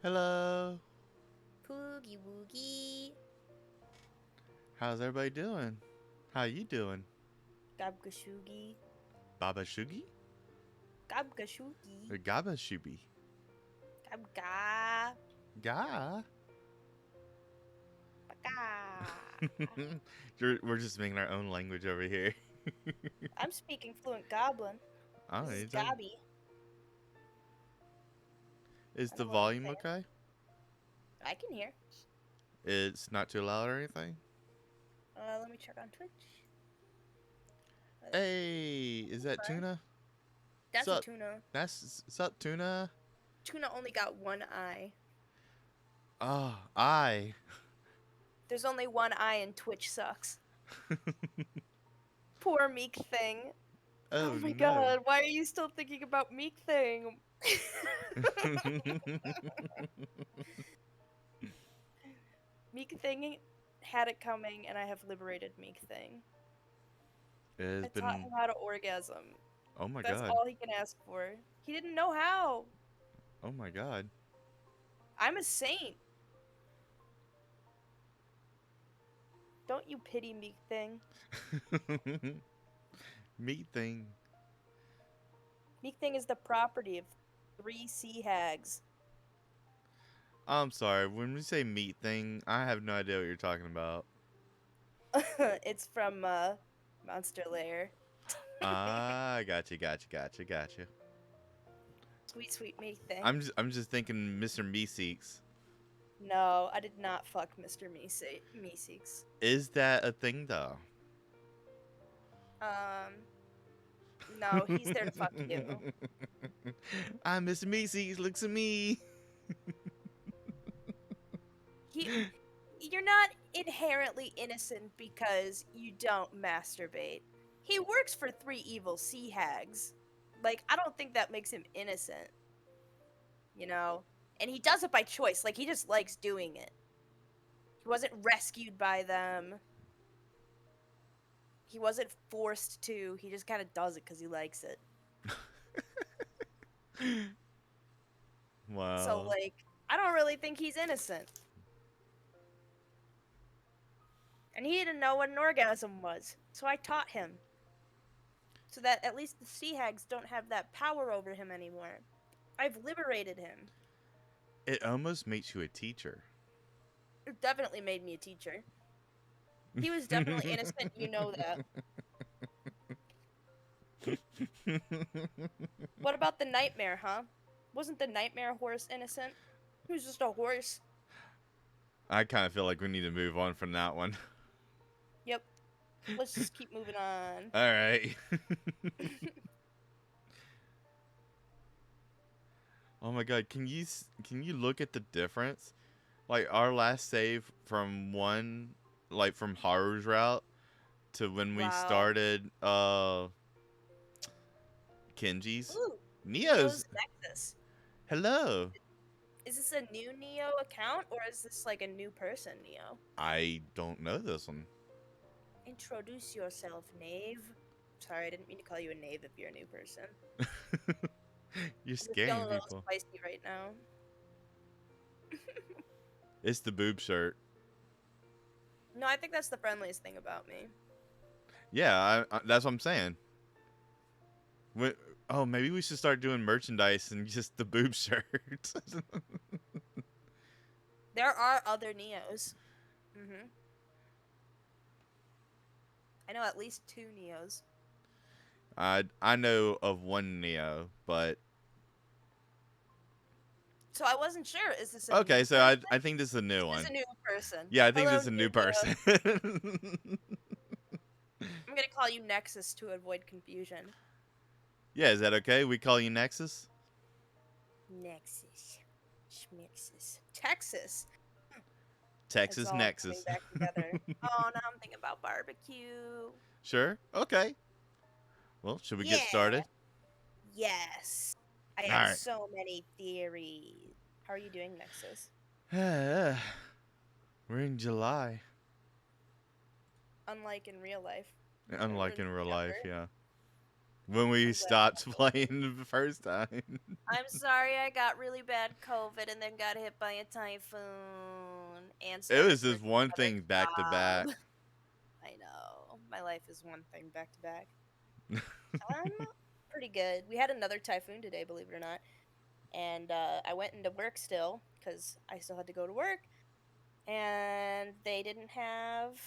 Hello. Poogie woogie. How's everybody doing? How you doing? Gabgashugi. Baba Shugi? Gabgashugi. Or Gaba Shubi? Gabga. Ga? Baka. We're just making our own language over here. I'm speaking fluent goblin. Oh, This is you talking? Gabby. Is I the don't know what you're volume saying. okay? I can hear. It's not too loud or anything? Let me check on Twitch. Hey, is that Fine. Tuna? That's a Sup? tuna. Sup, Tuna? Tuna only got one eye. Oh, I. There's only one eye and Twitch sucks. Poor meek thing. Oh Oh, my no. god, why are you still thinking about meek thing? Meek Thing had it coming, and I have liberated Meek Thing. It has I taught been. him how to orgasm. Oh my That's god. all he can ask for. He didn't know how. Oh my god. I'm a saint. Don't you pity Meek Thing? Meat thing. Meek Thing is the property of 3 sea hags. I'm sorry. When we say meat thing, I have no idea what you're talking about. It's from Monster Lair. Ah, gotcha. Sweet, sweet Meek Thing. I'm just thinking Mr. Meeseeks. No, I did not fuck Mr. Meeseeks. Is that a thing though? No, he's there to fuck you. I'm Mr. Meeseeks. Looks at me. You're not inherently innocent because you don't masturbate. He works for 3 evil sea hags. Like, I don't think that makes him innocent. You know? And he does it by choice. Like, he just likes doing it. He wasn't rescued by them. He wasn't forced to. He just kind of does it because he likes it. So, Wow. like, I don't really think he's innocent. And he didn't know what an orgasm was. So I taught him. So that at least the sea hags don't have that power over him anymore. I've liberated him. It almost makes you a teacher. It definitely made me a teacher. He was definitely innocent, you know that. What about the nightmare, huh? Wasn't the nightmare horse innocent? He was just a horse. I kind of feel like we need to move on from that one. Yep. Let's just keep moving on. All right. Oh my god, can you look at the difference? Like our last save from from Haru's route to when we Wow. started Kenji's. Ooh, Neo's Neo's Nexus. hello. Is this a new Neo account, or is this like a new person, Neo? I don't know this one. Introduce yourself, knave. Sorry, I didn't mean to call you a knave if you're a new person. You're I'm just feeling a scaring little people. spicy right now. It's the boob shirt. No, I think that's the friendliest thing about me. Yeah, that's what I'm saying. Oh, maybe we should start doing merchandise and just the boob shirt. There are other Neos. I know at least 2 Neos. I know of one Neo, but So I wasn't sure. Is this a okay. new So person? I think this is a new This is one. a new person. Yeah, I think Hello, this is a new new Neo. person. I'm gonna call you Nexus to avoid confusion. Yeah, is that okay? We call you Nexus? Nexus. Schmixus. Texas. It's Texas all coming Nexus. back together. Oh, now I'm thinking about barbecue. Sure. Okay. Well, should we get Yeah. started? Yes. I All have right. so many theories. How are you doing, Nexus? We're in July. Unlike in real life, when Unlike we're in real life, September. yeah. when we I'm glad. stopped playing the first time. I'm sorry I got really bad COVID and then got hit by a typhoon and It started was just working one another thing back to back. job. I know. My life is one thing back to back. I'm pretty good. We had another typhoon today, believe it or not. And I went into work still because I still had to go to work. And they didn't have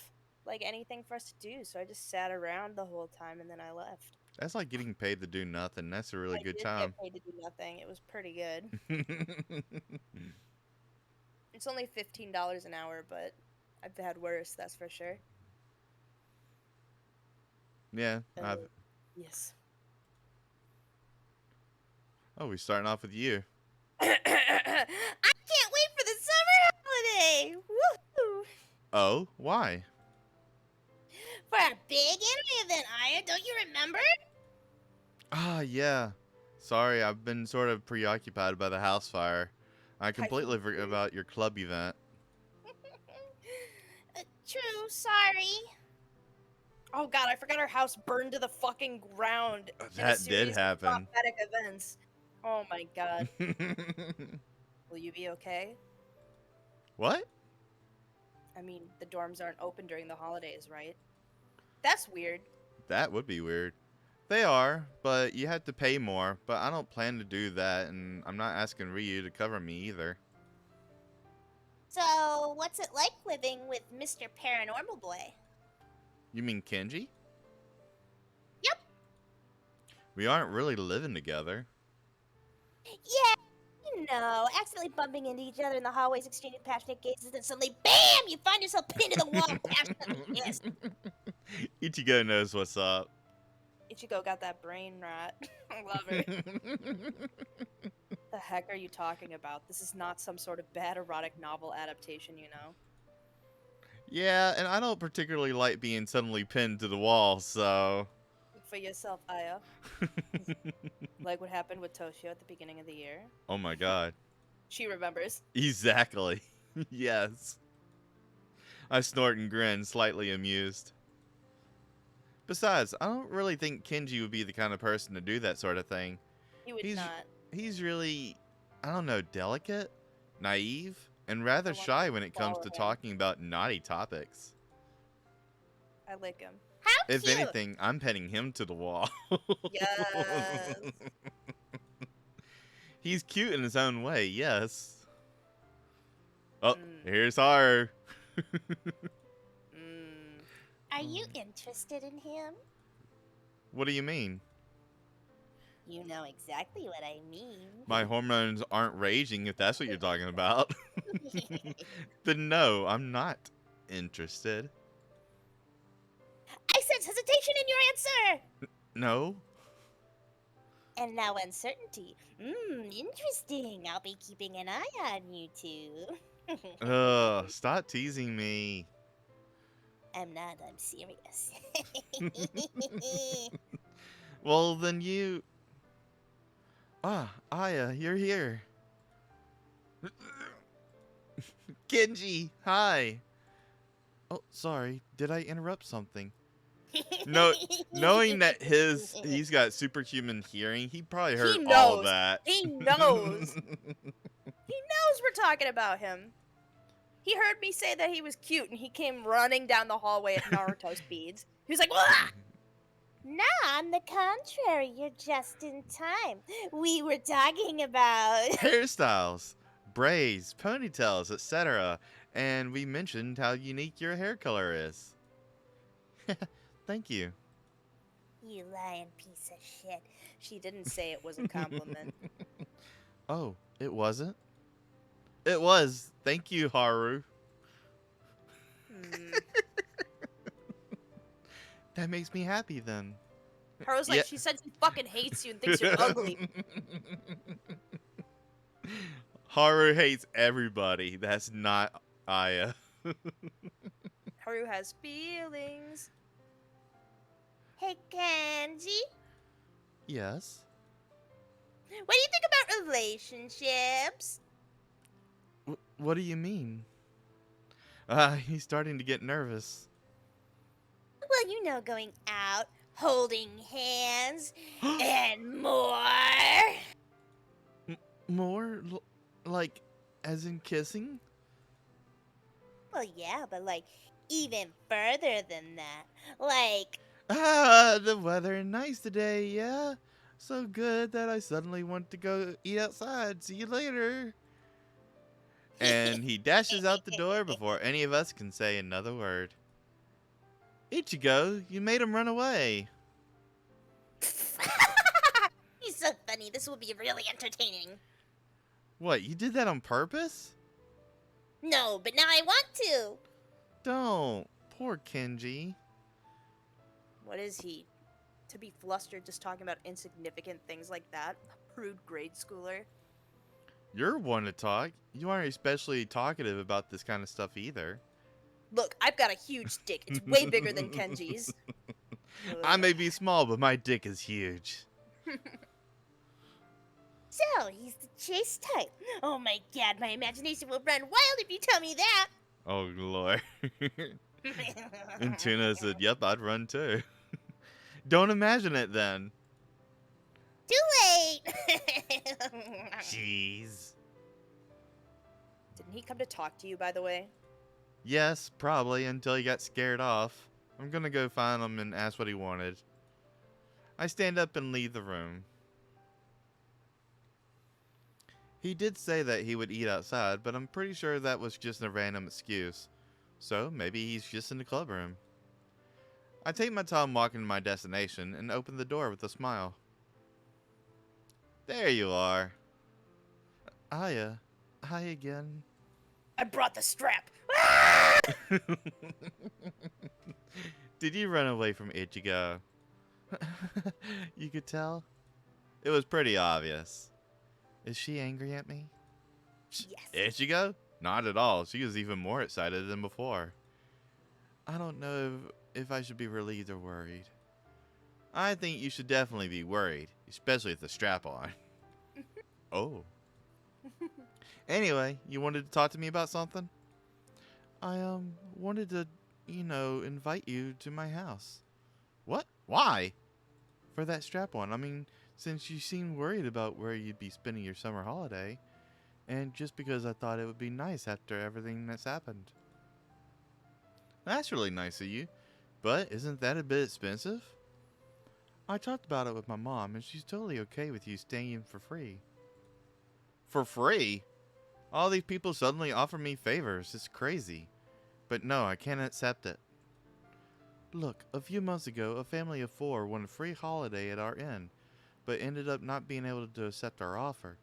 like anything for us to do. So I just sat around the whole time and then I left. That's like getting paid to do nothing. That's a really I good did get time. paid to do nothing. It was pretty good. It's only $15 an hour, but I've had worse, that's for sure. Yeah, I've. Uh, yes. Oh, we're starting off with you. I can't wait for the summer holiday! Woohoo! Oh, why? For a big anime event, Aya, don't you remember? Ah, yeah. Sorry, I've been sort of preoccupied by the house fire. I Typhoon completely forgot 3. about your club event. True, sorry. Oh god, I forgot our house burned to the fucking ground in a That did series of happen. prophetic events. Oh my god. Will you be okay? What? I mean, the dorms aren't open during the holidays, right? That's weird. That would be weird. They are, but you have to pay more. But I don't plan to do that, and I'm not asking Ryu to cover me either. So, what's it like living with Mr. Paranormal Boy? You mean Kenji? Yep. We aren't really living together. Yeah, you know, accidentally bumping into each other in the hallways, exchanging passionate gazes, and suddenly, BAM! You find yourself pinned to the wall, passionately kissed. Ichigo knows what's up. Ichigo got that brain rot. I love her. The heck are you talking about? This is not some sort of bad erotic novel adaptation, you know? Yeah, and I don't particularly like being suddenly pinned to the wall, so. Speak for yourself, Aya. Like what happened with Toshio at the beginning of the year. Oh my god. She remembers. Exactly. Yes. I snort and grin, slightly amused. Besides, I don't really think Kenji would be the kind of person to do that sort of thing. He would He's not. he's really, I don't know, delicate, naive, and I rather want shy to when it comes swallow to him. talking about naughty topics. I lick him. How If cute! anything, I'm petting him to the wall. Yes. He's cute in his own way, yes. Oh, Mm. here's Haru. Mm. Are you interested in him? What do you mean? You know exactly what I mean. My hormones aren't raging, if that's what you're talking about. Then no, I'm not interested. I sense hesitation in your answer! No? And now uncertainty. Interesting. I'll be keeping an eye on you two. Ugh, stop teasing me. I'm not, I'm serious. Well, then you. Ah, Aya, you're here. Kenji, hi. Oh, sorry. Did I interrupt something? No, knowing that he's got superhuman hearing, he probably heard He all of knows. that. He knows. He knows we're talking about him. He heard me say that he was cute and he came running down the hallway at Naruto speeds. He was like, "Wah!" No, on the contrary, you're just in time. We were talking about. Hairstyles, braids, ponytails, etc. And we mentioned how unique your hair color is. Thank you. You lying piece of shit. She didn't say it was a compliment. Oh, it wasn't? It was. Thank you, Haru. That makes me happy then. Haru's like, she said she fucking hates you and thinks you're ugly. Haru hates everybody. That's not Aya. Haru has feelings. Hey, Kenji. Yes. What do you think about relationships? What do you mean? He's starting to get nervous. Well, you know, going out, holding hands, and more. More? Like, as in kissing? Well, yeah, but like even further than that. Like, Ah, the weather nice today, yeah? So good that I suddenly want to go eat outside. See you later. And he dashes out the door before any of us can say another word. Ichigo, you made him run away. he's so funny. This will be really entertaining. What, you did that on purpose? No, but now I want to. Don't. Poor Kenji. What is he? To be flustered just talking about insignificant things like that? A prude grade schooler. You're one to talk. You aren't especially talkative about this kind of stuff either. Look, I've got a huge dick. It's way bigger than Kenji's. I may be small, but my dick is huge. So, he's the chase type. Oh my god, my imagination will run wild if you tell me that. Oh, Lord. And Tuna said, yep, I'd run too. Don't imagine it then. Too late. Jeez. Didn't he come to talk to you, by the way? Yes, probably, until he got scared off. I'm gonna go find him and ask what he wanted. I stand up and leave the room. He did say that he would eat outside, but I'm pretty sure that was just a random excuse. So maybe he's just in the club room. I take my time walking to my destination and open the door with a smile. There you are. Hiya. Hi again. I brought the strap. Did you run away from Ichigo? You could tell? It was pretty obvious. Is she angry at me? Yes. Ichigo? Not at all. She was even more excited than before. I don't know if I should be relieved or worried. I think you should definitely be worried, especially with the strap on. Oh. Anyway, you wanted to talk to me about something? I wanted to, invite you to my house. What? Why? For that strap on. I mean, since you seem worried about where you'd be spending your summer holiday, and just because I thought it would be nice after everything that's happened. That's really nice of you, but isn't that a bit expensive? I talked about it with my mom, and she's totally okay with you staying for free. For free? All these people suddenly offer me favors. It's crazy. But no, I can't accept it. Look, a few months ago, a family of 4 won a free holiday at our inn, but ended up not being able to accept our offer.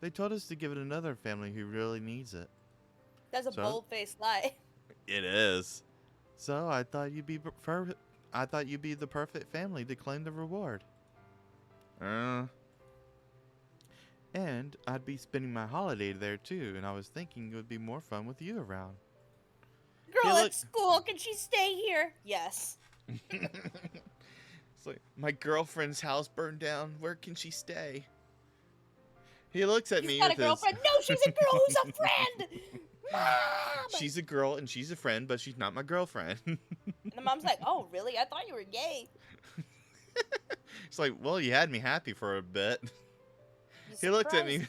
They told us to give it another family who really needs it. That's a bold-faced lie. It is. So I thought you'd be the perfect family to claim the reward. And I'd be spending my holiday there too, and I was thinking it would be more fun with you around. Girl at school, can she stay here? Yes. It's like, my girlfriend's house burned down. Where can she stay? He looks at me Got a with girlfriend? No, she's a girl who's a friend! Mom! She's a girl and she's a friend, but she's not my girlfriend. And the mom's like, oh, really? I thought you were gay. It's like, well, you had me happy for a bit. He looked at me.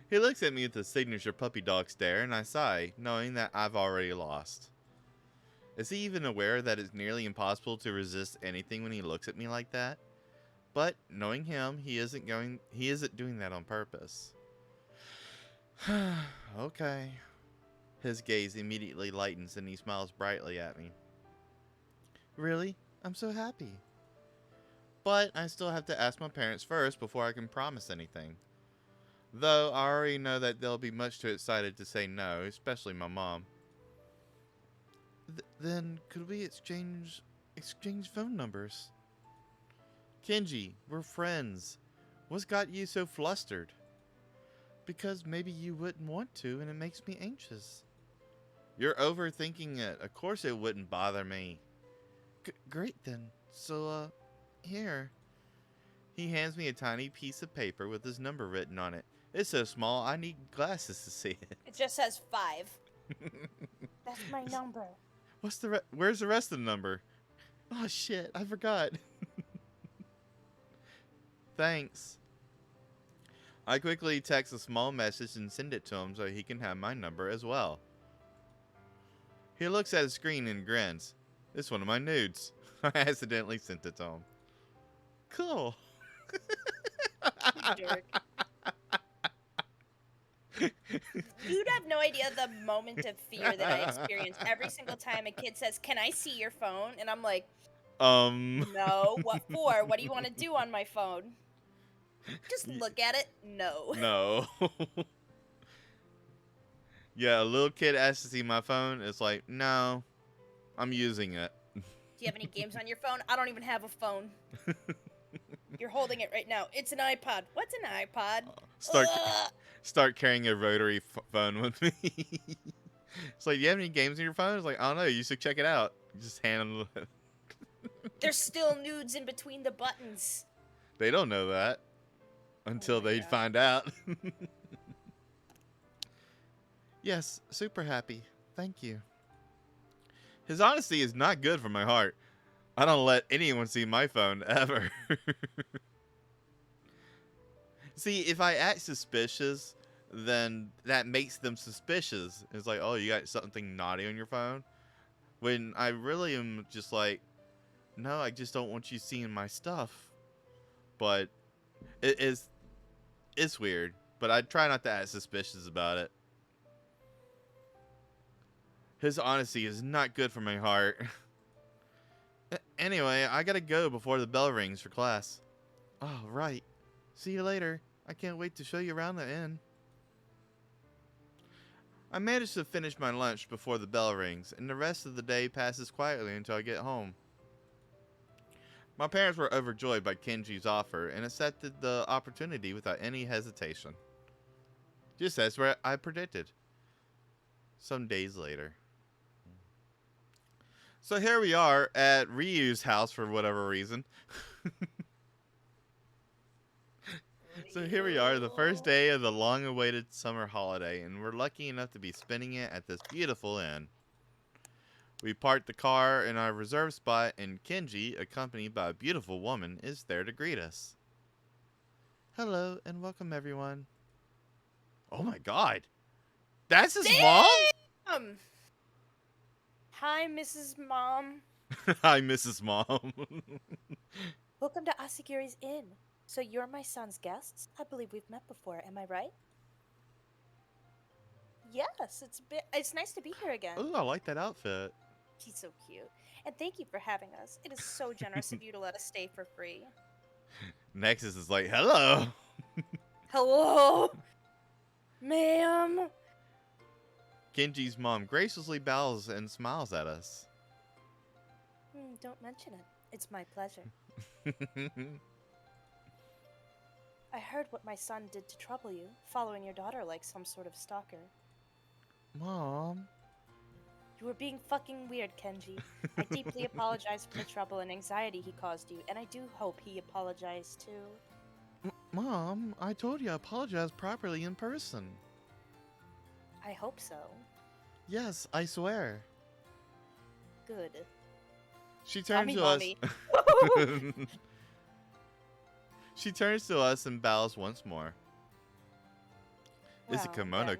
He looks at me with a signature puppy dog stare, and I sigh, knowing that I've already lost. Is he even aware that it's nearly impossible to resist anything when he looks at me like that? But knowing him, he isn't doing that on purpose. Okay. His gaze immediately lightens and he smiles brightly at me. Really? I'm so happy. But I still have to ask my parents first before I can promise anything. Though I already know that they'll be much too excited to say no, especially my mom. Then could we exchange phone numbers? Kenji, we're friends. What's got you so flustered? Because maybe you wouldn't want to and it makes me anxious. You're overthinking it. Of course it wouldn't bother me. Great then. So, here. He hands me a tiny piece of paper with his number written on it. It's so small, I need glasses to see it. It just says 5. That's my number. Where's the rest of the number? Oh, shit. I forgot. Thanks. I quickly text a small message and send it to him so he can have my number as well. He looks at his screen and grins. It's one of my nudes. I accidentally sent it to him. Cool. Jerk. You'd have no idea the moment of fear that I experience every single time a kid says, "Can I see your phone?" And I'm like, "No, what for? What do you want to do on my phone? Just look at it." No. No. Yeah, a little kid asks to see my phone. It's like, no, I'm using it. Do you have any games on your phone? I don't even have a phone. You're holding it right now. It's an iPod. What's an iPod? Start carrying a rotary phone with me. It's like, do you have any games on your phone? It's like, I don't know. You should check it out. You just hand them. There's still nudes in between the buttons. They don't know that until they find out. Yes, super happy. Thank you. His honesty is not good for my heart. I don't let anyone see my phone ever. See, if I act suspicious, then that makes them suspicious. It's like, oh, you got something naughty on your phone? When I really am just like, no, I just don't want you seeing my stuff. But it's weird. But I try not to act suspicious about it. His honesty is not good for my heart. Anyway, I gotta go before the bell rings for class. Oh, right. See you later. I can't wait to show you around the inn. I managed to finish my lunch before the bell rings, and the rest of the day passes quietly until I get home. My parents were overjoyed by Kenji's offer and accepted the opportunity without any hesitation. Just as I predicted. Some days later. So here we are at Ryu's house for whatever reason. So here we are, the first day of the long-awaited summer holiday, and we're lucky enough to be spending it at this beautiful inn. We parked the car in our reserved spot, and Kenji, accompanied by a beautiful woman, is there to greet us. Hello, and welcome everyone. Oh my god! That's his mom?! Hi, Mrs. Mom. Hi, Mrs. Mom. Welcome to Asagiri's Inn. So you're my son's guests? I believe we've met before, am I right? Yes, it's nice to be here again. Ooh, I like that outfit. She's so cute. And thank you for having us. It is so generous of you to let us stay for free. Nexus is like, hello. Hello, ma'am. Kenji's mom graciously bows and smiles at us. Don't mention it. It's my pleasure. I heard what my son did to trouble you, following your daughter like some sort of stalker. Mom. You were being fucking weird, Kenji. I deeply apologize for the trouble and anxiety he caused you, and I do hope he apologized too. Mom, I told you I apologized properly in person. I hope so. Yes, I swear. Good. She turns to Mommy. us. She turns to us and bows once more. It's a kimono.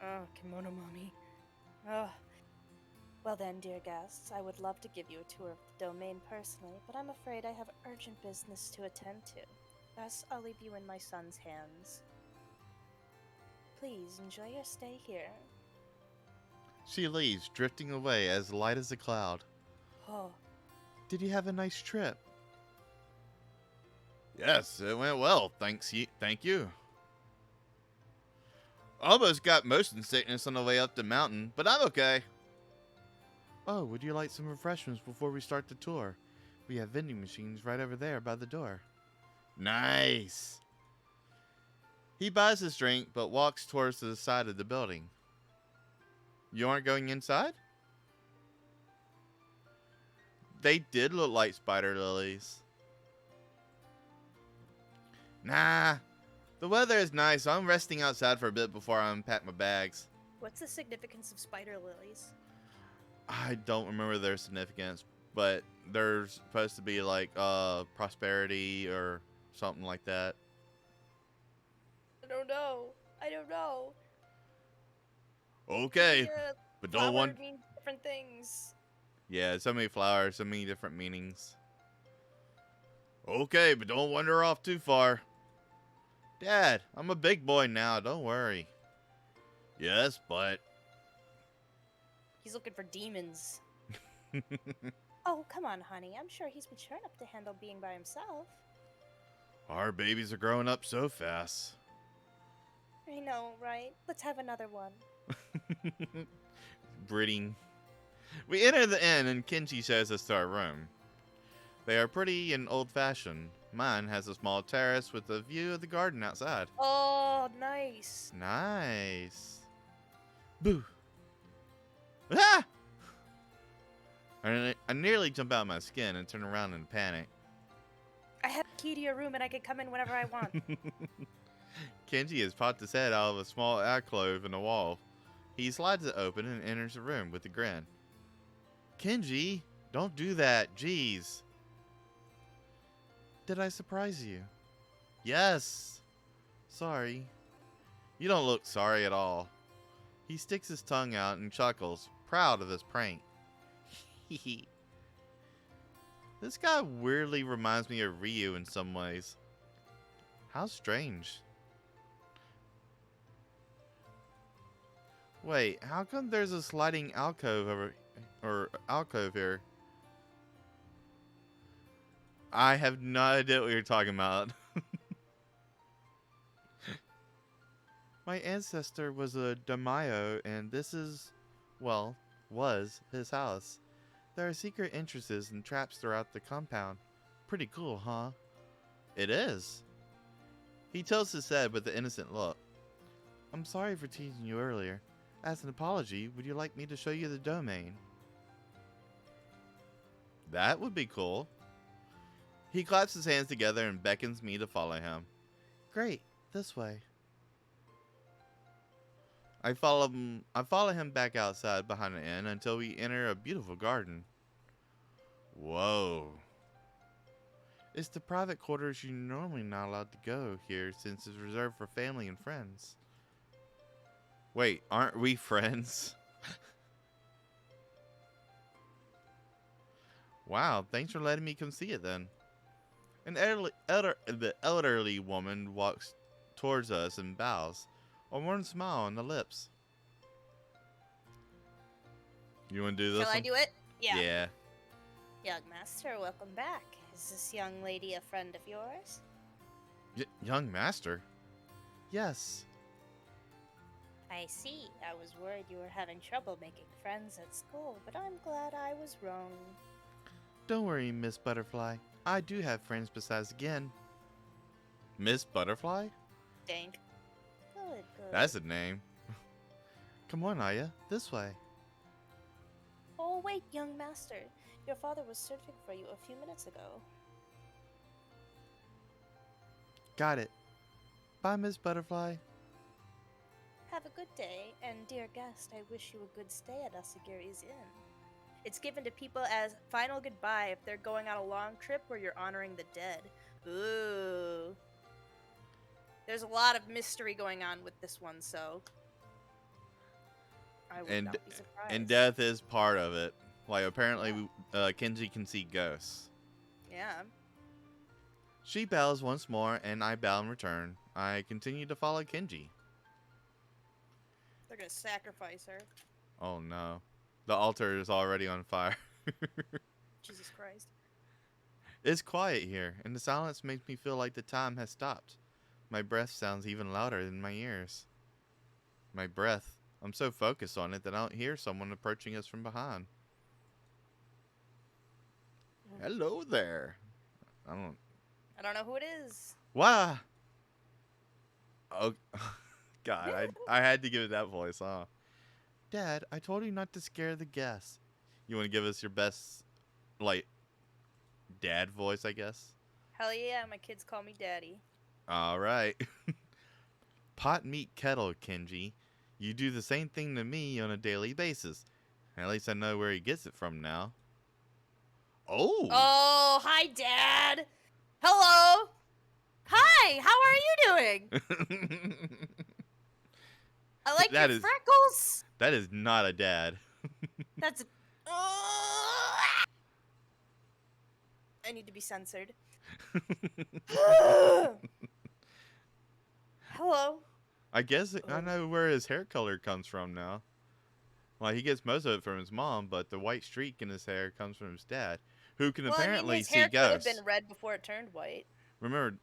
Oh, kimono mommy. Oh. Well then, dear guests, I would love to give you a tour of the domain personally, but I'm afraid I have urgent business to attend to. Thus, I'll leave you in my son's hands. Please enjoy your stay here. She leaves, drifting away as light as a cloud. Oh. Did you have a nice trip? Yes, it went well, thank you. Almost got motion sickness on the way up the mountain, but I'm okay. Oh, would you like some refreshments before we start the tour? We have vending machines right over there by the door. Nice. He buys his drink, but walks towards the side of the building. You aren't going inside? They did look like spider lilies. Nah. The weather is nice, so I'm resting outside for a bit before I unpack my bags. What's the significance of spider lilies? I don't remember their significance, but there's supposed to be like prosperity or something like that. I don't know. I don't know. Maybe Okay, a but don't flower want. means different things. Yeah, so many flowers, so many different meanings. Okay, but don't wander off too far. Dad, I'm a big boy now. Don't worry. Yes, but He's looking for demons. Oh, come on, honey. I'm sure he's mature enough to handle being by himself. our babies are growing up so fast. I know, right? Let's have another one. Breeding. We enter the inn and Kenji shows us to our room. They are pretty and old-fashioned. Mine has a small terrace with a view of the garden outside. Oh, nice. Nice. Boo. Ah! I nearly jump out of my skin and turn around in panic. I have a key to your room and I can come in whenever I want. Kenji has popped his head out of a small alcove in the wall. He slides it open and enters the room with a grin. Kenji, don't do that. Jeez. Did I surprise you? Yes. Sorry. You don't look sorry at all. He sticks his tongue out and chuckles, proud of his prank. This guy weirdly reminds me of Ryu in some ways. How strange. Wait, how come there's a sliding alcove alcove here? I have no idea what you're talking about. My ancestor was a daimyo, and this is, well, was his house. There are secret entrances and traps throughout the compound. Pretty cool, huh? It is. He tilts his head with an innocent look. I'm sorry for teasing you earlier. As an apology, would you like me to show you the domain? That would be cool. He claps his hands together and beckons me to follow him. Great, this way. I follow him back outside behind the inn until we enter a beautiful garden. Whoa. It's the private quarters you're normally not allowed to go here since it's reserved for family and friends. Wait, aren't we friends? Wow, thanks for letting me come see it then. The elderly woman walks towards us and bows, a warm smile on the lips. You want to do this Shall I one? do it? Yeah. Yeah. Young master, welcome back. Is this young lady a friend of yours? Young master? Yes. I see. I was worried you were having trouble making friends at school, but I'm glad I was wrong. Don't worry, Miss Butterfly. I do have friends besides Gen. Miss Butterfly? Dank. Good, good. That's a name. Come on, Aya. This way. Oh, wait, young master. Your father was searching for you a few minutes ago. Got it. Bye, Miss Butterfly. Have a good day, and dear guest, I wish you a good stay at Asagiri's Inn. It's given to people as final goodbye if they're going on a long trip where you're honoring the dead. Ooh. There's a lot of mystery going on with this one, so I would not be surprised. And death is part of it. Like, apparently, Kenji can see ghosts. Yeah. She bows once more, and I bow in return. I continue to follow Kenji. They're gonna sacrifice her. Oh no. The altar is already on fire. Jesus Christ. It's quiet here, and the silence makes me feel like the time has stopped. My breath sounds even louder than my ears. My breath. I'm so focused on it that I don't hear someone approaching us from behind. Hello there. I don't know who it is. Why? Oh, God, I had to give it that voice, huh? Dad, I told you not to scare the guests. You want to give us your best, like, dad voice, I guess? Hell yeah, my kids call me daddy. All right. Pot meet kettle, Kenji. You do the same thing to me on a daily basis. At least I know where he gets it from now. Oh! Oh, hi, Dad. Hello. Hi, how are you doing? I like your that is freckles. that is not a dad. That's. I need to be censored. Hello. I guess I Oh. know where his hair color comes from now. Well, he gets most of it from his mom, but the white streak in his hair comes from his dad, who can Well, I mean, apparently his see hair could have been ghosts. red before it turned white. Remember,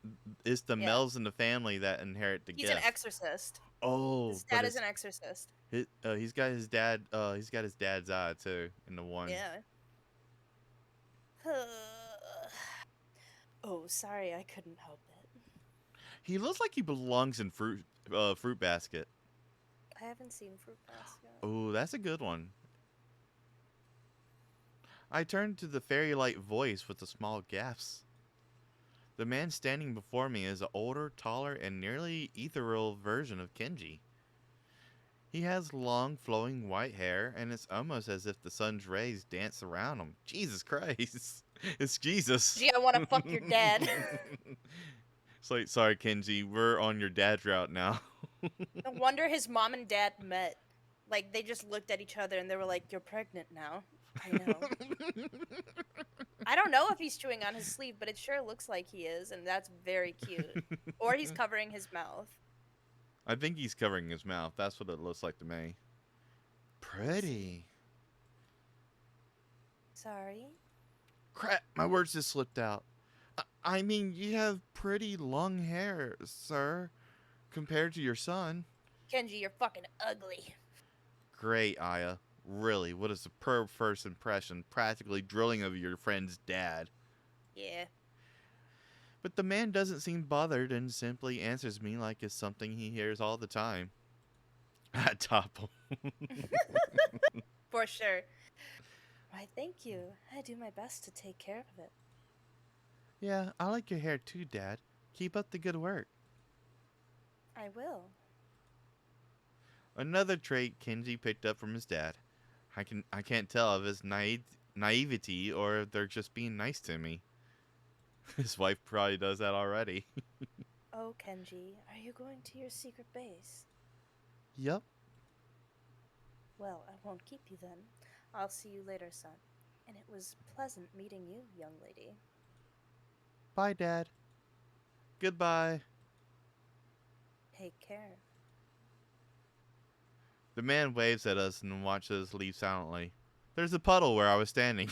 it's the Yeah. males in the family that inherit the He's an gift. exorcist. Oh, His but dad is an exorcist. he's got his dad. He's got his dad's eye too in the one. Yeah. Oh, sorry, I couldn't help it. He looks like he belongs in Fruit Basket. I haven't seen Fruit Basket. Oh, that's a good one. I turned to the fairy-like voice with the small gaps. The man standing before me is an older, taller, and nearly ethereal version of Kenji. He has long, flowing white hair, and it's almost as if the sun's rays dance around him. Jesus Christ. It's Jesus. Gee, I want to fuck your dad. It's like, sorry, Kenji, we're on your dad's route now. No wonder his mom and dad met. Like, they just looked at each other and they were like, "You're pregnant now." I know. I don't know if he's chewing on his sleeve, but it sure looks like he is, and that's very cute. Or he's covering his mouth. I think he's covering his mouth. That's what it looks like to me. Pretty. Sorry. Crap, my words just slipped out. I mean, you have pretty long hair, sir, compared to your son. Kenji, you're fucking ugly. Great, Aya. Really, what a superb first impression, practically drilling of your friend's dad. Yeah. But the man doesn't seem bothered and simply answers me like it's something he hears all the time. I topple. For sure. Why, thank you. I do my best to take care of it. Yeah, I like your hair too, Dad. Keep up the good work. I will. Another trait Kenji picked up from his dad. I can't tell if it's naivety or if they're just being nice to me. His wife probably does that already. Oh, Kenji, are you going to your secret base? Yup. Well, I won't keep you then. I'll see you later, son. And it was pleasant meeting you, young lady. Bye, Dad. Goodbye. Take care. The man waves at us and watches us leave silently. There's a puddle where I was standing.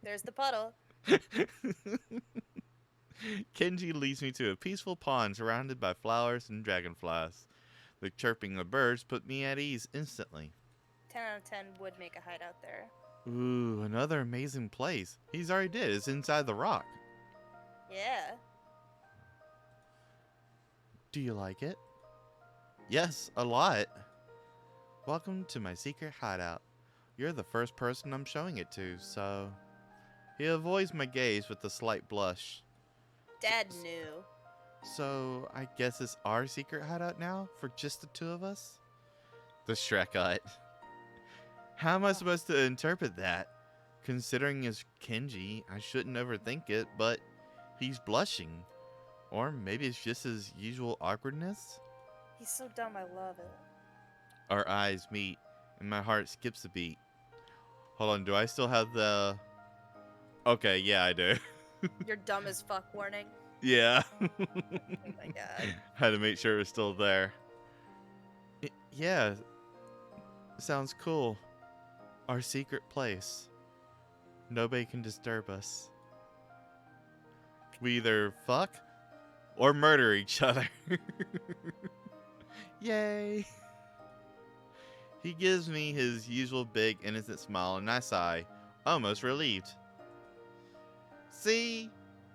There's the puddle. Kenji leads me to a peaceful pond surrounded by flowers and dragonflies. The chirping of birds put me at ease instantly. 10 out of 10 would make a hideout there. Ooh, another amazing place. He's already did. It's inside the rock. Yeah. Do you like it? Yes, a lot. Welcome to my secret hideout. You're the first person I'm showing it to, so... He avoids my gaze with a slight blush. Dad knew. So, I guess it's our secret hideout now, for just the two of us? The Shrek Hut. How am I supposed to interpret that? Considering it's Kenji, I shouldn't overthink it, but he's blushing. Or maybe it's just his usual awkwardness? He's so dumb, I love it. Our eyes meet, and my heart skips a beat. Hold on, do I still have the... Okay, yeah, I do. Your dumb as fuck warning. Yeah. Oh my god. Had to make sure it was still there. Yeah. Sounds cool. Our secret place. Nobody can disturb us. We either fuck or murder each other. Yay. He gives me his usual big innocent smile and I sigh, almost relieved. See?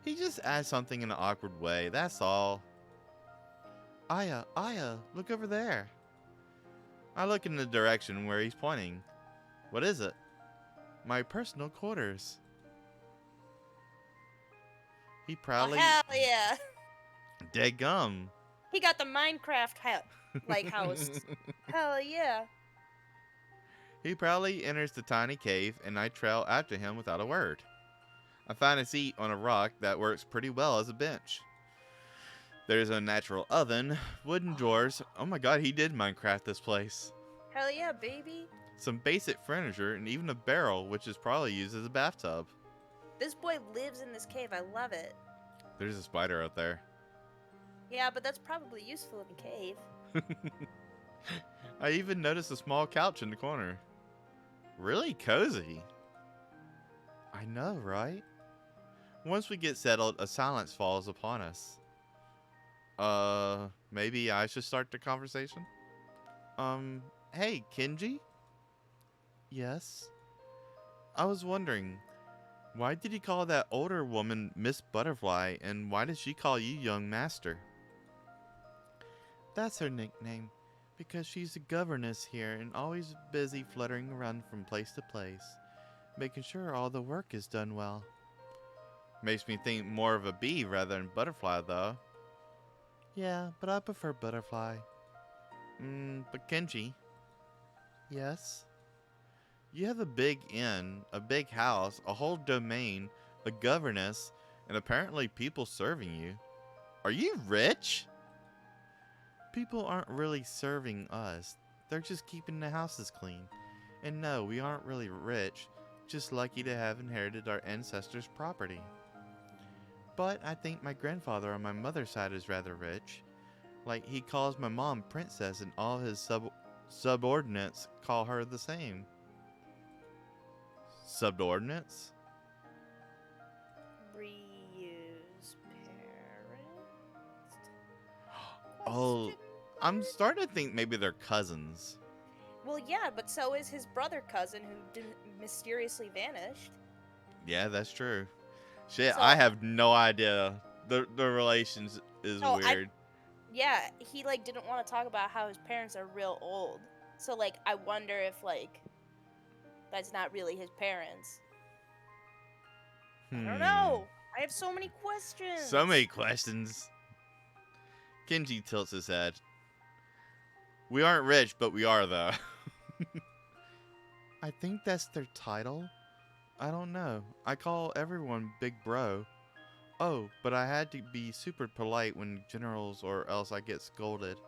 He just adds something in an awkward way, that's all. Aya, look over there. I look in the direction where he's pointing. What is it? My personal quarters. He proudly... Oh, hell yeah. Dead gum. He got the Minecraft house. Hell yeah. He proudly enters the tiny cave, and I trail after him without a word. I find a seat on a rock that works pretty well as a bench. There's a natural oven, wooden drawers. Oh my god, he did Minecraft this place. Hell yeah, baby. Some basic furniture, and even a barrel, which is probably used as a bathtub. This boy lives in this cave. I love it. There's a spider out there. Yeah, but that's probably useful in a cave. I even noticed a small couch in the corner. Really cozy. I know, right? Once we get settled, a silence falls upon us. Maybe I should start the conversation? Hey, Kenji? Yes? I was wondering, why did he call that older woman Miss Butterfly, and why did she call you Young Master? That's her nickname, because she's a governess here and always busy fluttering around from place to place, making sure all the work is done well. Makes me think more of a bee rather than butterfly, though. Yeah, but I prefer butterfly. But Kenji. Yes? You have a big inn, a big house, a whole domain, a governess, and apparently people serving you. Are you rich? People aren't really serving us. They're just keeping the houses clean. And no, we aren't really rich, just lucky to have inherited our ancestors' property. But I think my grandfather on my mother's side is rather rich. Like, he calls my mom princess, and all his subordinates call her the same. Subordinates? Reuse parents? Oh, I'm starting to think maybe they're cousins. Well, yeah, but so is his brother cousin who mysteriously vanished. Yeah, that's true. Shit, So, I have no idea. The relations is so weird. yeah, he like didn't want to talk about how his parents are real old. So like, I wonder if like that's not really his parents. I don't know. I have so many questions. So many questions. Kenji tilts his head. We aren't rich, but we are, though. I think that's their title. I don't know. I call everyone Big Bro. Oh, but I had to be super polite when generals, or else I get scolded.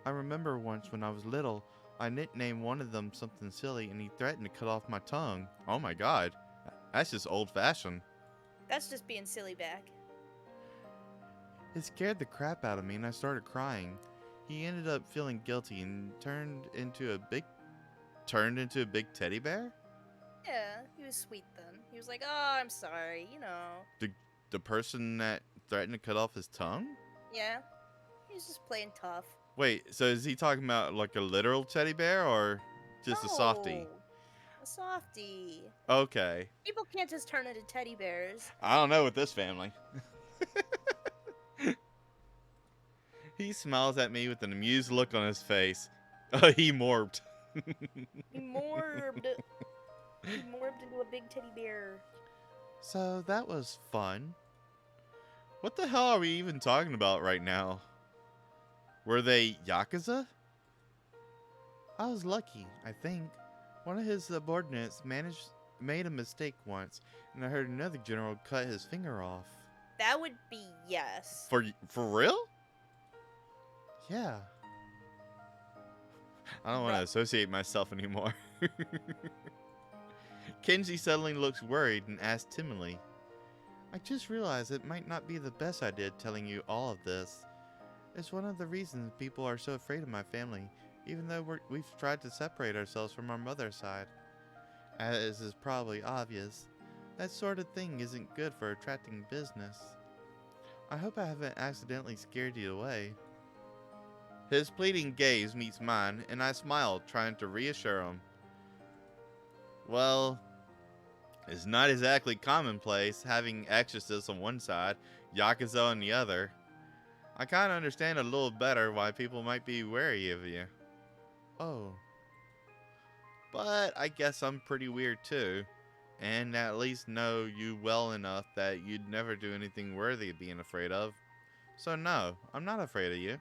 I remember once when I was little, I nicknamed one of them something silly, and he threatened to cut off my tongue. Oh my god. That's just old-fashioned. That's just being silly back. It scared the crap out of me, and I started crying. He ended up feeling guilty and turned into a big teddy bear? Yeah, he was sweet then. He was like, "Oh, I'm sorry," you know. The person that threatened to cut off his tongue? Yeah, he was just playing tough. Wait, so is he talking about like a literal teddy bear or just a softie? No, a softie. Okay. People can't just turn into teddy bears. I don't know with this family. He smiles at me with an amused look on his face. He morbed. He morbed. He morbed into a big teddy bear. So that was fun. What the hell are we even talking about right now? Were they Yakuza? I was lucky, I think. One of his subordinates made a mistake once, and I heard another general cut his finger off. That would be yes. For real? Yeah. I don't want to associate myself anymore. Kenji suddenly looks worried and asks timidly, I just realized it might not be the best idea telling you all of this. It's one of the reasons people are so afraid of my family, even though we've tried to separate ourselves from our mother's side. As is probably obvious, that sort of thing isn't good for attracting business. I hope I haven't accidentally scared you away. His pleading gaze meets mine, and I smile, trying to reassure him. Well, it's not exactly commonplace having Exorcists on one side, Yakuza on the other. I kind of understand a little better why people might be wary of you. Oh. But I guess I'm pretty weird too, and at least know you well enough that you'd never do anything worthy of being afraid of. So no, I'm not afraid of you.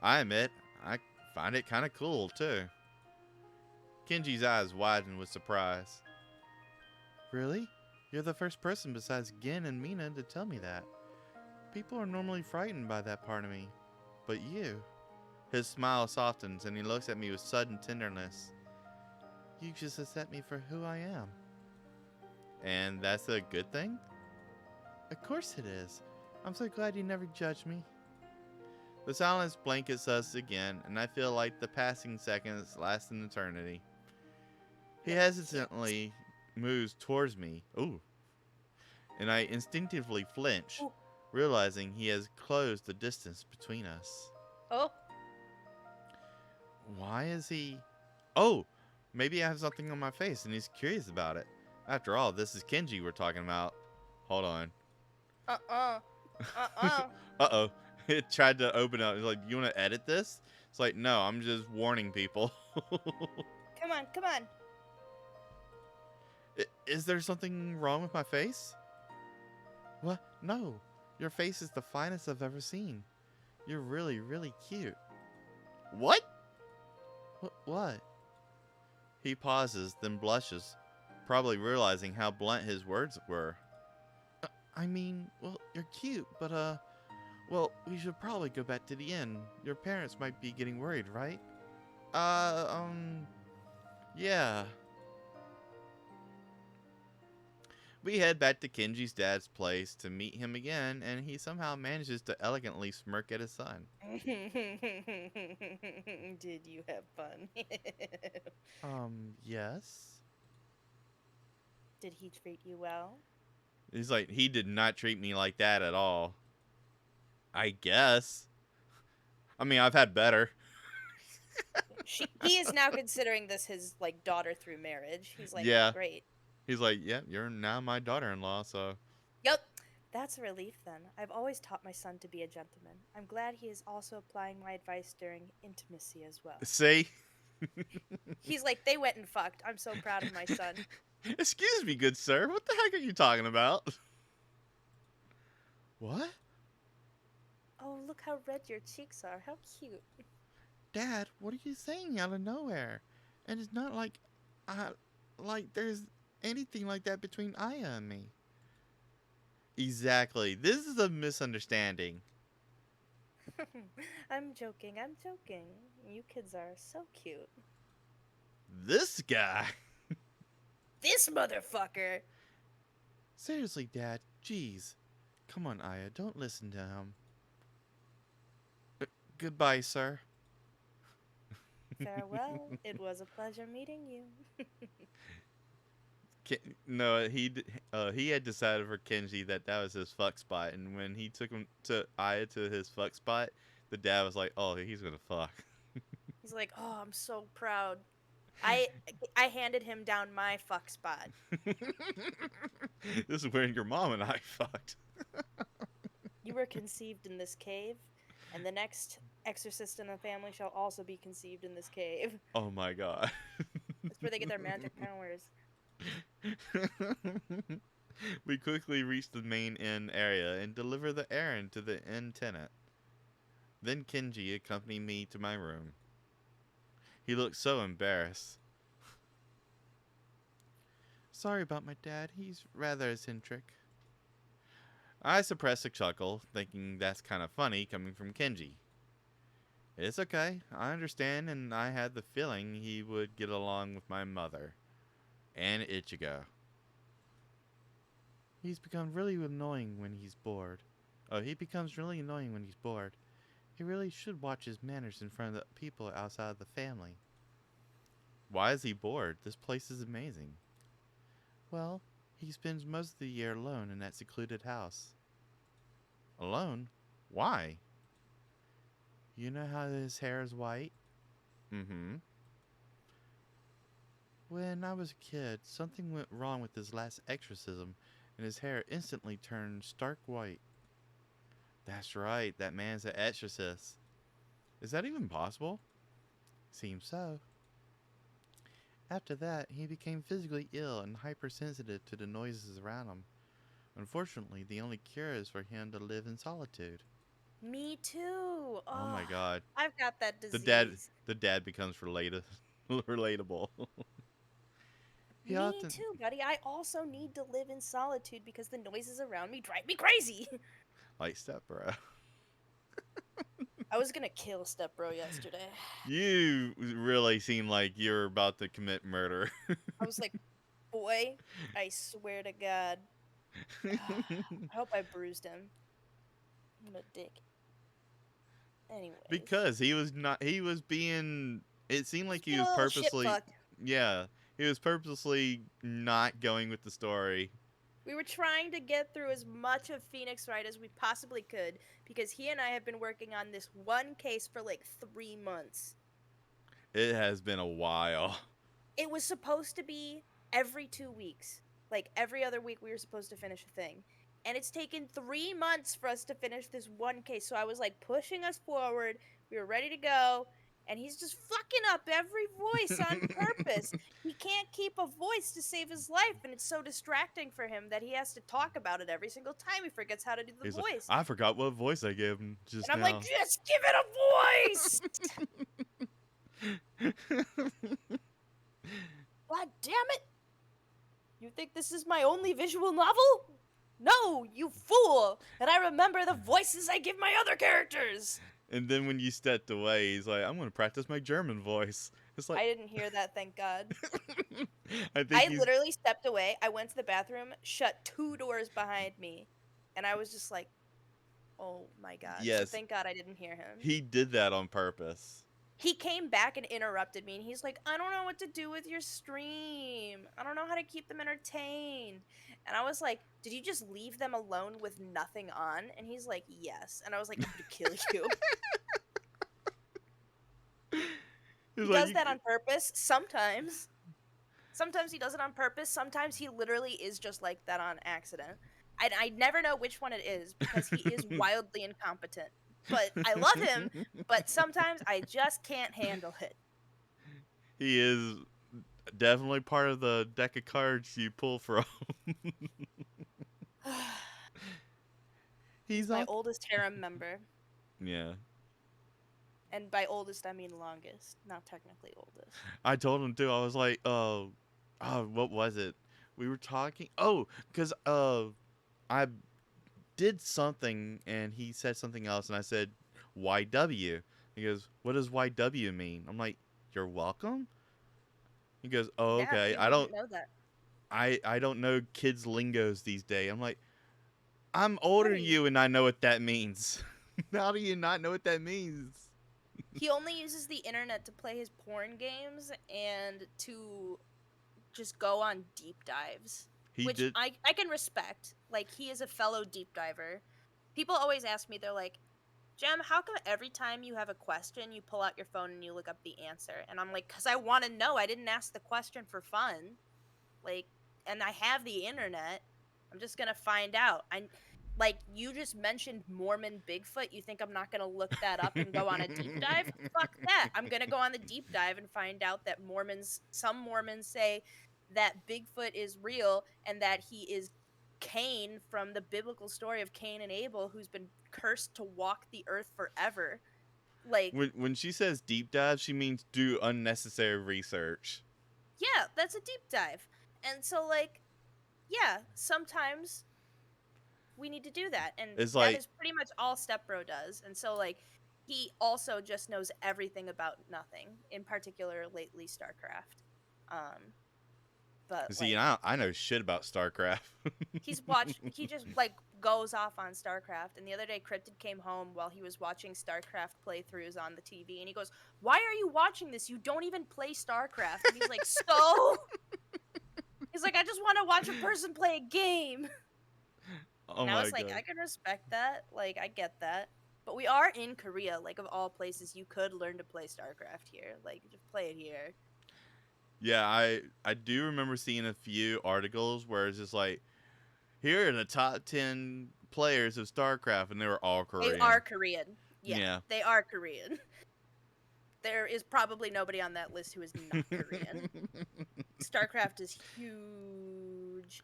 I admit, I find it kind of cool too. Kenji's eyes widened with surprise. Really? You're the first person besides Gin and Mina to tell me that. People are normally frightened by that part of me. But you. His smile softens and he looks at me with sudden tenderness. You just accept me for who I am. And that's a good thing? Of course it is. I'm so glad you never judged me. The silence blankets us again, and I feel like the passing seconds last an eternity. He hesitantly moves towards me. Ooh. And I instinctively flinch, Ooh. realizing he has closed the distance between us. Oh. Why is he... Oh! Maybe I have something on my face and he's curious about it. After all, this is Kenji we're talking about. Hold on. Uh-oh. It tried to open up. It's like, you want to edit this? It's like, no, I'm just warning people. Come on, come on. Is there something wrong with my face? What? No. Your face is the finest I've ever seen. You're really, really cute. What? What? He pauses, then blushes, probably realizing how blunt his words were. I mean, well, you're cute, but, well, we should probably go back to the inn. Your parents might be getting worried, right? Yeah. We head back to Kenji's dad's place to meet him again, and he somehow manages to elegantly smirk at his son. Did you have fun? Yes? Did he treat you well? He's like, he did not treat me like that at all. I guess. I mean, I've had better. He is now considering this his like daughter through marriage. He's like, Yeah. great. He's like, yeah, you're now my daughter-in-law, so. Yep. That's a relief then. I've always taught my son to be a gentleman. I'm glad he is also applying my advice during intimacy as well. See? He's like, they went and fucked. I'm so proud of my son. Excuse me, good sir. What the heck are you talking about? What? Oh, look how red your cheeks are. How cute. Dad, what are you saying out of nowhere? And it's not like, there's anything like that between Aya and me. Exactly. This is a misunderstanding. I'm joking. I'm joking. You kids are so cute. This guy. This motherfucker. Seriously, Dad. Jeez. Come on, Aya. Don't listen to him. Goodbye, sir. Farewell. It was a pleasure meeting you. No, he had decided for Kenji that was his fuck spot, and when he took him to Aya to his fuck spot, the dad was like, "Oh, he's gonna fuck." He's like, "Oh, I'm so proud. I handed him down my fuck spot." This is where your mom and I fucked. You were conceived in this cave, and the next exorcist in the family shall also be conceived in this cave. Oh my god. That's where they get their magic powers. We quickly reach the main inn area and deliver the errand to the inn tenant. Then Kenji accompanied me to my room. He looked so embarrassed. Sorry about my dad. He's rather eccentric. I suppressed a chuckle, thinking that's kind of funny coming from Kenji. It's okay. I understand, and I had the feeling he would get along with my mother. And Ichigo. He's become really annoying when he's bored. He becomes really annoying when he's bored. He really should watch his manners in front of the people outside of the family. Why is he bored? This place is amazing. Well, he spends most of the year alone in that secluded house. Alone? Why? You know how his hair is white? Mm-hmm. When I was a kid, something went wrong with his last exorcism, and his hair instantly turned stark white. That's right, that man's an exorcist. Is that even possible? Seems so. After that, he became physically ill and hypersensitive to the noises around him. Unfortunately, the only cure is for him to live in solitude. Me too. Oh my god. I've got that The disease. dad becomes related. relatable. He Me often too, buddy. I also need to live in solitude because the noises around me drive me crazy. like Step Bro. I was gonna kill Step Bro yesterday. You really seem like you're about to commit murder. I was like, boy, I swear to God. I hope I bruised him. I'm a dick. Anyways. Because he was not. He was being. It seemed He's like he being a was little shit purposely. fuck. Yeah, he was purposely not going with the story. We were trying to get through as much of Phoenix Wright as we possibly could because he and I have been working on this one case for like 3 months. It has been a while. It was supposed to be every 2 weeks. Like every other week, we were supposed to finish a thing. And it's taken 3 months for us to finish this one case. So I was like pushing us forward. We were ready to go. And he's just fucking up every voice on purpose. He can't keep a voice to save his life. And it's so distracting for him that he has to talk about it every single time he forgets how to do the He's like, voice. I forgot what voice I gave him And just I'm like, now. just give it a voice! God damn it! You think this is my only visual novel? No, you fool! And I remember the voices I give my other characters! And then when you stepped away, he's like, I'm going to practice my German voice. It's like, I didn't hear that, thank God. I think I he's. literally stepped away, I went to the bathroom, shut 2 doors behind me, and I was just like, oh my God. So Yes, thank God I didn't hear him. he did that on purpose. He came back and interrupted me, and he's like, I don't know what to do with your stream. I don't know how to keep them entertained. And I was like, did you just leave them alone with nothing on? And he's like, yes. And I was like, I'm gonna kill you. He's He like, does that on purpose sometimes. Sometimes he does it on purpose. Sometimes he literally is just like that on accident. I never know which one it is because he is wildly incompetent. But I love him, but sometimes I just can't handle it. He is definitely part of the deck of cards you pull from. He's He's my on. oldest harem member. Yeah. And by oldest, I mean longest, not technically oldest. I told him too. I was like, what was it? We were talking. Oh, because I did something and he said something else, and I said YW. He goes, "What does YW mean?" I'm like, "You're welcome." He goes, "Oh, Yeah, okay. he wouldn't know that. I don't know kids lingos these days." I'm like, "I'm older than Buddy, you, and I know what that means." How do you not know what that means? he only uses the internet to play his porn games and to just go on deep dives, He which did. I can respect. Like, he is a fellow deep diver. People always ask me, they're like, Jem, how come every time you have a question, you pull out your phone and you look up the answer? And I'm like, because I want to know. I didn't ask the question for fun. Like, and I have the internet. I'm just gonna find out. I like you just mentioned Mormon Bigfoot. You think I'm not gonna look that up and go on a deep dive? Fuck that. I'm gonna go on the deep dive and find out that some Mormons say that Bigfoot is real and that he is Cain from the biblical story of Cain and Abel, who's been cursed to walk the earth forever. Like, When she says deep dive, she means do unnecessary research. yeah, that's a deep dive. And so, like, yeah, sometimes we need to do that, and It's that like is pretty much all Stepbro does. And so, like, he also just knows everything about nothing, in particular lately StarCraft. um but see, like I know shit about StarCraft. he just like goes off on StarCraft. And the other day Cryptid came home while he was watching StarCraft playthroughs on the TV, and he goes, why are you watching this? You don't even play StarCraft. And he's like, so he's like, I just want to watch a person play a game. Oh And I my was like, I god. can respect that. Like, I get that. But we are in Korea. Like, of all places, you could learn to play StarCraft here. Like, just play it here. Yeah, I do remember seeing a few articles where it's just like, here are the top 10 players of StarCraft, and they were all They are Korean. Korean. Yeah, Yeah. they are Korean. There is probably nobody on that list who is not Korean. StarCraft is huge.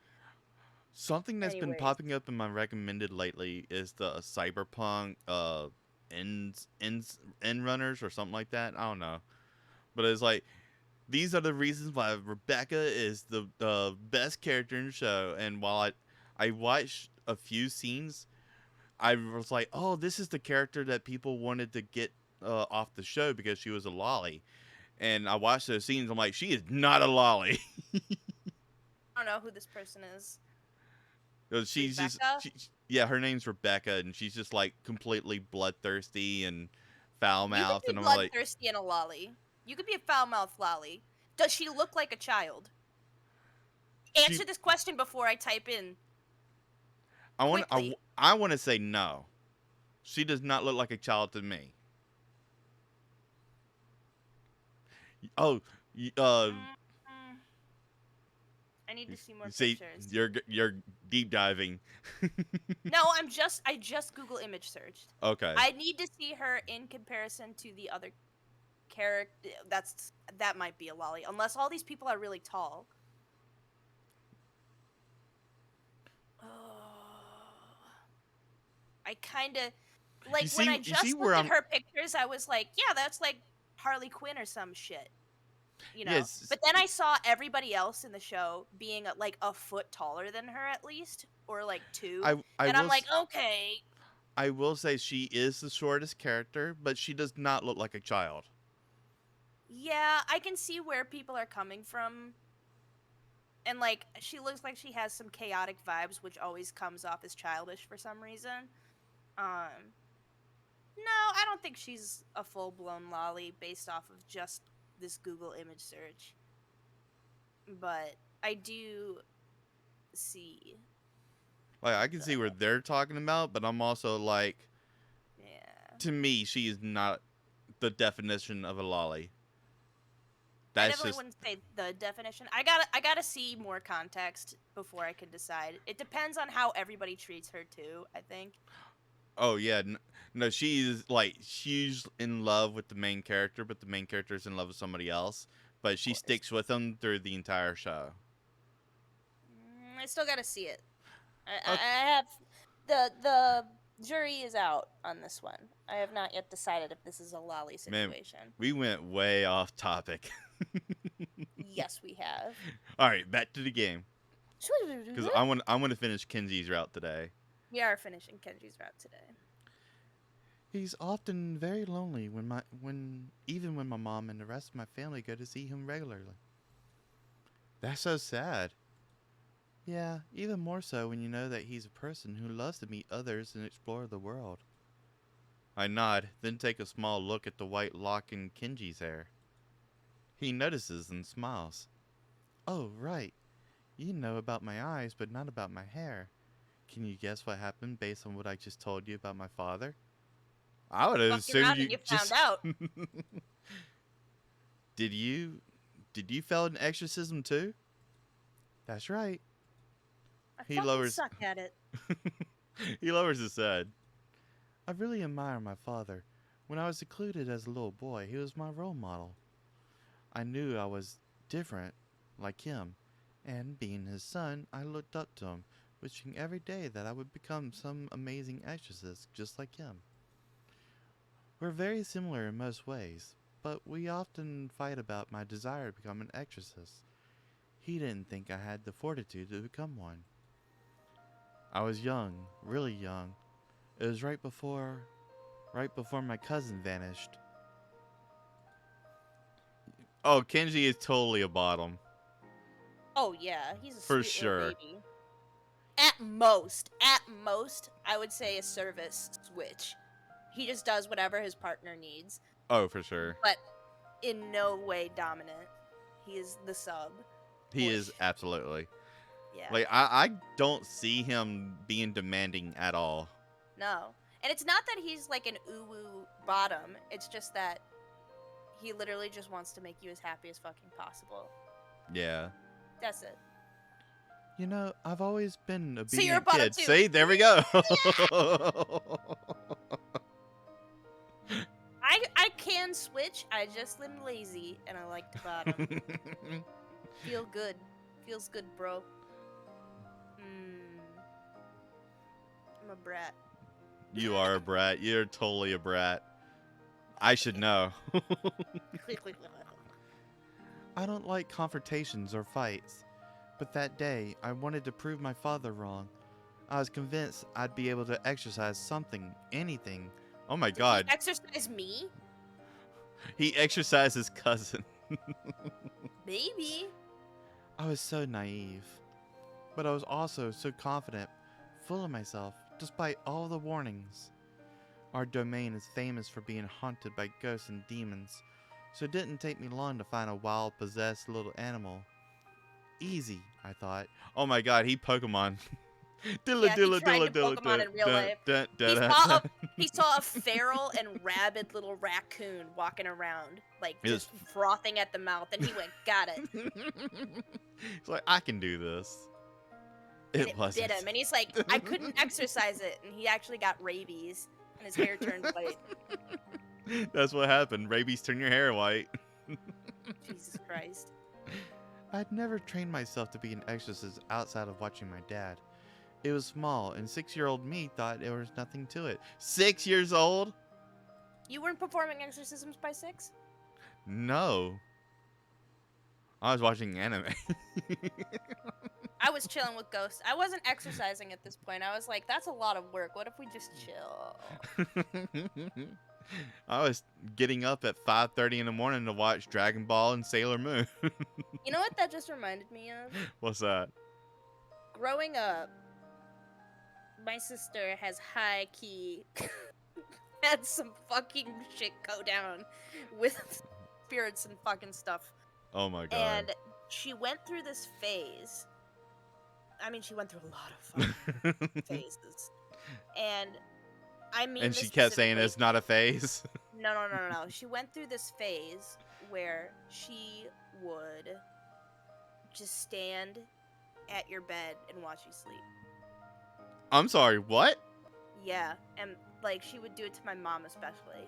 Something that's been Anyways, popping up in my recommended lately is the Cyberpunk end runners or something like that. I don't know. But it's like these are the reasons why Rebecca is the best character in the show. And while I watched a few scenes, I was like, oh, this is the character that people wanted to get off the show because she was a lolly. And I watched those scenes. I'm like, she is not a lolly. I don't know who this person is. She's just, Rebecca? yeah, her name's Rebecca, and she's just like completely bloodthirsty and foul You could mouthed. be And I'm like, bloodthirsty and a lolly. You could be a foul-mouthed lolly. Does she look like a child? she, Answer this question before I type in I want, quickly. I want to say no. She does not look like a child to me. Oh, Mm, I need to see more see, pictures. you're deep diving. No, I just Google image searched. Okay. I need to see her in comparison to the other character. That might be a lolly, unless all these people are really tall. Oh, I kind of like when I You see just where looked at I'm. her pictures. I was like, yeah, that's like Harley Quinn or some shit, you know. Yes, But then I saw everybody else in the show being like a foot taller than her at least, or like two, I and I'm will like, okay, I will say she is the shortest character, but she does not look like a child. yeah, I can see where people are coming from. And like she looks like she has some chaotic vibes, which always comes off as childish for some reason. Um, no, I don't think she's a full blown lolly based off of just this Google image search. But I do see Like I can the see where they're talking about, but I'm also like, yeah. to me, she is not the definition of a lolly. I That's definitely just, wouldn't say the definition. I gotta see more context before I can decide. It depends on how everybody treats her too, I think. oh yeah, no, she's like she's in love with the main character, but the main character is in love with somebody else. But Of she course. sticks with him through the entire show. I still gotta see it. Okay, I have the jury is out on this one. I have not yet decided if this is a lolly man, situation. we went way off topic. Yes, we have. All right, back to the game because I want to finish Kenji's route today. We are finishing Kenji's route today. He's often very lonely when even when my mom and the rest of my family go to see him regularly. That's so sad. Yeah, even more so when you know that he's a person who loves to meet others and explore the world. I nod, then take a small look at the white lock in Kenji's hair. He notices and smiles. Oh, right. You know about my eyes, but not about my hair. Can you guess what happened based on what I just told you about my father? I would have Fucking assumed around you and you found just. out. Did you fail an exorcism too? That's right. I He fucking lowers suck at it. he lowers his head. I really admire my father. When I was secluded as a little boy, he was my role model. I knew I was different, like him, and being his son, I looked up to him, wishing every day that I would become some amazing exorcist just like him. We're very similar in most ways, but we often fight about my desire to become an exorcist. He didn't think I had the fortitude to become one. I was young, really young. It was right before my cousin vanished. Oh, Kenji is totally a bottom. Oh yeah, he's a For sweet little sure. baby. At most, I would say a service switch. He just does whatever his partner needs, Oh, for sure. but in no way dominant. He is the sub. He is Push. absolutely. Yeah. Like, I don't see him being demanding at all. No. And it's not that he's like an uwu bottom. It's just that he literally just wants to make you as happy as fucking possible. Yeah. That's it. You know, I've always been an So you're a obedient bottom kid. too. See, there we go. I can switch. I just am lazy and I like to bottom. Feel good. Feels good, bro. I'm a brat. You are a brat. You're totally a brat. I should know. I don't like confrontations or fights. But that day, I wanted to prove my father wrong. I was convinced I'd be able to exercise something, anything. Oh my Did he god. exercise me? He exercised his cousin. Maybe. I was so naive. But I was also so confident, full of myself, despite all the warnings. Our domain is famous for being haunted by ghosts and demons, so it didn't take me long to find a wild, possessed little animal. Easy, I thought. Oh my god, he Pokemon. Dilla Yeah, he dilla tried dilla to dilla Pokemon in real life. dun He dun dun saw dun. a he saw a feral and rabid little raccoon walking around, like It was just frothing at the mouth, and he went, "Got it," It's like, I can do this. and It it bit wasn't. him. And he's like, "I couldn't exercise it," and he actually got rabies, and his hair turned white. That's what happened. Rabies turn your hair white. Jesus Christ. I'd never trained myself to be an exorcist outside of watching my dad. It was small, and 6-year-old me thought there was nothing to it. 6 years old? You weren't performing exorcisms by 6? No. I was watching anime. I was chilling with ghosts. I wasn't exercising at this point. I was like, that's a lot of work. What if we just chill? I was getting up at 5:30 in the morning to watch Dragon Ball and Sailor Moon. You know what that just reminded me of? What's that? Growing up, my sister has high key had some fucking shit go down with spirits and fucking stuff. Oh my god. And she went through this phase. I mean, she went through a lot of fucking phases. And I mean, And this she kept saying specifically- it's not a phase. No. She went through this phase where she would just stand at your bed and watch you sleep. I'm sorry, what? Yeah, and like she would do it to my mom especially.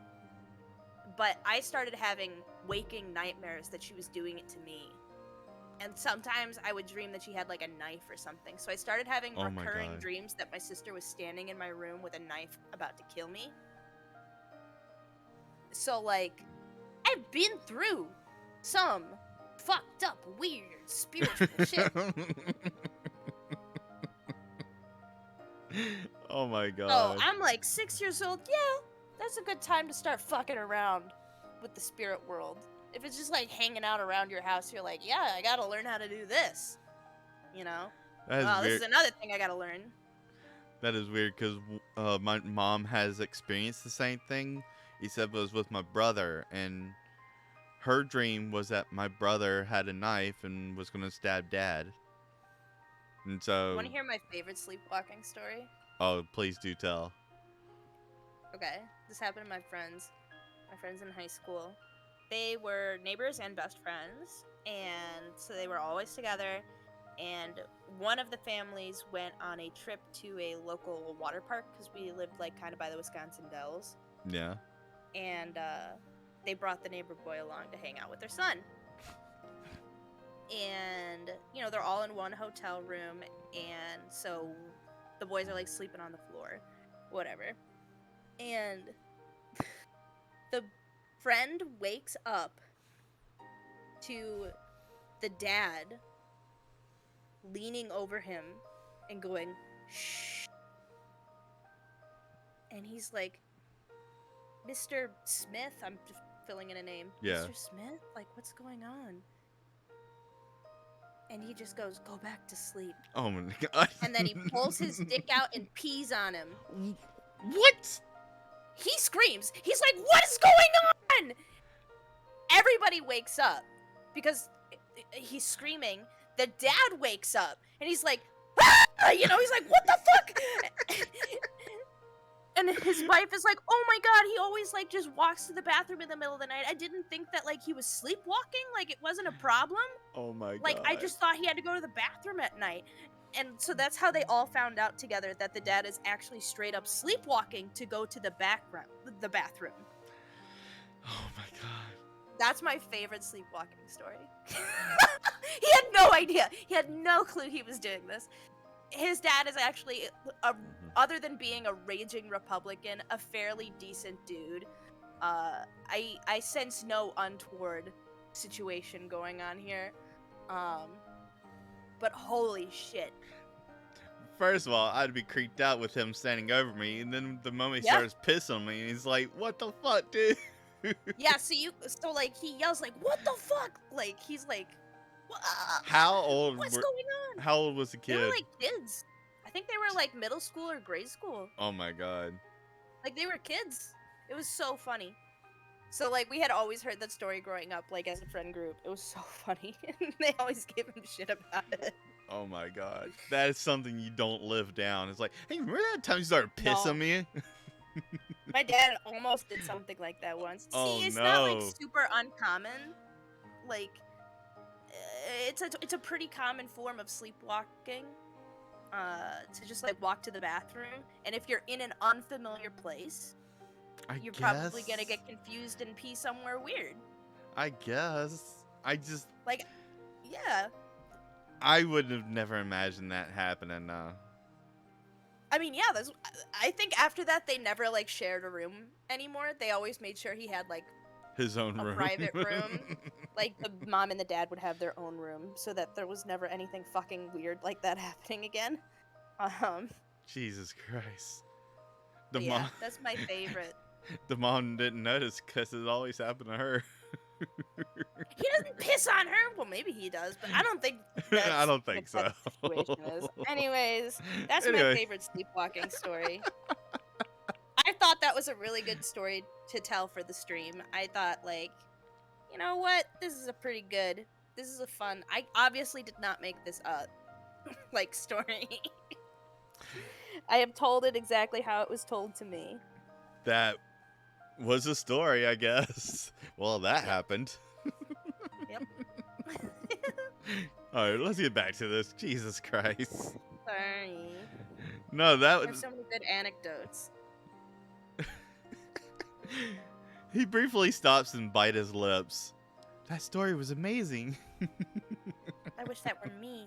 But I started having waking nightmares that she was doing it to me. And sometimes I would dream that she had like a knife or something. So I started having Oh my recurring God. dreams that my sister was standing in my room with a knife about to kill me. So like I've been through some fucked up, weird, spiritual shit. Oh my So god. I'm like 6 years old. Yeah, that's a good time to start fucking around with the spirit world. If it's just like hanging out around your house, you're like, yeah, I gotta learn how to do this. You know? That is Oh, this weird. is another thing I gotta learn. That is weird because my mom has experienced the same thing. He said it was with my brother, and her dream was that my brother had a knife and was gonna stab dad. And so, Want to hear my favorite sleepwalking story? oh, please do tell. Okay, this happened to my friends. My friends in high school. They were neighbors and best friends, and so they were always together. And one of the families went on a trip to a local water park because we lived like kind of by the Wisconsin Dells. Yeah. And they brought the neighbor boy along to hang out with their son. And, you know, they're all in one hotel room, and so the boys are like sleeping on the floor, whatever. And the friend wakes up to the dad leaning over him and going, shh. And he's like, Mr. Smith, I'm just filling in a name. Yeah. Mr. Smith? Like, what's going on? And he just goes, go back to sleep. Oh my god. And then he pulls his dick out and pees on him. What? He screams. He's like, what is going on? Everybody wakes up because he's screaming. The dad wakes up and he's like, ah! You know, he's like, what the fuck? And his wife is like, oh my god, he always like just walks to the bathroom in the middle of the night. I didn't think that like he was sleepwalking, like it wasn't a problem. Oh my god. Like I just thought he had to go to the bathroom at night. And so that's how they all found out together that the dad is actually straight up sleepwalking to go to the bathroom. Oh my god. That's my favorite sleepwalking story. He had no idea. He had no clue he was doing this. His dad is actually, other than being a raging Republican, a fairly decent dude. I sense no untoward situation going on here. But holy shit. First of all, I'd be creeped out with him standing over me, and then the moment he Yeah. starts pissing on me, he's like, "What the fuck, dude?" Yeah, so like he yells like, "What the fuck?" Like he's like, How old what's were? going on?" How old was the They were kid? like kids. I think they were like middle school or grade school. Oh my god. Like they were kids. It was so funny. So like we had always heard that story growing up, like as a friend group. It was so funny. They always gave him shit about it. Oh my god. That is something you don't live down. It's like, hey, remember that time you started pissing No. on me? My dad almost did something like that once. Oh See, it's not like no. super uncommon. Like it's a pretty common form of sleepwalking. To just like walk to the bathroom, and if you're in an unfamiliar place, you're probably gonna get confused and pee somewhere weird. I guess. Like, yeah. I would have never imagined that happening. I mean, yeah. I think after that they never like shared a room anymore. They always made sure he had like His own a room. private room. Like the mom and the dad would have their own room, so that there was never anything fucking weird like that happening again. Jesus Christ. Yeah, that's my favorite. The mom didn't notice because it always happened to her. He doesn't piss on her. Well, maybe he does, but I don't think that's I don't think what so. that situation is. Anyways, that's my Anyway. favorite sleepwalking story. I thought that was a really good story to tell for the stream. I thought, like, you know what? This is a pretty good. This is a fun. I obviously did not make this up, like, story. I have told it exactly how it was told to me. That was a story, I guess. Well, that happened. Yep. Alright, let's get back to this. Jesus Christ. Sorry. No, that There's was. so many good anecdotes. He briefly stops and bites his lips. That story was amazing. I wish that were me.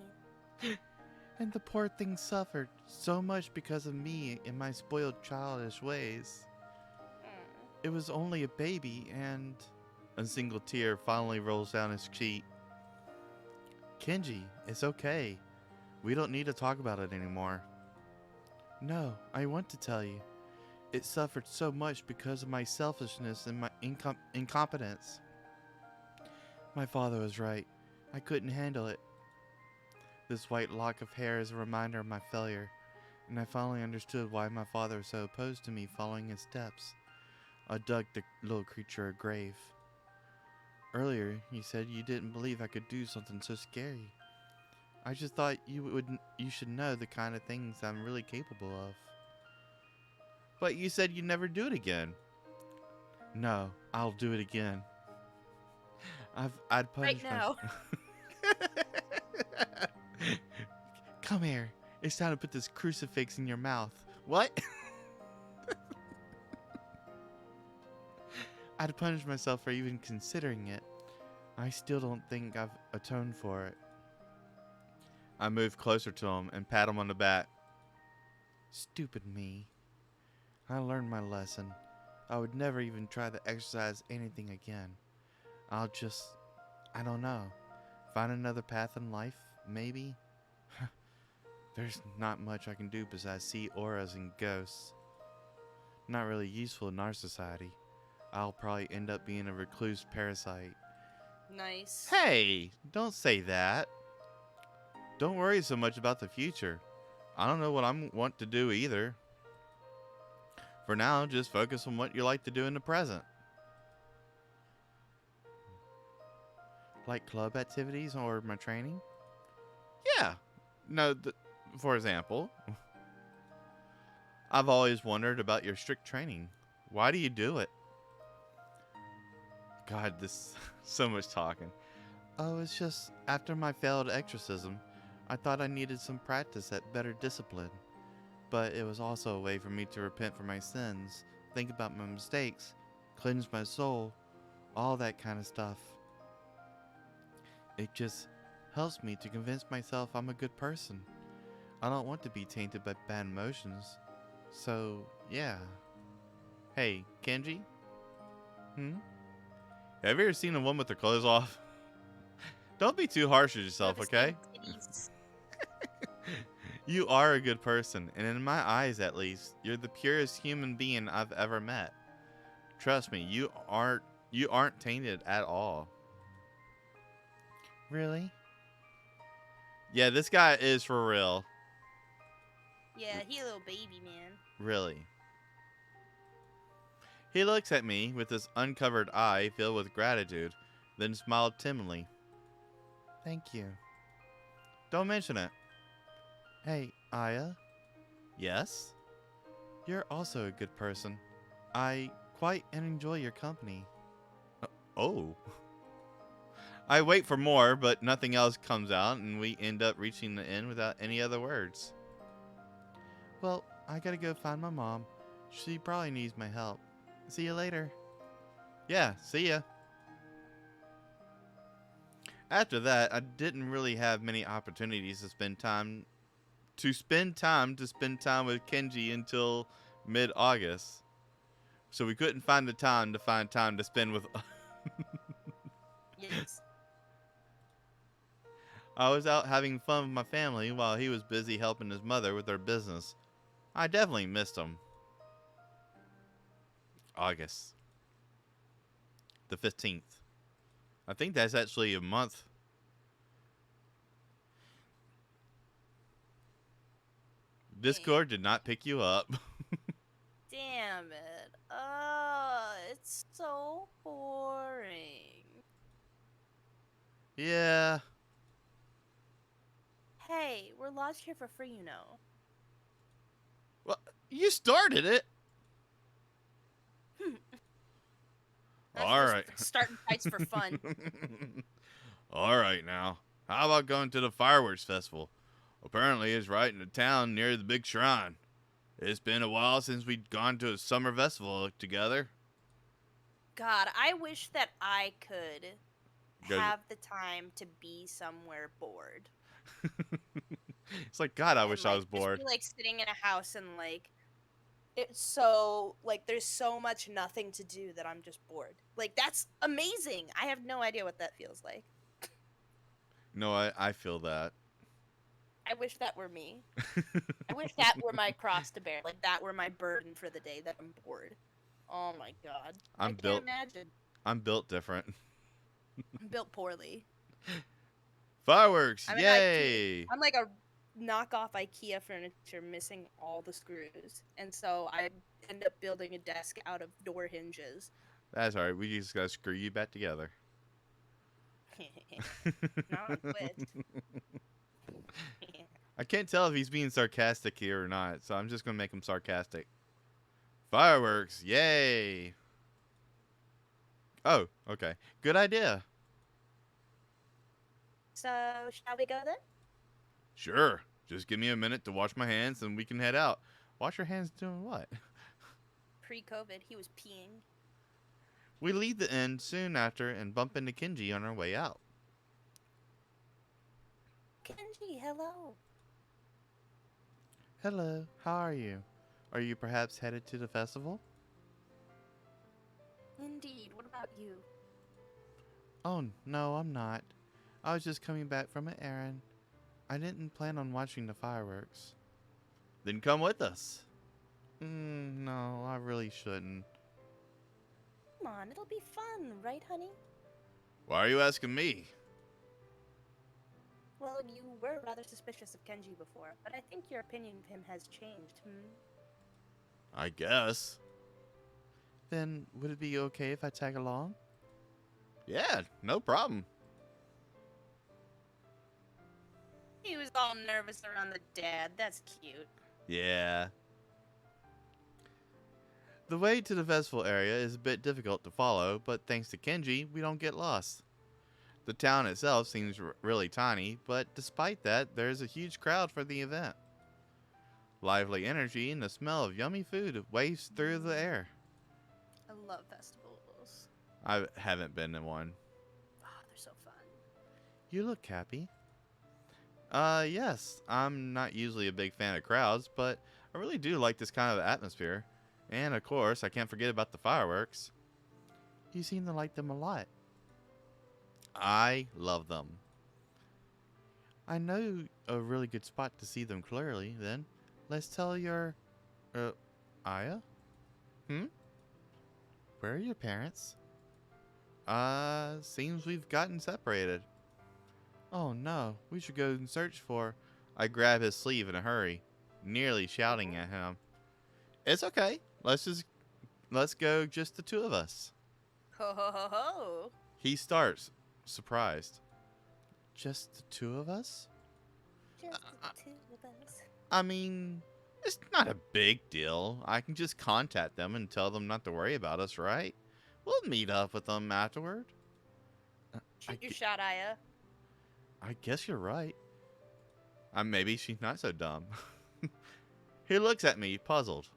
And the poor thing suffered so much because of me and my spoiled childish ways. It was only a baby, and a single tear finally rolls down his cheek. Kenji, it's okay. We don't need to talk about it anymore. No, I want to tell you. It suffered so much because of my selfishness and my incompetence. My father was right. I couldn't handle it. This white lock of hair is a reminder of my failure, and I finally understood why my father was so opposed to me following his steps. I dug the little creature a grave. Earlier, you said you didn't believe I could do something so scary. I just thought you should know the kind of things I'm really capable of. But you said you'd never do it again. No, I'll do it again. I'd punish Right now. Come here. It's time to put this crucifix in your mouth. What? I'd punish myself for even considering it. I still don't think I've atoned for it. I moved closer to him and pat him on the back. Stupid me. I learned my lesson. I would never even try to exercise anything again. I don't know. Find another path in life, maybe? There's not much I can do besides see auras and ghosts. Not really useful in our society. I'll probably end up being a recluse parasite. Nice. Hey, don't say that. Don't worry so much about the future. I don't know what I want to do either. For now, just focus on what you like to do in the present. Like club activities or my training? Yeah. No, for example, I've always wondered about your strict training. Why do you do it? God, this so much talking. Oh, it's just after my failed exorcism, I thought I needed some practice at better discipline. But it was also a way for me to repent for my sins, think about my mistakes, cleanse my soul, all that kind of stuff. It just helps me to convince myself I'm a good person. I don't want to be tainted by bad emotions. So, yeah. Hey, Kenji? Have you ever seen a woman with her clothes off? Don't be too harsh on You yourself, ever seen okay? titties? You are a good person, and in my eyes at least, you're the purest human being I've ever met. Trust me, you aren't tainted at all. Really? Yeah, this guy is for real. Yeah, he a little baby, man. Really. He looks at me with his uncovered eye filled with gratitude, then smiled timidly. Thank you. Don't mention it. Hey, Aya. Yes? You're also a good person. I quite enjoy your company. Oh. I wait for more, but nothing else comes out, and we end up reaching the end without any other words. Well, I gotta go find my mom. She probably needs my help. See you later. Yeah, see ya. After that, I didn't really have many opportunities to spend time with Kenji until mid-August. So we couldn't find the time to spend with Yes. I was out having fun with my family while he was busy helping his mother with her business. I definitely missed him. August the 15th. I think that's actually a month. Discord did not pick you up. Damn it. Oh, it's so boring. Yeah. Hey, we're lodged here for free, you know. Well, you started it. That's All just right. starting fights for fun. All right now. How about going to the fireworks festival? Apparently it's right in the town near the big shrine. It's been a while since we'd gone to a summer festival together. God, I wish that I could Go- have the time to be somewhere bored. It's like, God, I And wish I like was just bored. be like sitting in a house and like it's so like there's so much nothing to do that I'm just bored. Like that's amazing. I have no idea what that feels like. No, I feel that. I wish that were me. I wish that were my cross to bear. Like that were my burden for the day that I'm bored. Oh my god. I I'm can't built imagine. I'm built different. I'm built poorly. Fireworks, I'm an IKEA. yay! I'm like a knockoff IKEA furniture missing all the screws. And so I end up building a desk out of door hinges. That's alright, we just gotta screw you back together. Not a twist. I can't tell if he's being sarcastic here or not, so I'm just gonna make him sarcastic. Fireworks, yay! Oh, okay. Good idea. So, shall we go then? Sure. Just give me a minute to wash my hands and we can head out. Wash your hands doing what? Pre-COVID, he was peeing. We leave the inn soon after and bump into Kenji on our way out. Kenji, hello. Hello, how are you? Are you perhaps headed to the festival? Indeed. What about you? Oh, no, I'm not. I was just coming back from an errand. I didn't plan on watching the fireworks. Then come with us. No, I really shouldn't. Come on, it'll be fun, right, honey? Why are you asking me? Well, you were rather suspicious of Kenji before, but I think your opinion of him has changed, I guess. Then would it be okay if I tag along? Yeah, no problem. He was all nervous around the dad. That's cute. Yeah. The way to the festival area is a bit difficult to follow, but thanks to Kenji, we don't get lost. The town itself seems really tiny, but despite that, there's a huge crowd for the event. Lively energy and the smell of yummy food waves through the air. I love festivals. I haven't been to one. Oh, they're so fun. You look happy. Yes, I'm not usually a big fan of crowds, but I really do like this kind of atmosphere. And of course, I can't forget about the fireworks. You seem to like them a lot. I love them. I know a really good spot to see them clearly, then. Let's tell your... Uh, Aya? Hmm? Where are your parents? Seems we've gotten separated. Oh no, we should go and search for... I grab his sleeve in a hurry, nearly shouting at him. It's okay. Let's go just the two of us. Ho ho ho ho. He starts, surprised. Just the two of us? Just I, the two of us. I mean, it's not a big deal. I can just contact them and tell them not to worry about us, right? We'll meet up with them afterward. Shoot your shot, Aya. I guess you're right. Maybe she's not so dumb. He looks at me, puzzled.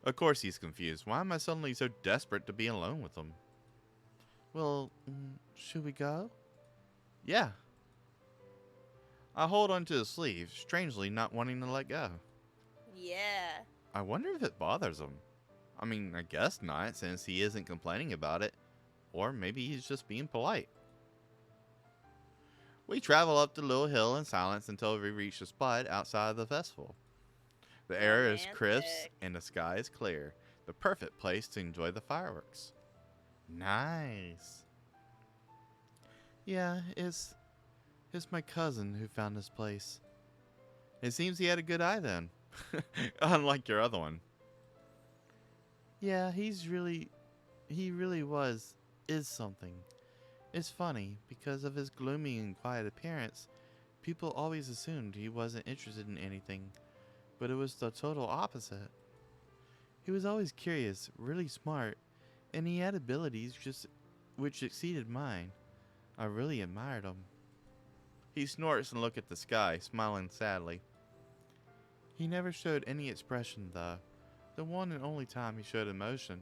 Of course he's confused. Why am I suddenly so desperate to be alone with him? Well, should we go? Yeah. I hold onto his sleeve, strangely not wanting to let go. Yeah. I wonder if it bothers him. I mean, I guess not, since he isn't complaining about it. Or maybe he's just being polite. We travel up the little hill in silence until we reach the spot outside of the festival. The air is crisp Romantic. and the sky is clear. The perfect place to enjoy the fireworks. Nice. Yeah, it's my cousin who found this place. It seems he had a good eye then. Unlike your other one. Yeah, he really is something. It's funny, because of his gloomy and quiet appearance, people always assumed he wasn't interested in anything, but it was the total opposite. He was always curious, really smart, and he had abilities which exceeded mine. I really admired him. He snorts and looks at the sky, smiling sadly. He never showed any expression, though. The one and only time he showed emotion,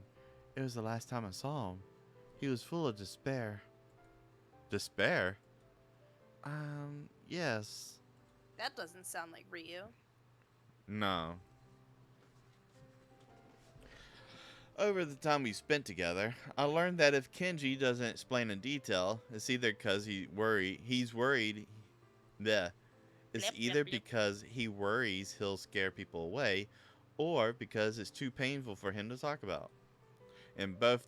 it was the last time I saw him. He was full of despair. Despair? Yes. That doesn't sound like Ryu. No. Over the time we spent together, I learned that if Kenji doesn't explain in detail, it's either because he's worried. Yeah. It's Blip, either blip, blip. because he worries he'll scare people away, or because it's too painful for him to talk about. In both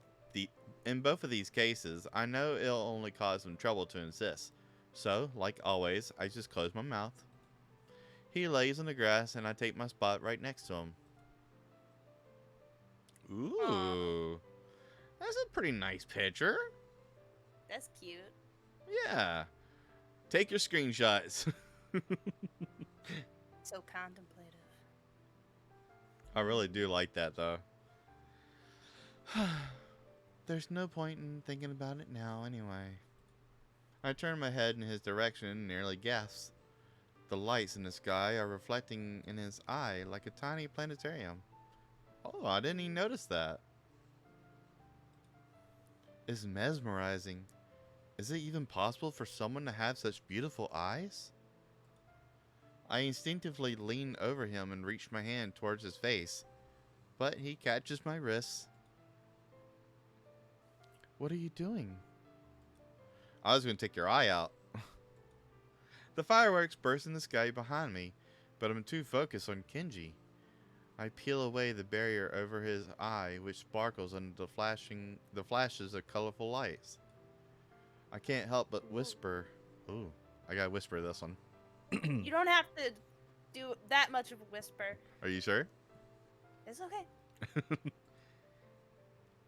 of these cases, I know it'll only cause him trouble to insist. So, like always, I just close my mouth. He lays on the grass and I take my spot right next to him. Ooh. That's a pretty nice picture. That's cute. Yeah. Take your screenshots. So contemplative. I really do like that, though. There's no point in thinking about it now, anyway. I turn my head in his direction and nearly gasp. The lights in the sky are reflecting in his eye like a tiny planetarium. Oh, I didn't even notice that. It's mesmerizing. Is it even possible for someone to have such beautiful eyes? I instinctively lean over him and reach my hand towards his face, but he catches my wrists. What are you doing? I was going to take your eye out. The fireworks burst in the sky behind me, but I'm too focused on Kenji. I peel away the barrier over his eye, which sparkles under the flashes of colorful lights. I can't help but whisper. Ooh, I gotta whisper this one. You don't have to do that much of a whisper. Are you sure? It's okay.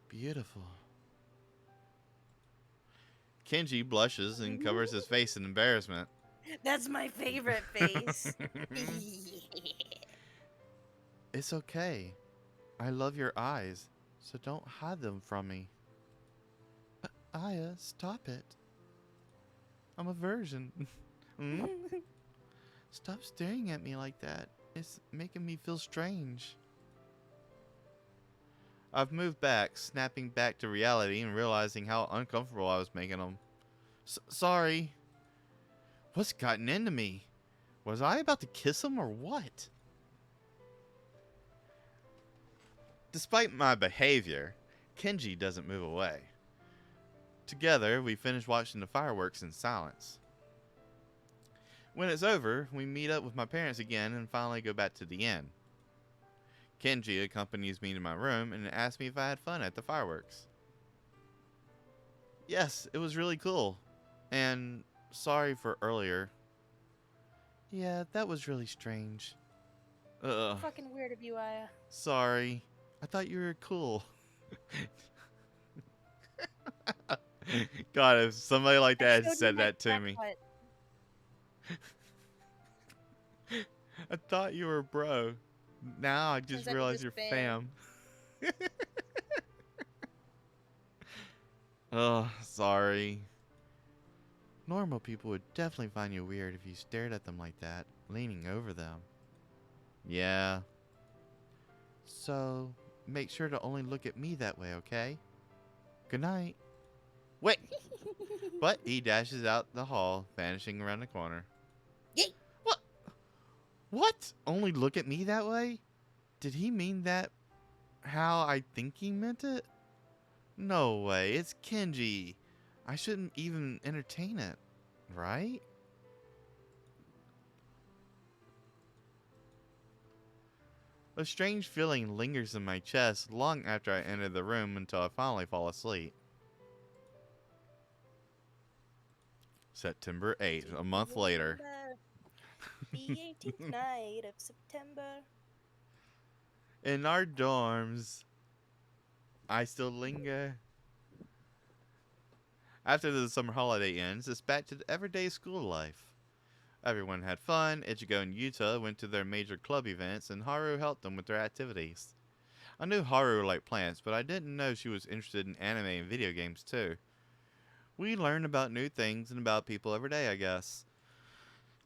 Beautiful. Kenji blushes and covers his face in embarrassment. That's my favorite face. It's okay. I love your eyes, so don't hide them from me. Aya, stop it. I'm a virgin. Stop staring at me like that. It's making me feel strange. I've moved back, snapping back to reality and realizing how uncomfortable I was making him. Sorry. What's gotten into me? Was I about to kiss him or what? Despite my behavior, Kenji doesn't move away. Together, we finish watching the fireworks in silence. When it's over, we meet up with my parents again and finally go back to the inn. Kenji accompanies me to my room and asks me if I had fun at the fireworks. Yes, it was really cool. And sorry for earlier. Yeah, that was really strange. Fucking weird of you, Aya. Sorry. I thought you were cool. God, if somebody like that had said that to me. I thought you were bro. Now I just realized you're fam. Oh, sorry. Normal people would definitely find you weird if you stared at them like that, leaning over them. Yeah. So, make sure to only look at me that way, okay? Good night. Wait! But he dashes out the hall, vanishing around the corner. Yay! What? What? Only look at me that way? Did he mean that how I think he meant it? No way, it's Kenji. I shouldn't even entertain it, right? A strange feeling lingers in my chest long after I enter the room until I finally fall asleep. September 8th, a month later. The 18th night of September. In our dorms, I still linger. After the summer holiday ends, it's back to the everyday school life. Everyone had fun. Ichigo and Yuta went to their major club events, and Haru helped them with their activities. I knew Haru liked plants, but I didn't know she was interested in anime and video games too. We learn about new things and about people every day, I guess.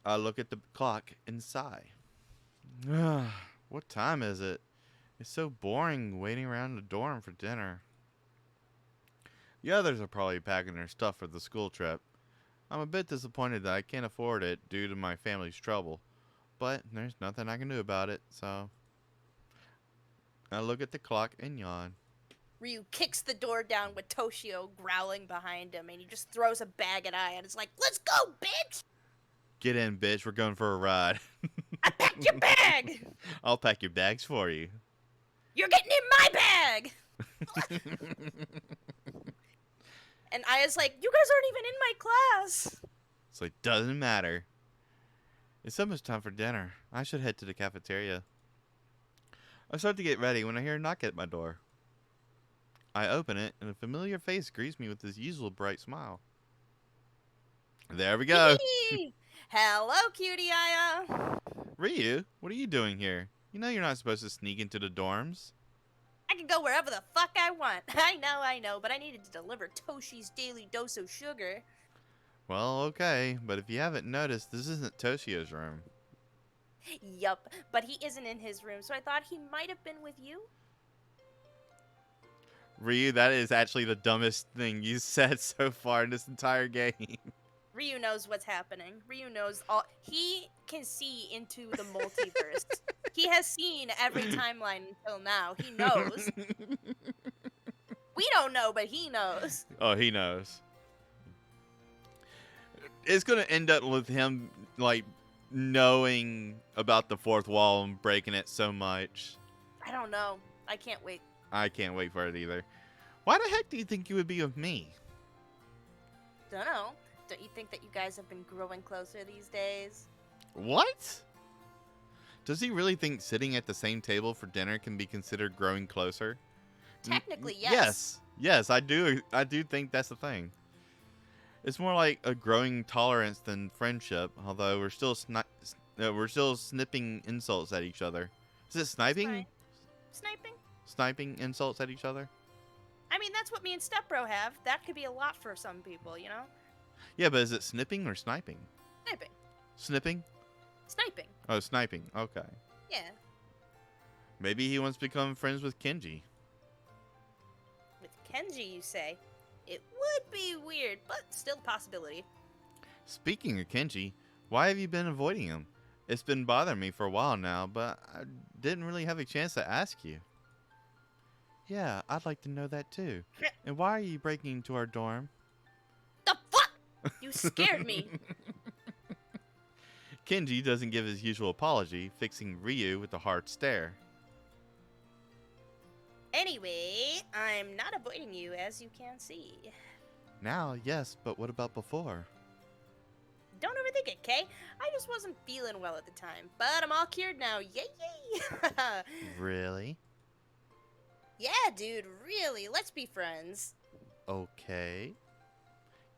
I look at the clock and sigh. What time is it? It's so boring waiting around the dorm for dinner. The others are probably packing their stuff for the school trip. I'm a bit disappointed that I can't afford it due to my family's trouble, but there's nothing I can do about it, so I look at the clock and yawn. Ryu kicks the door down with Toshio growling behind him, and he just throws a bag at Aya and is like, "Let's go, bitch! Get in, bitch, we're going for a ride. I packed your bag! I'll pack your bags for you. You're getting in my bag!" And Aya's like, "You guys aren't even in my class." So it doesn't matter. It's almost time for dinner. I should head to the cafeteria. I start to get ready when I hear a knock at my door. I open it, and a familiar face greets me with his usual bright smile. There we go. Hello, cutie Aya. Ryu, what are you doing here? You know you're not supposed to sneak into the dorms. I can go wherever the fuck I want. I know, but I needed to deliver Toshi's daily dose of sugar. Well, okay, but if you haven't noticed, this isn't Toshio's room. Yup, but he isn't in his room, so I thought he might have been with you. Ryu, that is actually the dumbest thing you said so far in this entire game. Ryu knows what's happening. Ryu knows all. He can see into the multiverse. He has seen every timeline until now. He knows. We don't know, but he knows. Oh, he knows. It's gonna end up with him, like, knowing about the fourth wall and breaking it so much. I don't know. I can't wait. I can't wait for it either. Why the heck do you think you would be with me? Don't know. Don't you think that you guys have been growing closer these days? What? Does he really think sitting at the same table for dinner can be considered growing closer? Technically, yes. Yes, I do think that's the thing. It's more like a growing tolerance than friendship, although we're still snipping insults at each other. Is it sniping? Right. Sniping? Sniping insults at each other? I mean, that's what me and Stepbro have. That could be a lot for some people, you know? Yeah, but is it snipping or sniping? Sniping. Snipping? Sniping. Oh, sniping. Okay. Yeah. Maybe he wants to become friends with Kenji. With Kenji, you say? It would be weird, but still a possibility. Speaking of Kenji, why have you been avoiding him? It's been bothering me for a while now, but I didn't really have a chance to ask you. Yeah, I'd like to know that too. And why are you breaking into our dorm? The fuck? You scared me. Kenji doesn't give his usual apology, fixing Ryu with a hard stare. Anyway, I'm not avoiding you, as you can see. Now, yes, but what about before? Don't overthink it, Kay. I just wasn't feeling well at the time, but I'm all cured now. Yay, yay! Really? Yeah, dude, really. Let's be friends. Okay.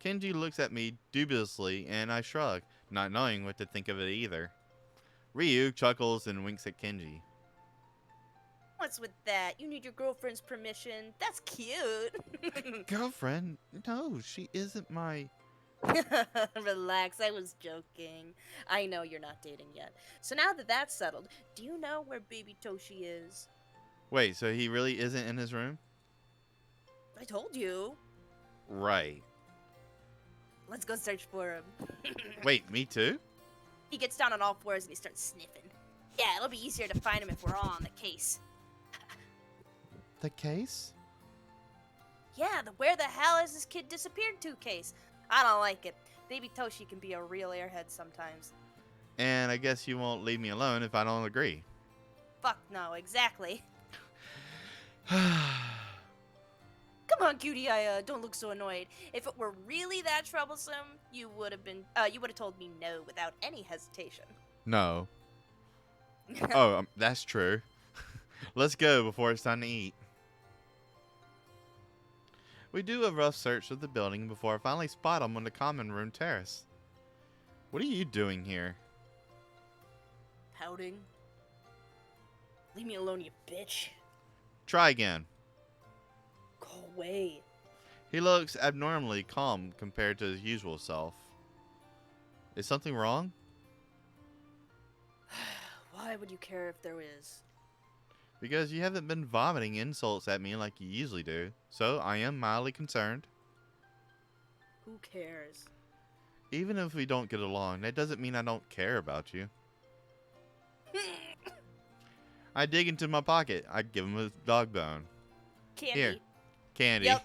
Kenji looks at me dubiously, and I shrug, not knowing what to think of it either. Ryu chuckles and winks at Kenji. What's with that? You need your girlfriend's permission. That's cute. Girlfriend? No, she isn't my... Relax, I was joking. I know you're not dating yet. So now that that's settled, do you know where baby Toshi is? Wait, so he really isn't in his room? I told you. Right. Let's go search for him. Wait, me too? He gets down on all fours and he starts sniffing. Yeah, it'll be easier to find him if we're all on the case. The case? Yeah, the where the hell has this kid disappeared to case. I don't like it. Baby Toshi can be a real airhead sometimes. And I guess you won't leave me alone if I don't agree. Fuck no, exactly. Come on, cutie, I don't look so annoyed. If it were really that troublesome, you would have told me no without any hesitation. No. Oh, that's true. Let's go before it's time to eat. We do a rough search of the building before I finally spot him on the common room terrace. What are you doing here? Pouting. Leave me alone, you bitch. Try again. Go away. He looks abnormally calm compared to his usual self. Is something wrong? Why would you care if there is? Because you haven't been vomiting insults at me like you usually do, so I am mildly concerned. Who cares? Even if we don't get along, that doesn't mean I don't care about you. I dig into my pocket. I give him a dog bone. Candy. Here. Candy. Yep.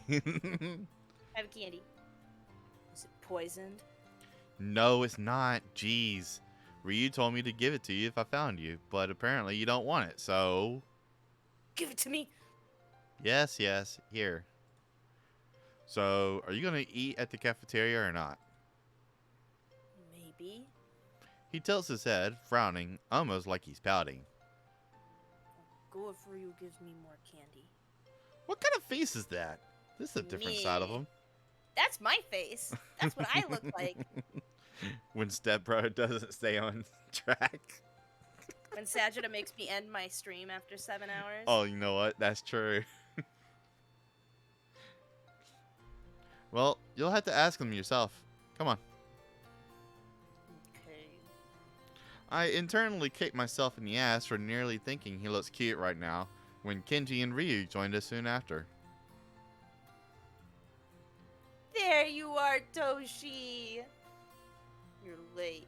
Have candy. Is it poisoned? No, it's not. Jeez. Ryu told me to give it to you if I found you, but apparently you don't want it, so... Give it to me. Yes, here. So, are you going to eat at the cafeteria or not? Maybe. He tilts his head, frowning, almost like he's pouting. I'll go if Ryu gives me more candy. What kind of face is that? This is a different side of him. That's my face. That's what I look like. When Stepbro doesn't stay on track. When Sajida makes me end my stream after 7 hours. Oh, you know what? That's true. Well, you'll have to ask him yourself. Come on. Okay. I internally kicked myself in the ass for nearly thinking he looks cute right now when Kenji and Ryu joined us soon after. There you are, Toshi. You're late.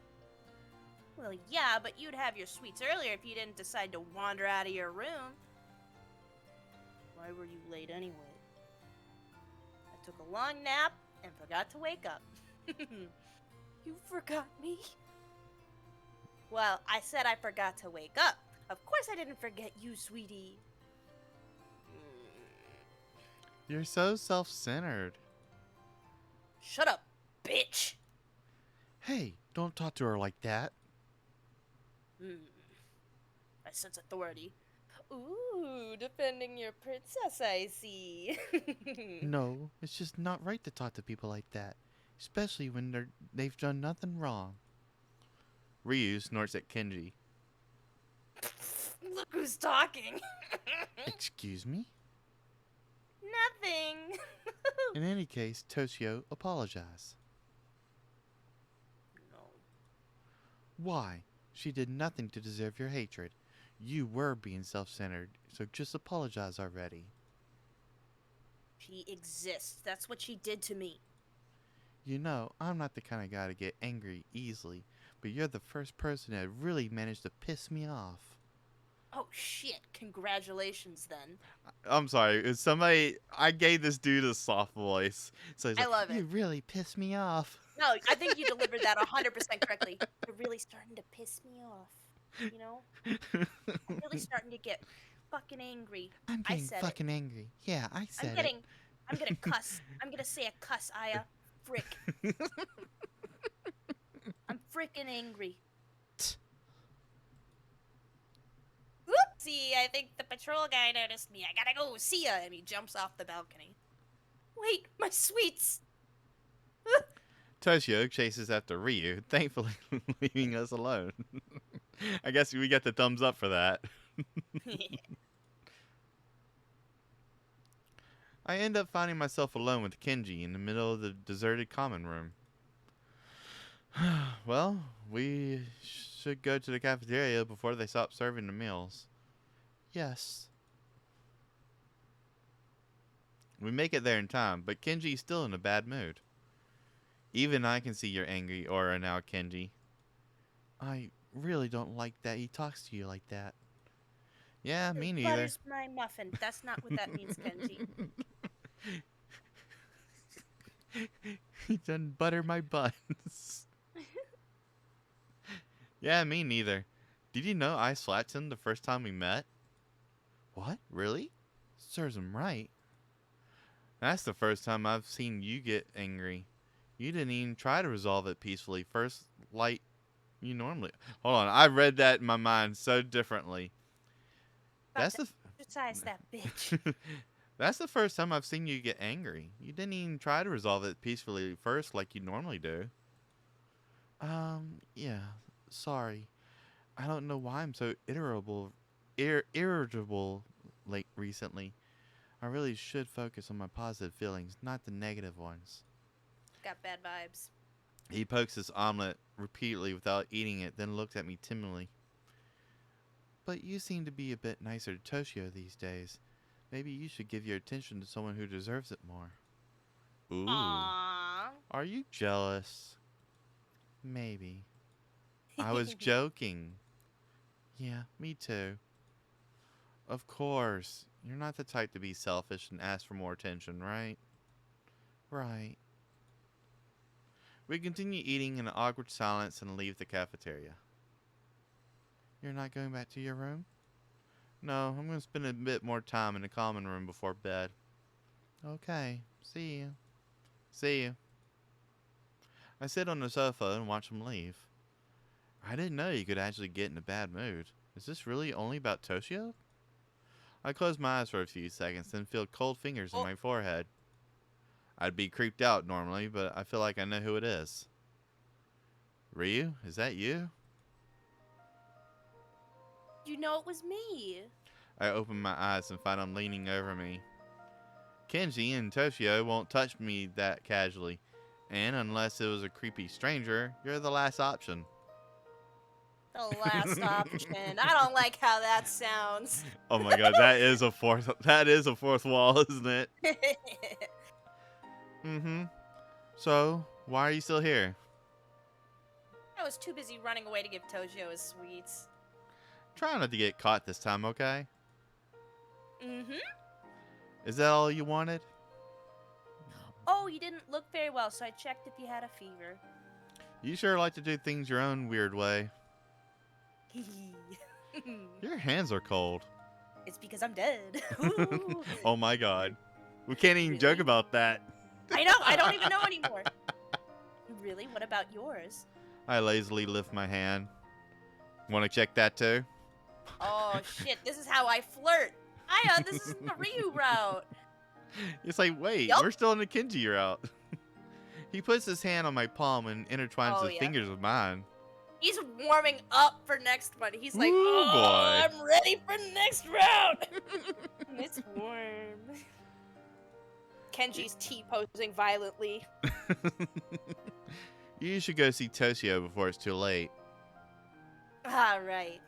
Well, yeah, but you'd have your sweets earlier if you didn't decide to wander out of your room. Why were you late anyway? I took a long nap and forgot to wake up. You forgot me? Well, I said I forgot to wake up. Of course I didn't forget you, sweetie. You're so self-centered. Shut up, bitch! Hey, don't talk to her like that. I sense authority. Ooh, defending your princess, I see. No, it's just not right to talk to people like that, especially when they've done nothing wrong. Ryu snorts at Kenji. Look who's talking. Excuse me? Nothing. In any case, Toshio, apologize. No. Why? She did nothing to deserve your hatred. You were being self-centered, so just apologize already. She exists. That's what she did to me. You know, I'm not the kind of guy to get angry easily, but you're the first person that really managed to piss me off. Oh shit! Congratulations, then. I'm sorry. It's somebody. I gave this dude a soft voice, so he's I like, love "You it. really pissed me off." No, I think you delivered that 100% correctly. You're really starting to piss me off. You know, I'm really starting to get fucking angry. I'm I getting said it. fucking angry. Yeah, I I'm said it. getting. I'm gonna cuss. I'm gonna say a cuss, Aya. Frick. I'm freaking angry. Oopsie, I think the patrol guy noticed me. I gotta go. See ya. And he jumps off the balcony. Wait, my sweets. Toshio chases after Ryu, thankfully leaving us alone. I guess we get the thumbs up for that. I end up finding myself alone with Kenji in the middle of the deserted common room. Well, we should go to the cafeteria before they stop serving the meals. Yes. We make it there in time, but Kenji's still in a bad mood. Even I can see your angry aura now, Kenji. I really don't like that he talks to you like that. Yeah, me neither. Butter's my muffin. That's not what that means, Kenji. He done butter my buns. Yeah, me neither. Did you know I slapped him the first time we met? What? Really? Serves him right. That's the first time I've seen you get angry. You didn't even try to resolve it peacefully first, like you normally. Hold on, I read that in my mind so differently. About That's to the. exercise that bitch. That's the first time I've seen you get angry. You didn't even try to resolve it peacefully first, like you normally do. Yeah. Sorry. I don't know why I'm so irritable, like recently. I really should focus on my positive feelings, not the negative ones. Got bad vibes. He pokes his omelet repeatedly without eating it, then looked at me timidly. But you seem to be a bit nicer to Toshio these days. Maybe you should give your attention to someone who deserves it more. Ooh. Aww. Are you jealous? Maybe. I was joking. Yeah, me too. Of course. You're not the type to be selfish and ask for more attention, right? Right. We continue eating in an awkward silence and leave the cafeteria. You're not going back to your room? No, I'm going to spend a bit more time in the common room before bed. Okay. See you. See you. I sit on the sofa and watch him leave. I didn't know you could actually get in a bad mood. Is this really only about Toshio? I close my eyes for a few seconds, then feel cold fingers on Oh, my forehead. I'd be creeped out normally, but I feel like I know who it is. Ryu, is that you? you know it was me. I open my eyes and find him leaning over me. Kenji and Toshio won't touch me that casually, and unless it was a creepy stranger, you're the last option. The last option. I don't like how that sounds. Oh my god, that is a fourth wall, isn't it? Mm-hmm. So, why are you still here? I was too busy running away to give Tojo his sweets. Try not to get caught this time, okay? Mm-hmm. Is that all you wanted? Oh, you didn't look very well, so I checked if you had a fever. You sure like to do things your own weird way. Your hands are cold. It's because I'm dead. Oh my god. We can't even joke Really? about that. I know, I don't even know anymore. Really? What about yours? I lazily lift my hand. Want to check that too? Oh shit, this is how I flirt. Aya, this is the Ryu route. It's like, wait, Yup. we're still in the Kenji route. He puts his hand on my palm and intertwines Oh, his yeah. fingers with mine. He's warming up for next one. He's like, Woo, oh, boy. I'm ready for next round. It's warm. Kenji's T-posing violently. You should go see Toshio before it's too late. Ah, right.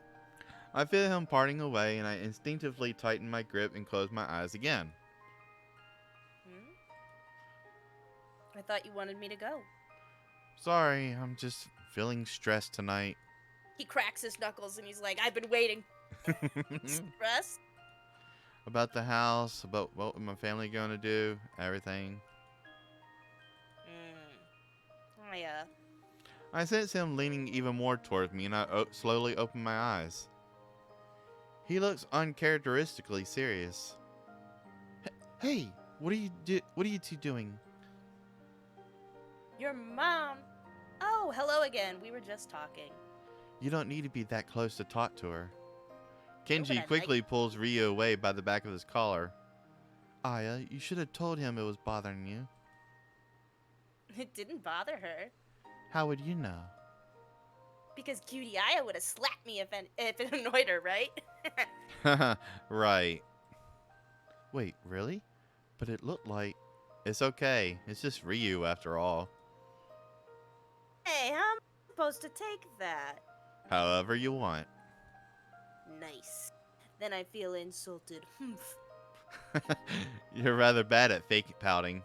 I feel him parting away and I instinctively tighten my grip and close my eyes again. Hmm? I thought you wanted me to go. Sorry, I'm just feeling stressed tonight. He cracks his knuckles and he's like, I've been waiting. Stressed? About the house, about what my family going to do, everything. Yeah. I sense him leaning even more towards me, and I slowly open my eyes. He looks uncharacteristically serious. Hey, what are you two doing? Your mom. Oh, hello again. We were just talking. You don't need to be that close to talk to her. No, but Kenji I'd like. quickly pulls Ryu away by the back of his collar. Aya, you should have told him it was bothering you. It didn't bother her. How would you know? Because Cutie Aya would have slapped me if it annoyed her, right? Right. Wait, really? But it looked like... It's okay. It's just Ryu after all. Hey, how am I supposed to take that? However you want. Nice. Then I feel insulted. You're rather bad at fake pouting.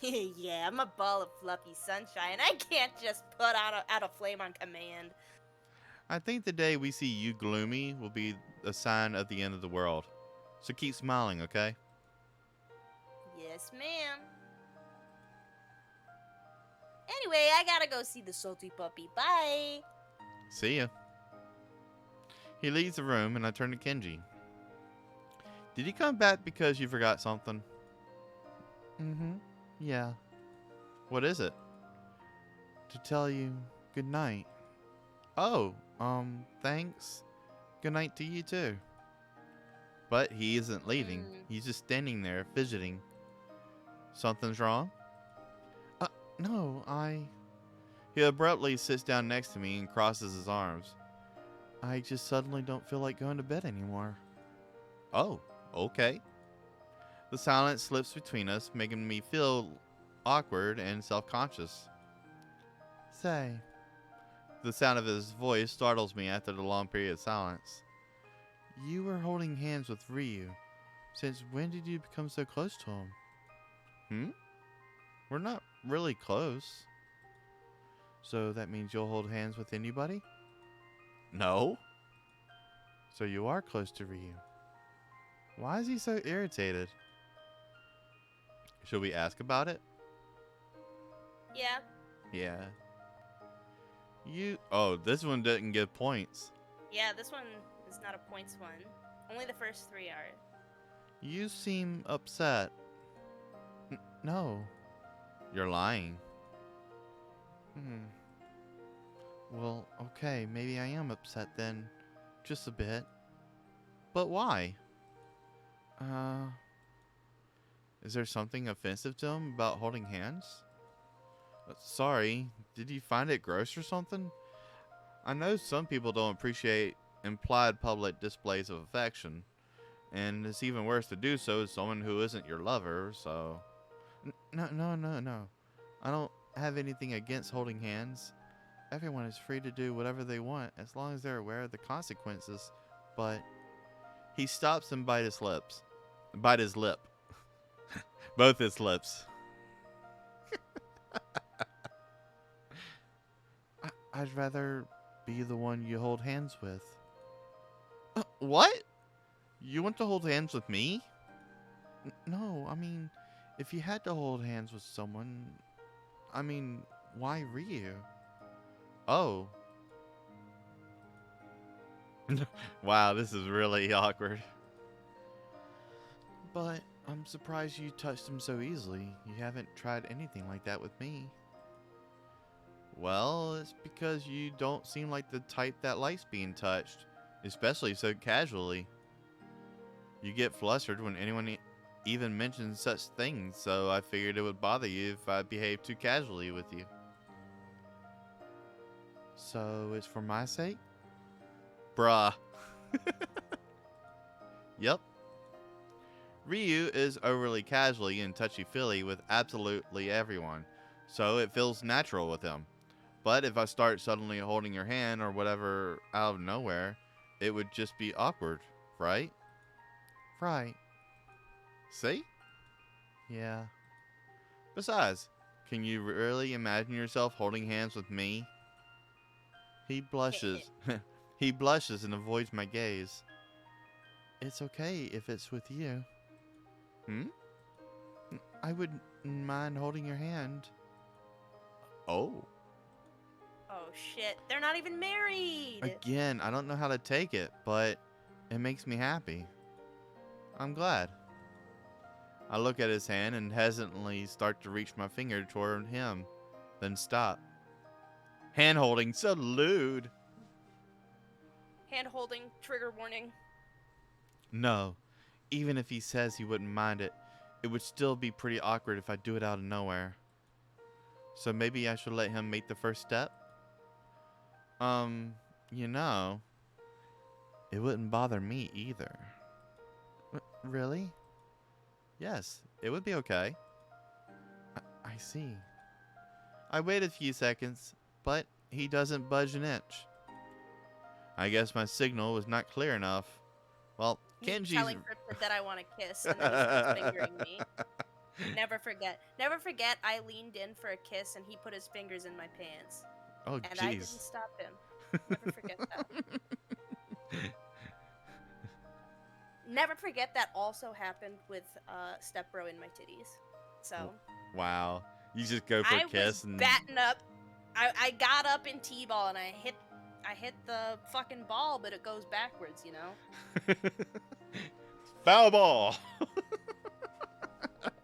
Yeah, I'm a ball of fluffy sunshine. I can't just put out a flame on command. I think the day we see you gloomy will be a sign of the end of the world. So keep smiling, okay? Yes, ma'am. Anyway, I gotta go see the salty puppy. Bye. See ya. He leaves the room and I turn to Kenji. Did you come back because you forgot something? Mm-hmm. Yeah. What is it? To tell you good night. Oh, thanks. Good night to you too. But he isn't leaving. He's just standing there, fidgeting. Something's wrong? No, He abruptly sits down next to me and crosses his arms. I just suddenly don't feel like going to bed anymore. Oh, okay. The silence slips between us, making me feel awkward and self-conscious. Say. The sound of his voice startles me after the long period of silence. You were holding hands with Ryu. Since when did you become so close to him? We're not really close. So that means you'll hold hands with anybody? No. So you are close to Ryu. Why is he so irritated? Should we ask about it? Yeah. Yeah. Oh, this one didn't give points. Yeah, this one is not a points one. Only the first 3 are. You seem upset. No. You're lying. Well, okay, maybe I am upset then. Just a bit. But why? Is there something offensive to him about holding hands? Sorry, did you find it gross or something? I know some people don't appreciate implied public displays of affection, and it's even worse to do so as someone who isn't your lover, so... No. I don't have anything against holding hands. Everyone is free to do whatever they want as long as they're aware of the consequences, but... He stops and bites his lips. Bite his lip. Both his lips. I'd rather be the one you hold hands with. What? You want to hold hands with me? No, I mean, if you had to hold hands with someone, why Ryu? Oh. Wow, this is really awkward. But I'm surprised you touched him so easily. You haven't tried anything like that with me. Well, it's because you don't seem like the type that likes being touched, especially so casually. You get flustered when anyone even mentions such things, so I figured it would bother you if I behaved too casually with you. So it's for my sake? Bruh. Yep. Ryu is overly casually and touchy-feely with absolutely everyone, so it feels natural with him. But if I start suddenly holding your hand or whatever out of nowhere, it would just be awkward, right? Right. See? Yeah. Besides, can you really imagine yourself holding hands with me? He blushes. He blushes and avoids my gaze. It's okay if it's with you. Hmm? I wouldn't mind holding your hand. Oh. Oh shit, they're not even married! Again, I don't know how to take it, but it makes me happy. I'm glad. I look at his hand and hesitantly start to reach my finger toward him, then stop. Hand holding, so lewd. Hand holding, trigger warning. No, even if he says he wouldn't mind it, it would still be pretty awkward if I do it out of nowhere. So maybe I should let him make the first step? You know, it wouldn't bother me either. Really? Yes, it would be okay. I see. I wait a few seconds, but he doesn't budge an inch. I guess my signal was not clear enough. Well, Me Kenji's... telling Cryptid that I want to kiss, and then he starts fingering me. Never forget. Never forget I leaned in for a kiss and he put his fingers in my pants. Oh, And I didn't jeez. stop him. Never forget that. Never forget that also happened with Stepbro in my titties. So Wow. You just go for a I kiss was and... batting up. I got up in T-ball and I hit the fucking ball, but it goes backwards, you know? Foul ball!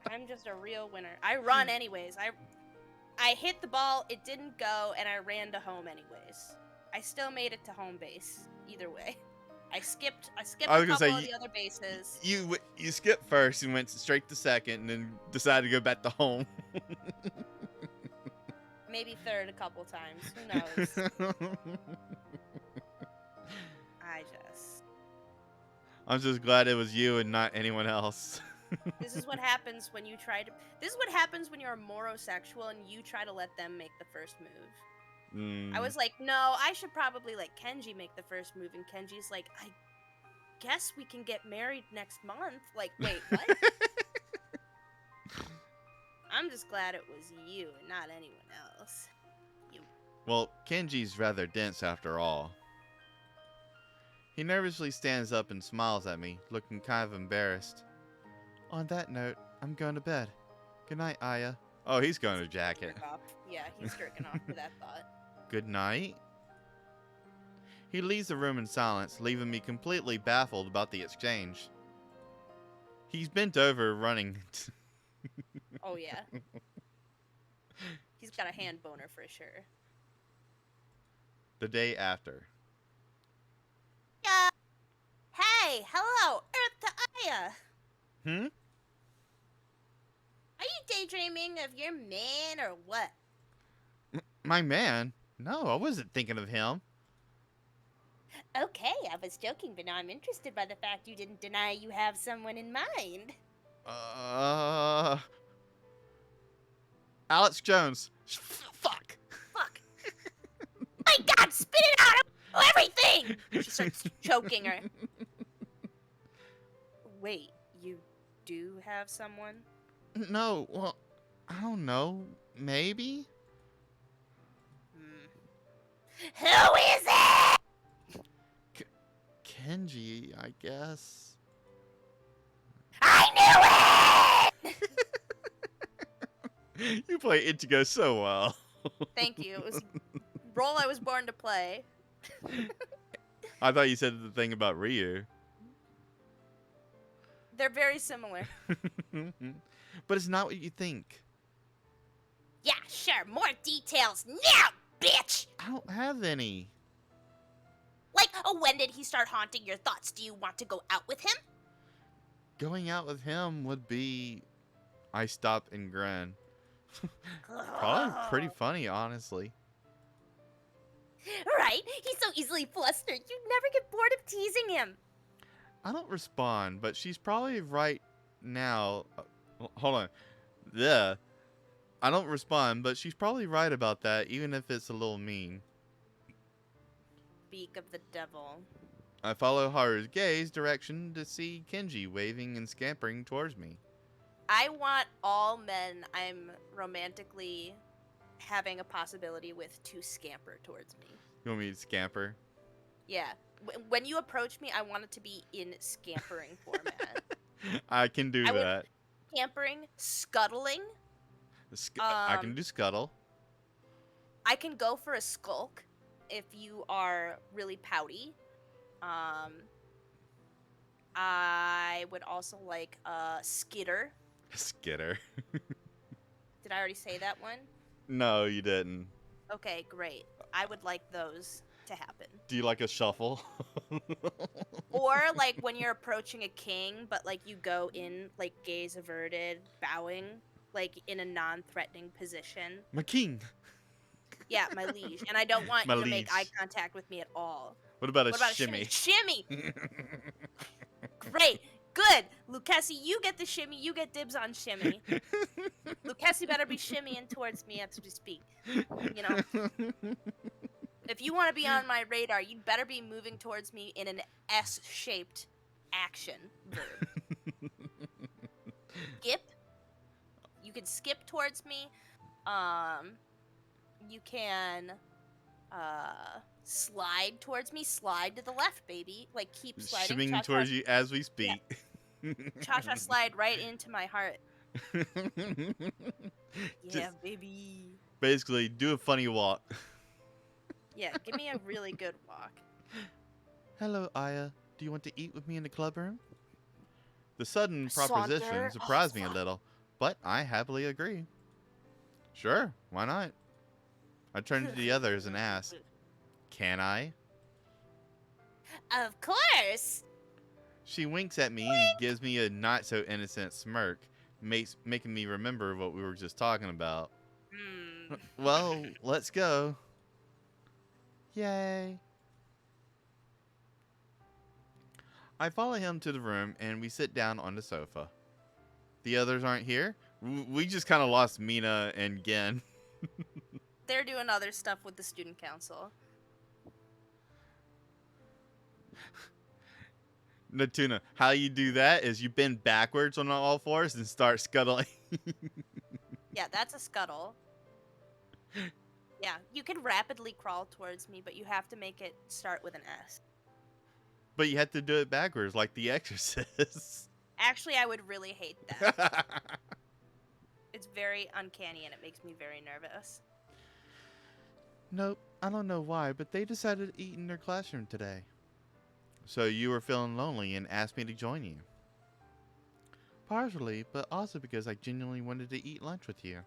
I'm just a real winner. I run anyways. I hit the ball, it didn't go, and I ran to home anyways. I still made it to home base, either way. I skipped I was a gonna couple say, of the other bases. You skipped first and went straight to second and then decided to go back to home. Maybe third a couple times. Who knows? I'm just glad it was you and not anyone else. This is what happens when you try to. This is what happens when you're a morosexual and you try to let them make the first move. I was like, no, I should probably let Kenji make the first move, and Kenji's like, I guess we can get married next month. Like, wait, what? I'm just glad it was you and not anyone else. You. Well, Kenji's rather dense after all. He nervously stands up and smiles at me, looking kind of embarrassed. On that note, I'm going to bed. Good night, Aya. Oh, he's going to jacket. Yeah, he's jerking off to that thought. Good night. He leaves the room in silence, leaving me completely baffled about the exchange. He's bent over, running. Oh, yeah. He's got a hand boner for sure. The day after. Hey, hello, Earth to Aya. Are you daydreaming of your man or what? My man? No, I wasn't thinking of him. Okay, I was joking, but now I'm interested by the fact you didn't deny you have someone in mind. Alex Jones. Fuck. Fuck. My God, spit it out! Everything! She starts choking her. Wait, you do have someone? No, well, I don't know. Maybe? Who is it? Kenji, I guess. I knew it! You play Ichigo so well. Thank you. It was role I was born to play. I thought you said the thing about Ryu. They're very similar. But it's not what you think. Yeah, sure. More details now, bitch! I don't have any. Like, when did he start haunting your thoughts? Do you want to go out with him? Going out with him would be... I stop and grin. Probably pretty funny, honestly. Right? He's so easily flustered. You'd never get bored of teasing him. I don't respond, but she's probably right now. Hold on. Yeah. I don't respond, but she's probably right about that, even if it's a little mean. Speak of the devil. I follow Haru's gaze direction to see Kenji waving and scampering towards me. I want all men I'm romantically having a possibility with to scamper towards me. You want me to scamper? Yeah. When you approach me, I want it to be in scampering format. I can do I would that. scampering, scuttling. I can Um, do scuttle. I can go for a skulk if you are really pouty. Um, I would also like a skitter. Skitter. Did I already say that one? No, you didn't. Okay, great. I would like those to happen. Do you like a shuffle? Or like when you're approaching a king, but like you go in like gaze averted, bowing, like in a non-threatening position. My king. Yeah, my liege. And I don't want My you to make eye liege. contact with me at all. What about a What about a shimmy? shimmy? Shimmy! Great! Good! Lucchesi, you get the shimmy, you get dibs on shimmy. Lucchesi better be shimmying towards me as we speak. You know? If you want to be on my radar, you'd better be moving towards me in an S-shaped action verb. Skip. You can skip towards me. Um, you can slide towards me. Slide to the left, baby. Like keep sliding. Shimming Cha cha. towards you as we Yeah. speak. Cha cha slide right into my heart. Yeah, Just baby. basically do a funny walk. Yeah, give me a really good walk. Hello, Aya. Do you want to eat with me in the club room? The sudden proposition Saunter. Oh, surprised me a fuck. little, but I happily agree. Sure, why not? I turned to the others and asked, "Can I?" Of course. She winks at me and gives me a not so innocent smirk, making me remember what we were just talking about. Hmm. Well, let's go. Yay. I follow him to the room and we sit down on the sofa. The others aren't here. We just kind of lost Mina and Gen. They're doing other stuff with the student council. Natuna, how you do that is you bend backwards on all fours and start scuttling. Yeah, that's a scuttle. Yeah, you can rapidly crawl towards me, but you have to make it start with an S. But you have to do it backwards like the Exorcist. Actually, I would really hate that. It's very uncanny and it makes me very nervous. Nope, I don't know why, but they decided to eat in their classroom today. So you were feeling lonely and asked me to join you. Partially, but also because I genuinely wanted to eat lunch with you.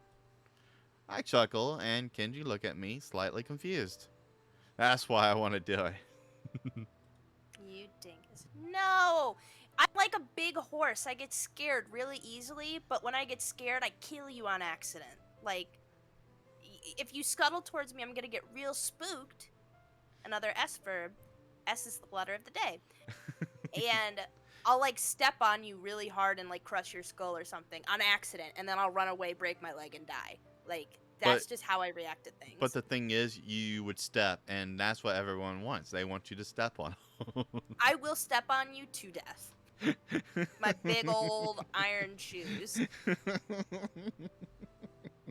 I chuckle, and Kenji look at me, slightly confused. That's why I want to do it. You dingus. No! I'm like a big horse. I get scared really easily, but when I get scared, I kill you on accident. Like, if you scuttle towards me, I'm gonna get real spooked. Another S verb. S is the letter of the day. And I'll like step on you really hard and like crush your skull or something on accident, and then I'll run away, break my leg, and die. Like, that's just how I react to things. But the thing is, you would step, and that's what everyone wants. They want you to step on. I will step on you to death. My big old iron shoes.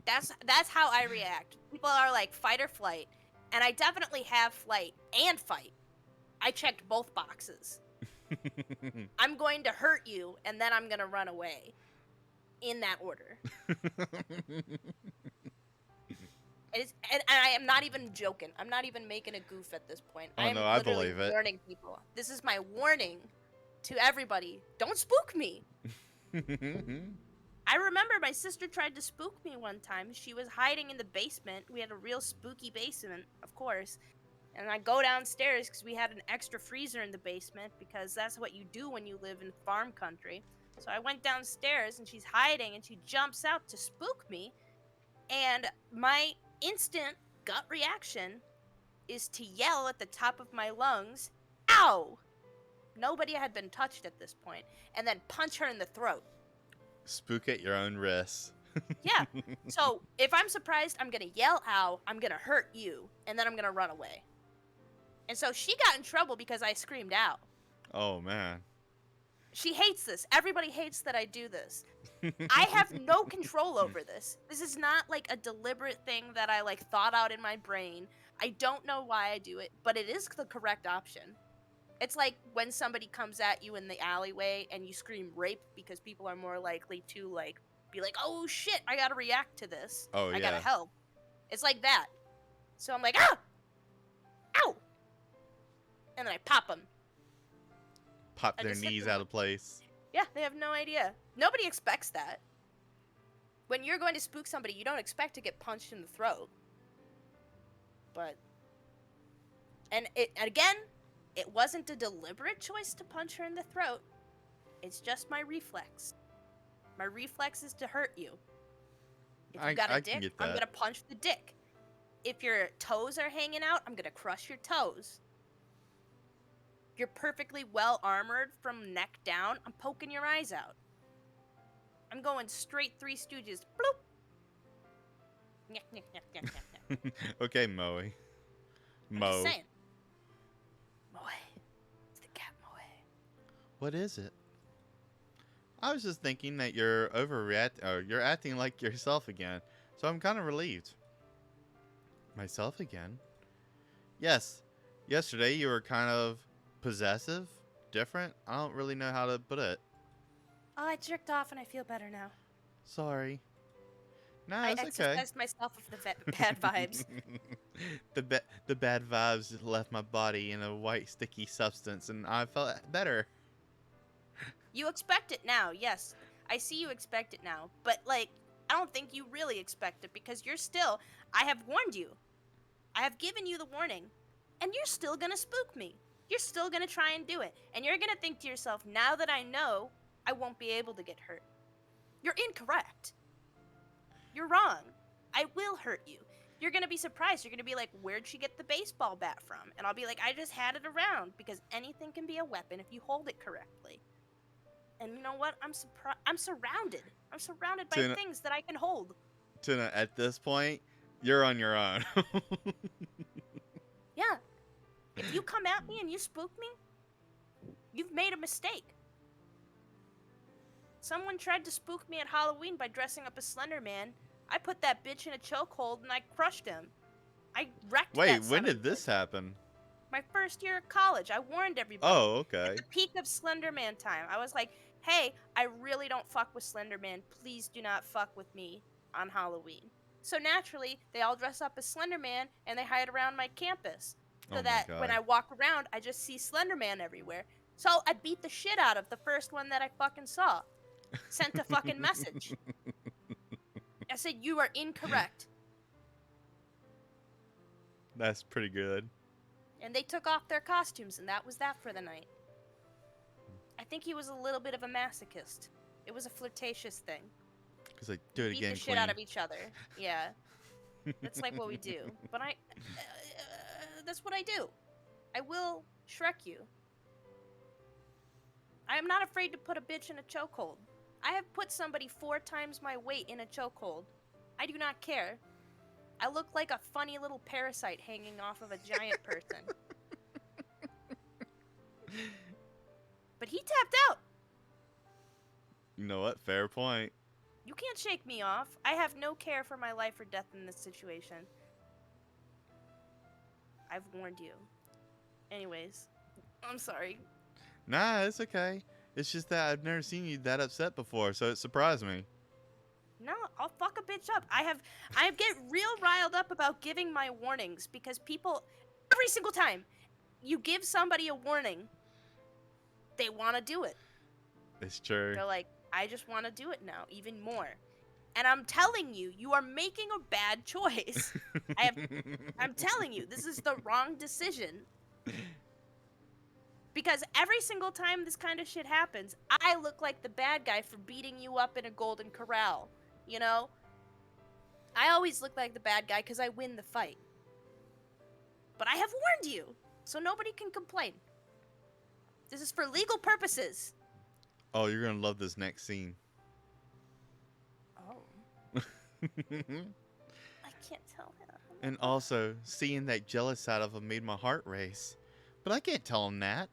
That's how I react. People are like fight or flight, and I definitely have flight and fight. I checked both boxes. I'm going to hurt you, and then I'm gonna run away. In that order. And I am not even joking. I'm not even making a goof at this point. Oh, I am no, I literally believe it. warning people. This is my warning to everybody. Don't spook me. I remember my sister tried to spook me one time. She was hiding in the basement. We had a real spooky basement, of course. And I go downstairs because we had an extra freezer in the basement because that's what you do when you live in farm country. So I went downstairs and she's hiding and she jumps out to spook me. And my instant gut reaction is to yell at the top of my lungs, "Ow!" Nobody had been touched at this point, and then punch her in the throat. Spook at your own risk. Yeah. So if I'm surprised, I'm gonna yell "ow," I'm gonna hurt you, and then I'm gonna run away. And so she got in trouble because I screamed out. Oh, man. She hates this. Everybody hates that I do this. I have no control over this. This is not like a deliberate thing that I like thought out in my brain. I don't know why I do it, but it is the correct option. It's like when somebody comes at you in the alleyway and you scream rape because people are more likely to like be like, "Oh shit, I got to react to this. Oh, I got to yeah. help." It's like that. So I'm like, "Ah! Ow!" And then I pop them. Pop I their just hit knees them out with. of place. Yeah, they have no idea. Nobody expects that. When you're going to spook somebody, you don't expect to get punched in the throat. But and again, it wasn't a deliberate choice to punch her in the throat. It's just my reflex. My reflex is to hurt you. If you got a I can dick, get I'm that. gonna punch the dick. If your toes are hanging out, I'm gonna crush your toes. You're perfectly well armored from neck down, I'm poking your eyes out. I'm going straight Three Stooges. Bloop! Nyek, nyek, nyek, nyek, nyek, nyek. Okay, Moe. I'm just Mo. saying. Moe. It's the cat Moe. What is it? I was just thinking that you're overreact. Or you're acting like yourself again. So I'm kind of relieved. Myself again? Yes. Yesterday you were kind of possessive, different. I don't really know how to put it. Oh, I jerked off and I feel better now. Sorry. No, I it's okay. exercised myself of the bad vibes. the bad vibes left my body in a white sticky substance, and I felt better. You expect it now, yes. I see you expect it now. But, like, I don't think you really expect it because you're still. I have warned you. I have given you the warning. And you're still gonna spook me. You're still gonna try and do it. And you're gonna think to yourself, now that I know, I won't be able to get hurt. You're incorrect. You're wrong. I will hurt you. You're gonna be surprised. You're gonna be like, where'd she get the baseball bat from? And I'll be like, I just had it around because anything can be a weapon if you hold it correctly. And you know what? I'm surrounded. I'm surrounded by Tuna, things that I can hold. Tuna, at this point, you're on your own. Yeah. If you come at me and you spook me, you've made a mistake. Someone tried to spook me at Halloween by dressing up as Slender Man. I put that bitch in a chokehold and I crushed him. I wrecked Wait, that when son of a did this bitch. happen? My first year of college, I warned everybody. Oh, At okay. the peak of Slender Man time, I was like, hey, I really don't fuck with Slender Man. Please do not fuck with me on Halloween. So naturally, they all dress up as Slender Man and they hide around my campus. So Oh my that when god. I walk around, I just see Slender Man everywhere. So I beat the shit out of the first one that I fucking saw. Sent a fucking message. I said, you are incorrect. That's pretty good. And they took off their costumes, and that was that for the night. I think he was a little bit of a masochist. It was a flirtatious thing. Cause like, do it Beat again, the shit queen. out of each other. Yeah. That's like what we do. But that's what I do. I will Shrek you. I am not afraid to put a bitch in a chokehold. I have put somebody 4 times my weight in a chokehold. I do not care. I look like a funny little parasite hanging off of a giant person. But he tapped out. You know what? Fair point. You can't shake me off. I have no care for my life or death in this situation. I've warned you. Anyways, I'm sorry. Nah, it's okay. It's just that I've never seen you that upset before, so it surprised me. No, I'll fuck a bitch up. I get real riled up about giving my warnings because people every single time you give somebody a warning, they want to do it. It's true. They're like, I just want to do it now, even more. And I'm telling you, you are making a bad choice. I'm telling you, this is the wrong decision. Because every single time this kind of shit happens, I look like the bad guy for beating you up in a golden corral. You know? I always look like the bad guy because I win the fight. But I have warned you, so nobody can complain. This is for legal purposes. Oh, you're gonna love this next scene. Oh. I can't tell him. And also, seeing that jealous side of him made my heart race. But I can't tell him that.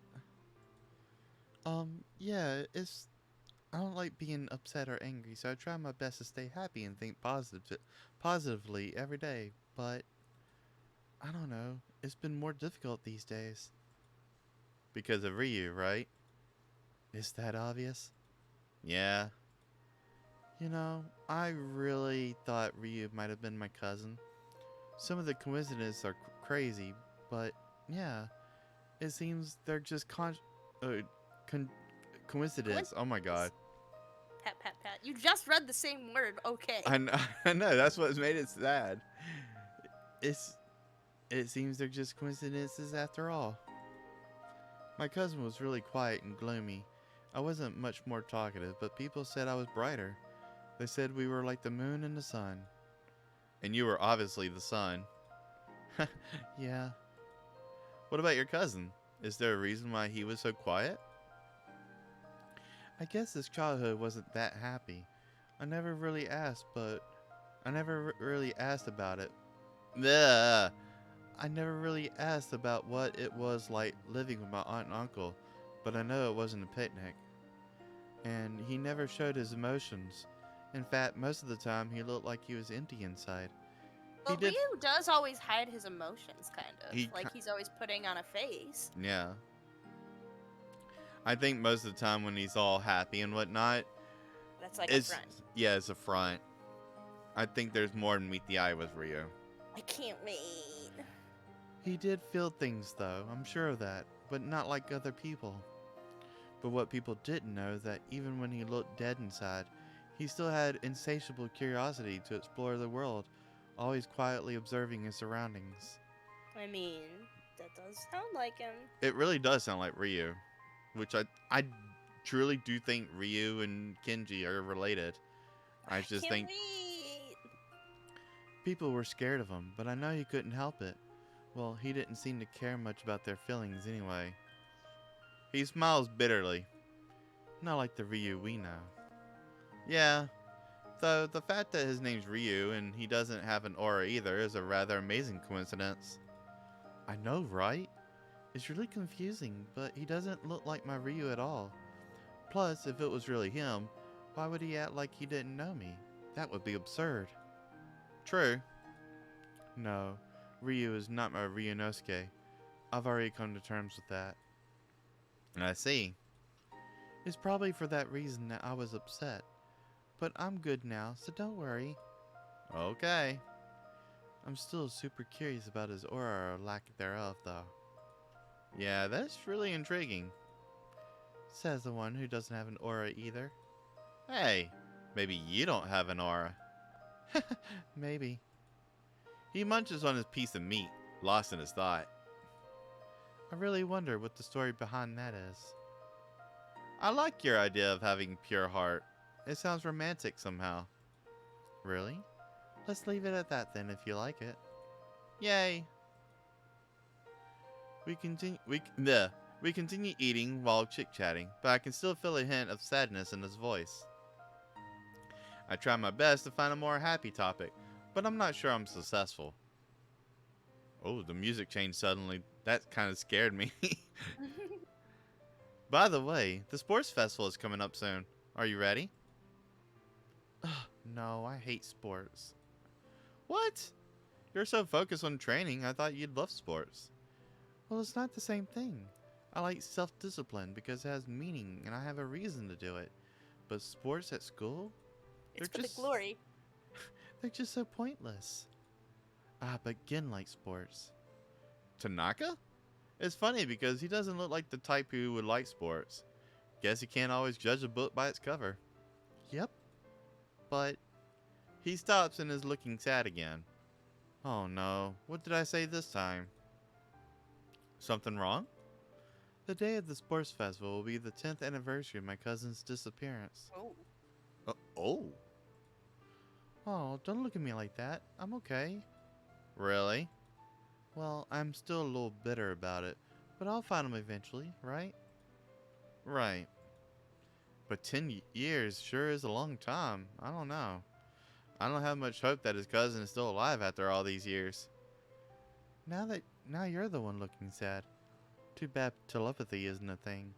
Yeah, it's I don't like being upset or angry, so I try my best to stay happy and think positively every day. But I don't know, it's been more difficult these days. Because of Ryu, right? Is that obvious? Yeah. I really thought Ryu might have been my cousin. Some of the coincidences are crazy, but yeah, it seems they're just uh, con- coincidence. Oh my god. Coincidence. Pat, pat, pat. You just read the same word. Okay. I know, I know, that's what's made it sad. It's it seems they're just coincidences after all. My cousin was really quiet and gloomy. I wasn't much more talkative, but people said I was brighter. They said we were like the moon and the sun. And you were obviously the sun. Yeah. What about your cousin? Is there a reason why he was so quiet? I guess his childhood wasn't that happy. I never really asked, but I never really asked about it. Ugh. I never really asked about what it was like living with my aunt and uncle, but I know it wasn't a picnic. And he never showed his emotions. In fact, most of the time he looked like he was empty inside. He Well, did. Ryu does always hide his emotions, kind of. He. Like he's always putting on a face. Yeah. I think most of the time when he's all happy and whatnot, That's like a it's front. yeah, it's a front. I think there's more than meet the eye with Rio. I can't wait. He did feel things though, I'm sure of that, but not like other people. But what people didn't know is that even when he looked dead inside, he still had insatiable curiosity to explore the world, always quietly observing his surroundings. I mean, that does sound like him. It really does sound like Ryu, which I truly do think Ryu and Kenji are related. I just Can't think wait. people were scared of him, but I know he couldn't help it. Well, he didn't seem to care much about their feelings anyway. He smiles bitterly, not like the Ryu we know. Yeah, though the fact that his name's Ryu and he doesn't have an aura either is a rather amazing coincidence. I know, right? It's really confusing, but he doesn't look like my Ryu at all. Plus, if it was really him, why would he act like he didn't know me? That would be absurd. True. No, Ryu is not my Ryunosuke. I've already come to terms with that. I see. It's probably for that reason that I was upset. But I'm good now, so don't worry. Okay. I'm still super curious about his aura or lack thereof, though. Yeah, that's really intriguing. Says the one who doesn't have an aura either. Hey, maybe you don't have an aura. Maybe. He munches on his piece of meat, lost in his thought. I really wonder what the story behind that is. I like your idea of having pure heart. It sounds romantic somehow. Really? Let's leave it at that then if you like it. Yay! We continue eating while chit-chatting, but I can still feel a hint of sadness in his voice. I try my best to find a more happy topic, but I'm not sure I'm successful. Oh, the music changed suddenly. That kind of scared me. By the way, the sports festival is coming up soon. Are you ready? Ugh, no, I hate sports. What? You're so focused on training, I thought you'd love sports. Well, it's not the same thing. I like self-discipline because it has meaning and I have a reason to do it. But sports at school? It's for the glory. They're just so pointless. Ah, but Gin likes sports. Tanaka? It's funny because he doesn't look like the type who would like sports. Guess you can't always judge a book by its cover. Yep. But he stops and is looking sad again. Oh no, what did I say this time? Something wrong? The day of the sports festival will be the 10th anniversary of my cousin's disappearance. Oh. Oh? Oh, don't look at me like that. I'm okay. Really? Well, I'm still a little bitter about it, but I'll find him eventually, right? Right. But 10 years sure is a long time. I don't know. I don't have much hope that his cousin is still alive after all these years. Now you're the one looking sad. Too bad telepathy isn't a thing.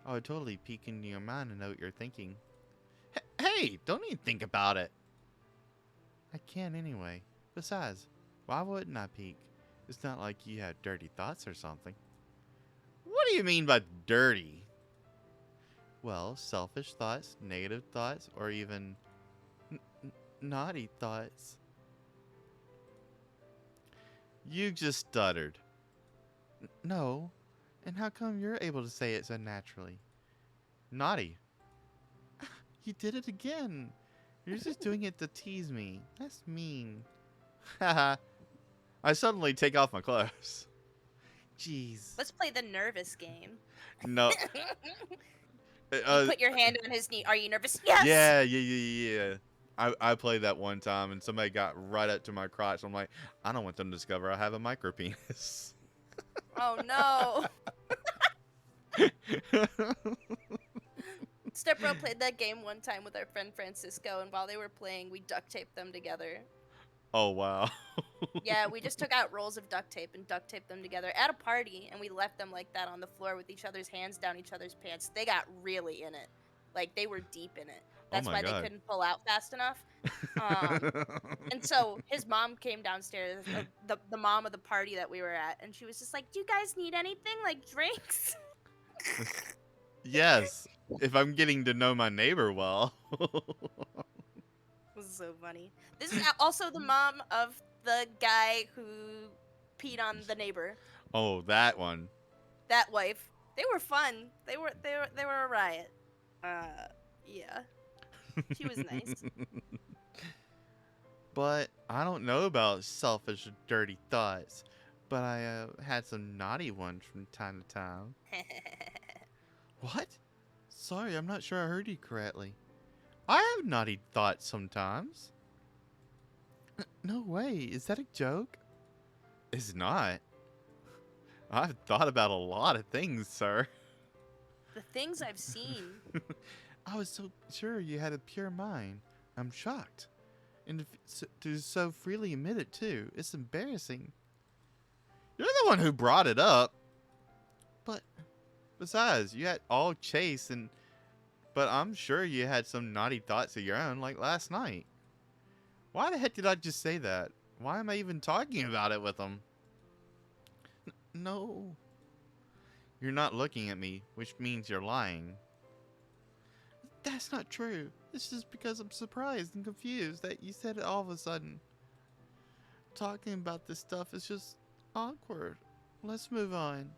I would totally peek into your mind and know what you're thinking. Hey, don't even think about it. I can anyway. Besides, why wouldn't I peek? It's not like you had dirty thoughts or something. What do you mean by dirty? Well, selfish thoughts, negative thoughts, or even naughty thoughts. You just stuttered. No. And how come you're able to say it so naturally? Naughty. You did it again. You're just doing it to tease me. That's mean. Haha. I suddenly take off my clothes. Jeez. Let's play the nervous game. No. You put your hand on his knee. Are you nervous? Yes! Yeah. I played that one time and somebody got right up to my crotch. I'm like, I don't want them to discover I have a micro penis. Oh no. Stepbro played that game one time with our friend Francisco, and while they were playing, we duct taped them together. Oh, wow. Yeah, we just took out rolls of duct tape and duct taped them together at a party, and we left them like that on the floor with each other's hands down each other's pants. They got really in it. Like, they were deep in it. That's my why God. they couldn't pull out fast enough. And so his mom came downstairs, the mom of the party that we were at, and she was just like, "Do you guys need anything, like drinks?" Yes, if I'm getting to know my neighbor well. This is so funny. This is also the mom of the guy who peed on the neighbor. Oh, that one. That wife. They were fun. They were a riot. Yeah. She was nice. But I don't know about selfish or dirty thoughts. But I had some naughty ones from time to time. What? Sorry, I'm not sure I heard you correctly. I have naughty thoughts sometimes. No way, is that a joke? It's not. I've thought about a lot of things, sir. The things I've seen. I was so sure you had a pure mind. I'm shocked. And to so freely admit it, too. It's embarrassing. You're the one who brought it up. But besides, you had all chase and... But I'm sure you had some naughty thoughts of your own, like last night. Why the heck did I just say that? Why am I even talking about it with them? No. You're not looking at me, which means you're lying. That's not true. It's just because I'm surprised and confused that you said it all of a sudden. Talking about this stuff is just awkward. Let's move on.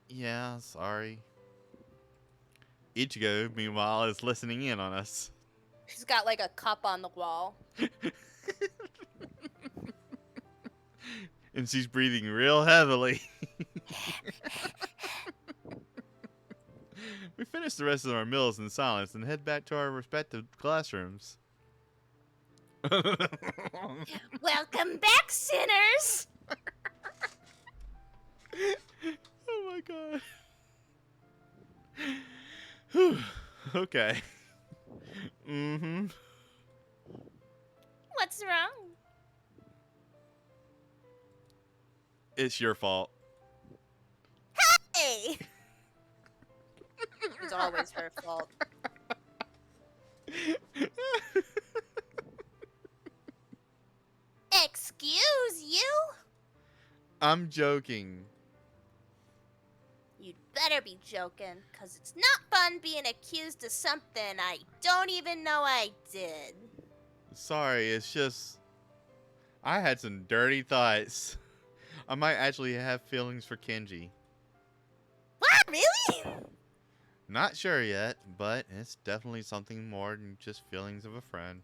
Yeah, sorry. Ichigo, meanwhile, is listening in on us. She's got like a cup on the wall. And she's breathing real heavily. We finish the rest of our meals in silence and head back to our respective classrooms. Welcome back, sinners! Oh my god. Whew. Okay. Mm-hmm. What's wrong? It's your fault. Hey! It's always her fault. Excuse you? I'm joking. You'd better be joking, because it's not fun being accused of something I don't even know I did. Sorry, it's just... I had some dirty thoughts. I might actually have feelings for Kenji. What? Really? Not sure yet, but it's definitely something more than just feelings of a friend.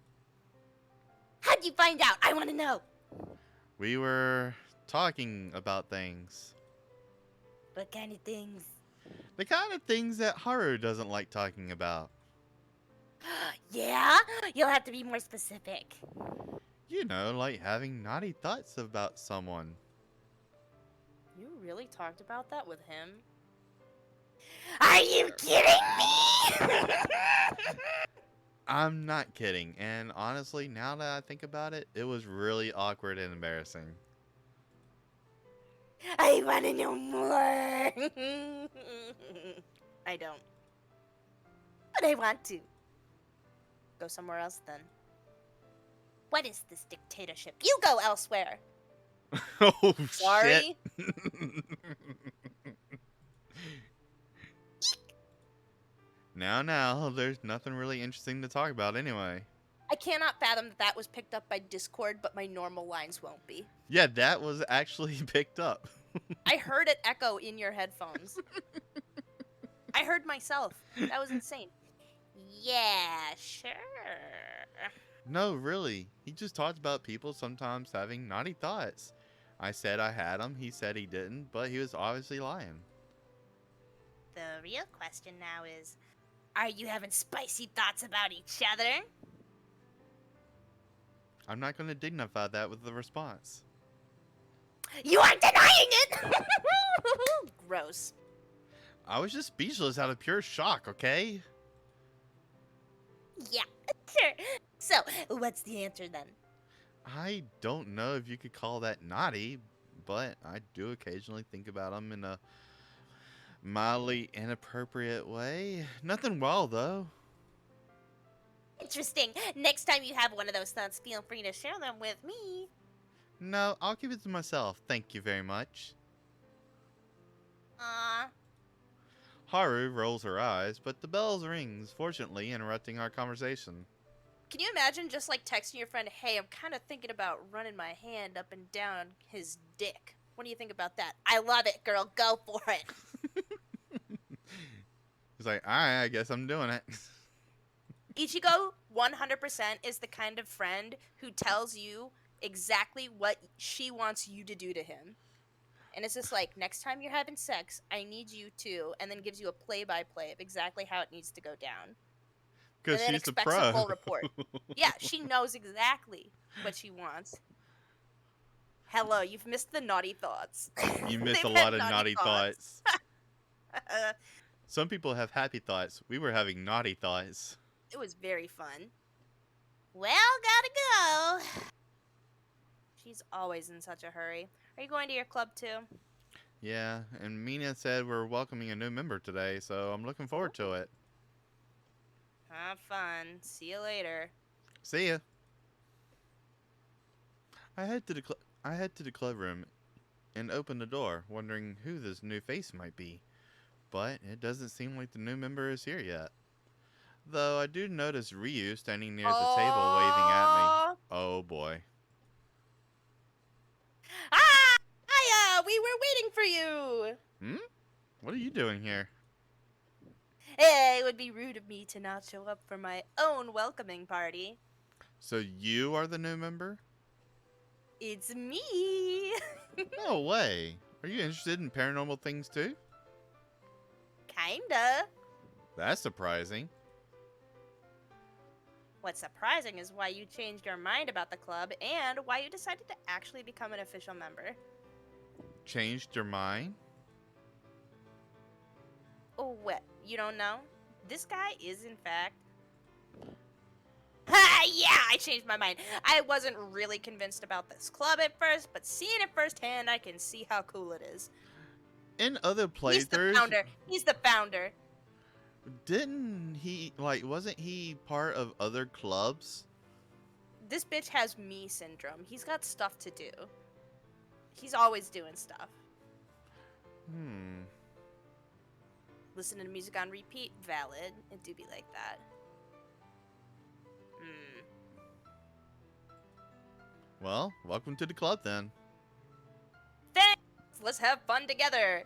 How'd you find out? I want to know. We were talking about things. What kind of things? The kind of things that Haru doesn't like talking about. Yeah? You'll have to be more specific. You know, like having naughty thoughts about someone. You really talked about that with him? Are you kidding me? I'm not kidding, and honestly, now that I think about it, it was really awkward and embarrassing. I want to know more. I don't. But I want to. Go somewhere else then. What is this dictatorship? You go elsewhere. Oh, shit. Sorry. Now, there's nothing really interesting to talk about anyway. I cannot fathom that that was picked up by Discord, but my normal lines won't be. Yeah, that was actually picked up. I heard it echo in your headphones. I heard myself. That was insane. Yeah, sure. No, really. He just talked about people sometimes having naughty thoughts. I said I had them, he said he didn't, but he was obviously lying. The real question now is, are you having spicy thoughts about each other? I'm not going to dignify that with a response. You are denying it! Gross. I was just speechless out of pure shock, okay? Yeah, sure. So, what's the answer then? I don't know if you could call that naughty, but I do occasionally think about them in a mildly inappropriate way. Nothing wild, though. Interesting. Next time you have one of those thoughts, feel free to share them with me. No, I'll keep it to myself. Thank you very much. Aww. Haru rolls her eyes, but the bells rings, fortunately interrupting our conversation. Can you imagine just like texting your friend, hey, I'm kind of thinking about running my hand up and down his dick. What do you think about that? I love it, girl. Go for it. He's like, alright, I guess I'm doing it. Ichigo 100% is the kind of friend who tells you exactly what she wants you to do to him. And it's just like, next time you're having sex, I need you to, and then gives you a play-by-play of exactly how it needs to go down. And Because then she's the expects pro. a full report. Yeah, she knows exactly what she wants. Hello, you've missed the naughty thoughts. You miss a They've lot had of naughty thoughts. Uh, Some people have happy thoughts. We were having naughty thoughts. it was very fun. Well, gotta go. She's always in such a hurry. Are you going to your club too? Yeah, and Mina said we're welcoming a new member today, so I'm looking forward to it. Have fun. See you later. See ya. I head to the club room and open the door, wondering who this new face might be. But it doesn't seem like the new member is here yet. Though I do notice Ryu standing near the table waving at me. Oh boy. Ah! Hiya! We were waiting for you! Hmm? What are you doing here? Hey, it would be rude of me to not show up for my own welcoming party. So you are the new member? It's me! No way. Are you interested in paranormal things too? Kinda. That's surprising. What's surprising is why you changed your mind about the club and why you decided to actually become an official member. Changed your mind? Oh, what? You don't know? This guy is, in fact... Ha! Yeah, I changed my mind. I wasn't really convinced about this club at first, but seeing it firsthand, I can see how cool it is. In other He's the playthroughs, founder. He's the founder. didn't he, wasn't he part of other clubs? This bitch has me syndrome. He's got stuff to do. He's always doing stuff. Listening to music on repeat? Valid. It do be like that. Well, welcome to the club then. Thanks! Let's have fun together!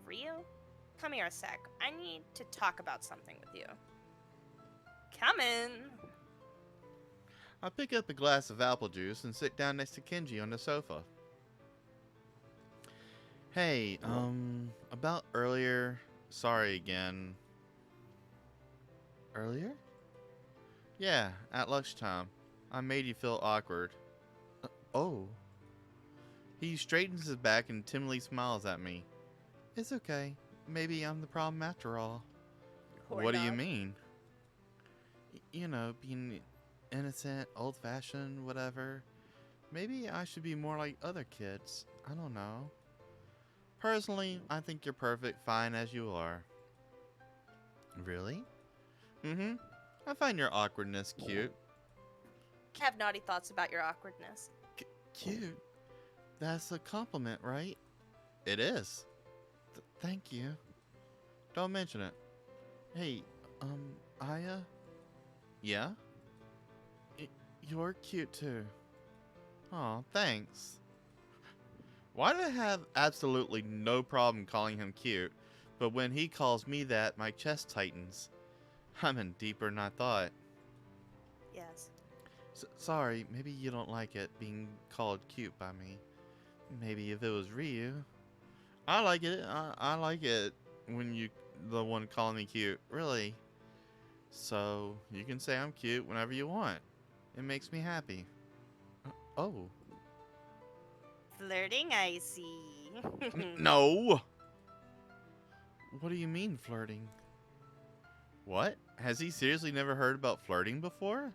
Ryu? Come here a sec. I need to talk about something with you. Come in! I pick up a glass of apple juice and sit down next to Kenji on the sofa. Hey, about earlier. Sorry again. Earlier? Yeah, at lunchtime. I made you feel awkward. Oh. He straightens his back and timidly smiles at me. It's okay. Maybe I'm the problem after all. Or What do you not. mean? You know, being innocent, old-fashioned, whatever. Maybe I should be more like other kids. I don't know. Personally, I think you're perfect fine as you are. Really? Mm-hmm. I find your awkwardness cute. I have naughty thoughts about your awkwardness. Cute? That's a compliment, right? It is. Thank you. Don't mention it. Hey, Aya? Yeah? Y- you're cute too. Aw, thanks. Why do I have absolutely no problem calling him cute, but when he calls me that, my chest tightens? I'm in deeper than I thought. Yes. Sorry, maybe you don't like it being called cute by me. Maybe if it was Ryu. I like it. I like it when you the one calling me cute. Really. So, you can say I'm cute whenever you want. It makes me happy. Oh. Flirting, I see. No! What do you mean, flirting? What? Has he seriously never heard about flirting before?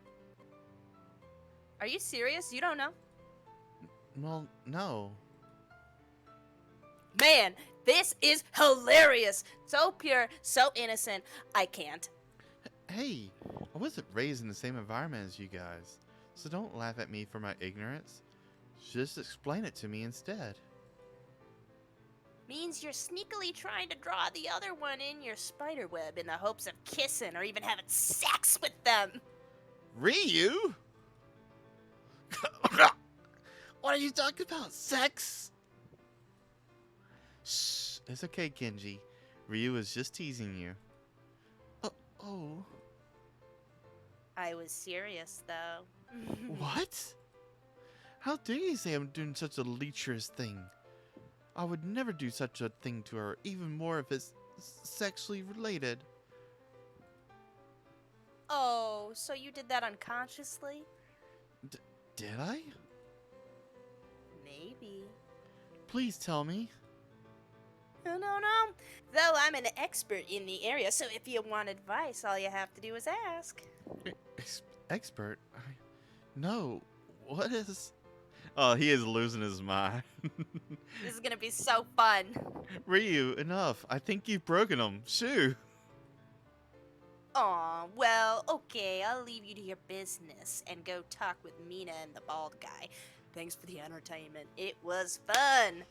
Are you serious? You don't know? Well, no. Man, this is hilarious. So pure, so innocent. I can't. Hey, I wasn't raised in the same environment as you guys, so don't laugh at me for my ignorance. Just explain it to me instead. Means you're sneakily trying to draw the other one in your spider web in the hopes of kissing or even having sex with them. Ryu? What are you talking about? Sex? Shh, it's okay, Kenji. Ryu was just teasing you. Oh. I was serious, though. What? How dare you say I'm doing such a lecherous thing? I would never do such a thing to her, even more if it's sexually related. Oh, so you did that unconsciously? Did I? Maybe. Please tell me. No. Though I'm an expert in the area, so if you want advice, all you have to do is ask. Expert? No. What is... Oh, he is losing his mind. This is gonna be so fun. Ryu, enough. I think you've broken him. Shoo. Aw, well, okay, I'll leave you to your business and go talk with Mina and the bald guy. Thanks for the entertainment. It was fun.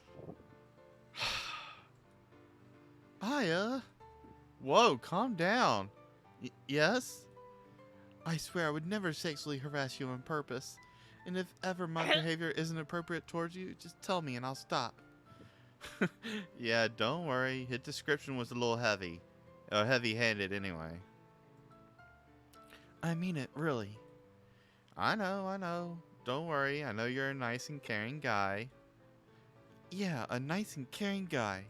Aya. Whoa, calm down. Yes? I swear I would never sexually harass you on purpose. And if ever my behavior isn't appropriate towards you, just tell me and I'll stop. Yeah, don't worry. His description was a little heavy. Heavy-handed anyway. I mean it, really. I know. Don't worry. I know you're a nice and caring guy. Yeah, a nice and caring guy.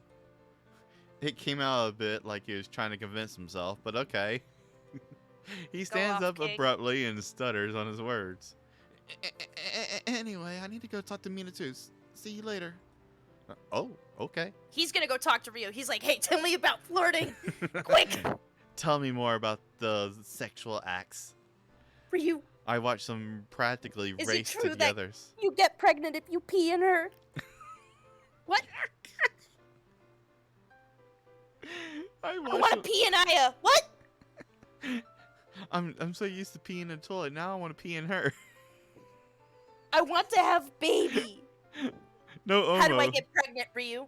It came out a bit like he was trying to convince himself, but okay. He stands up King. abruptly and stutters on his words. Anyway, I need to go talk to Mina too. See you later. Oh, okay. He's gonna go talk to Ryu. He's like, hey, tell me about flirting. Quick! Tell me more about the sexual acts. Ryu, I watched them practically is it race true to the that others. you get pregnant if you pee in her? What? I I want to pee in Aya. What? I'm so used to peeing in the toilet. Now I want to pee in her. I want to have baby. No Omo. How do I get pregnant, Ryu?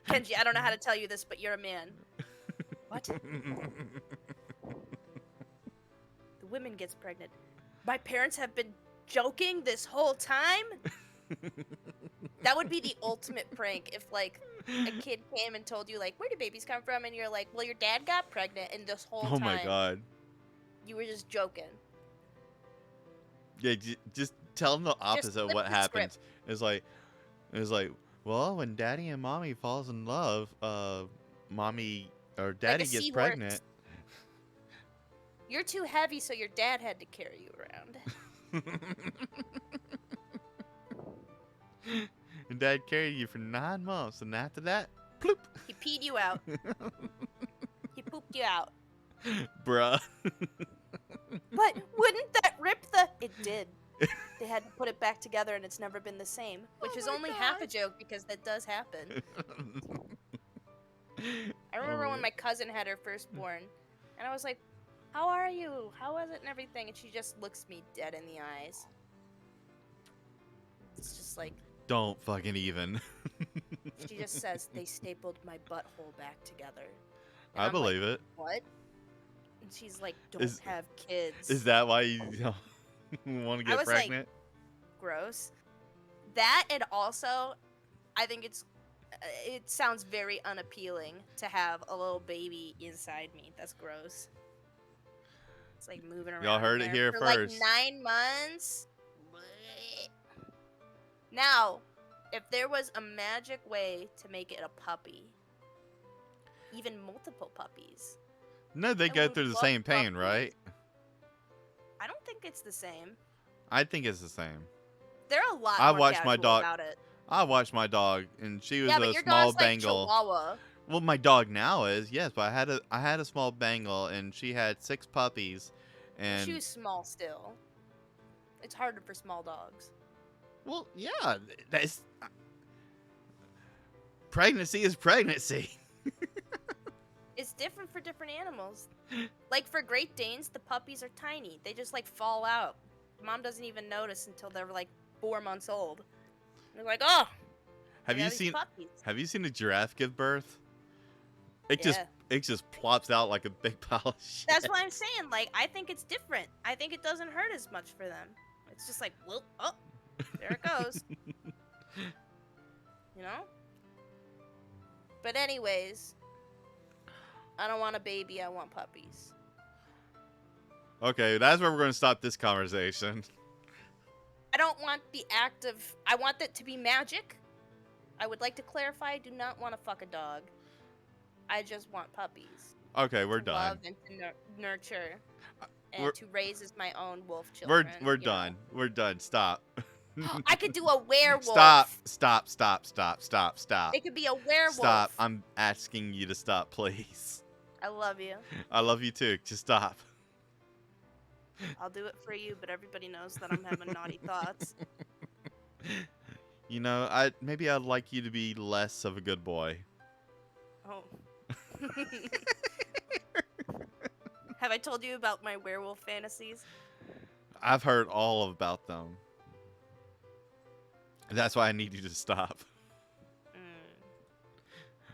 Kenji, I don't know how to tell you this, but you're a man. What? The woman gets pregnant. My parents have been joking this whole time? That would be the ultimate prank if, like, a kid came and told you, like, where do babies come from? And you're like, well, your dad got pregnant, and this whole time... Oh my god. You were just joking. Yeah, just tell them the opposite of what happens. It's like, well, when daddy and mommy falls in love, mommy or daddy gets pregnant. You're too heavy, so your dad had to carry you around. And dad carried you for 9 months, and after that, ploop. He peed you out. He pooped you out. Bruh. But wouldn't that rip the... It did. They had to put it back together and it's never been the same. Which Oh is my only half a god. joke because that does happen. I Oh remember my when god. my cousin had her firstborn, and I was like, "How are you? How is it and everything?" And she just looks me dead in the eyes. It's just like, Don't fucking even. she just says, "They stapled my butthole back together." And I I'm like, believe it. "What?" And she's like, "Don't Is have is kids." that why you want to I get was like, pregnant? gross. That, and also, I think it sounds very unappealing to have a little baby inside me. That's gross. It's like moving Y'all around in heard it there here for like first. 9 months. Blech. Now, if there was a magic way to make it a puppy, even multiple puppies, No, they I go would through the love same pain, puppies. right? I don't think it's the same. I think it's the same. They're a lot I more watched my casual dog. about it. I watched my dog, and she was Yeah, but a your small dog's like Bengal. Chihuahua. Well, my dog now is, yes, but I had a small Bengal, and she had 6 puppies, Well, she and was small still. It's harder for small dogs. well, yeah, that's pregnancy is pregnancy. It's different for different animals. Like for Great Danes, the puppies are tiny. They just like fall out. Mom doesn't even notice until they're like 4 months old. And they're like, "Oh, Have I you got these seen puppies." Have you seen a giraffe give birth? Yeah. It just plops out like a big pile of That's shit. what I'm saying. Like, I think it's different. I think it doesn't hurt as much for them. It's just like, well, oh, there it goes. You know? But anyways, I don't want a baby. I want puppies. Okay, that's where we're going to stop this conversation. I don't want the act of. I want that to be magic. I would like to clarify. I do not want to fuck a dog. I just want puppies. Okay, we're To done. love and to nurture. We're And to raise as my own wolf children. we're you know? done. We're done. Stop. I could do a werewolf. Stop. Stop. It could be a werewolf. Stop. I'm asking you to stop, please. I love you. I love you too. Just stop. I'll do it for you, but everybody knows that I'm having naughty thoughts. You know, maybe I'd like you to be less of a good boy. Oh. Have I told you about my werewolf fantasies? I've heard all about them. That's why I need you to stop.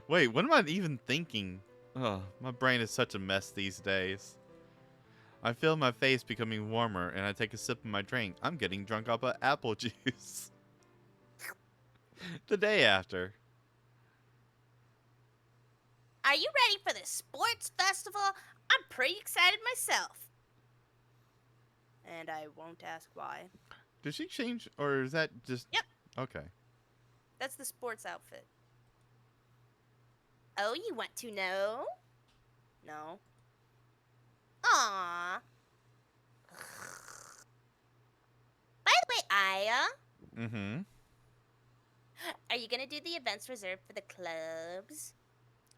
Wait, what am I even thinking? Oh, my brain is such a mess these days. I feel my face becoming warmer, and I take a sip of my drink. I'm getting drunk off of apple juice. The day after. Are you ready for the sports festival? I'm pretty excited myself. And I won't ask why. Did she change, or is that just... Yep. Okay. That's the sports outfit. Oh, you want to know? No. Aww. By the way, Aya, Mm-hmm. are you gonna do the events reserved for the clubs?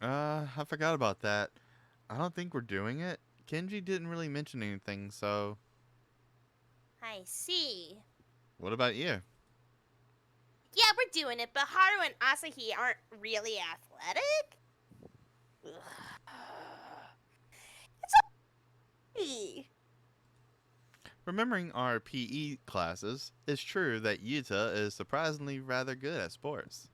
I forgot about that. I don't think we're doing it. Kenji didn't really mention anything, so... I see. What about you? Yeah, we're doing it, but Haru and Asahi aren't really athletic. It's okay. Remembering our PE classes, it's true that Yuta is surprisingly rather good at sports.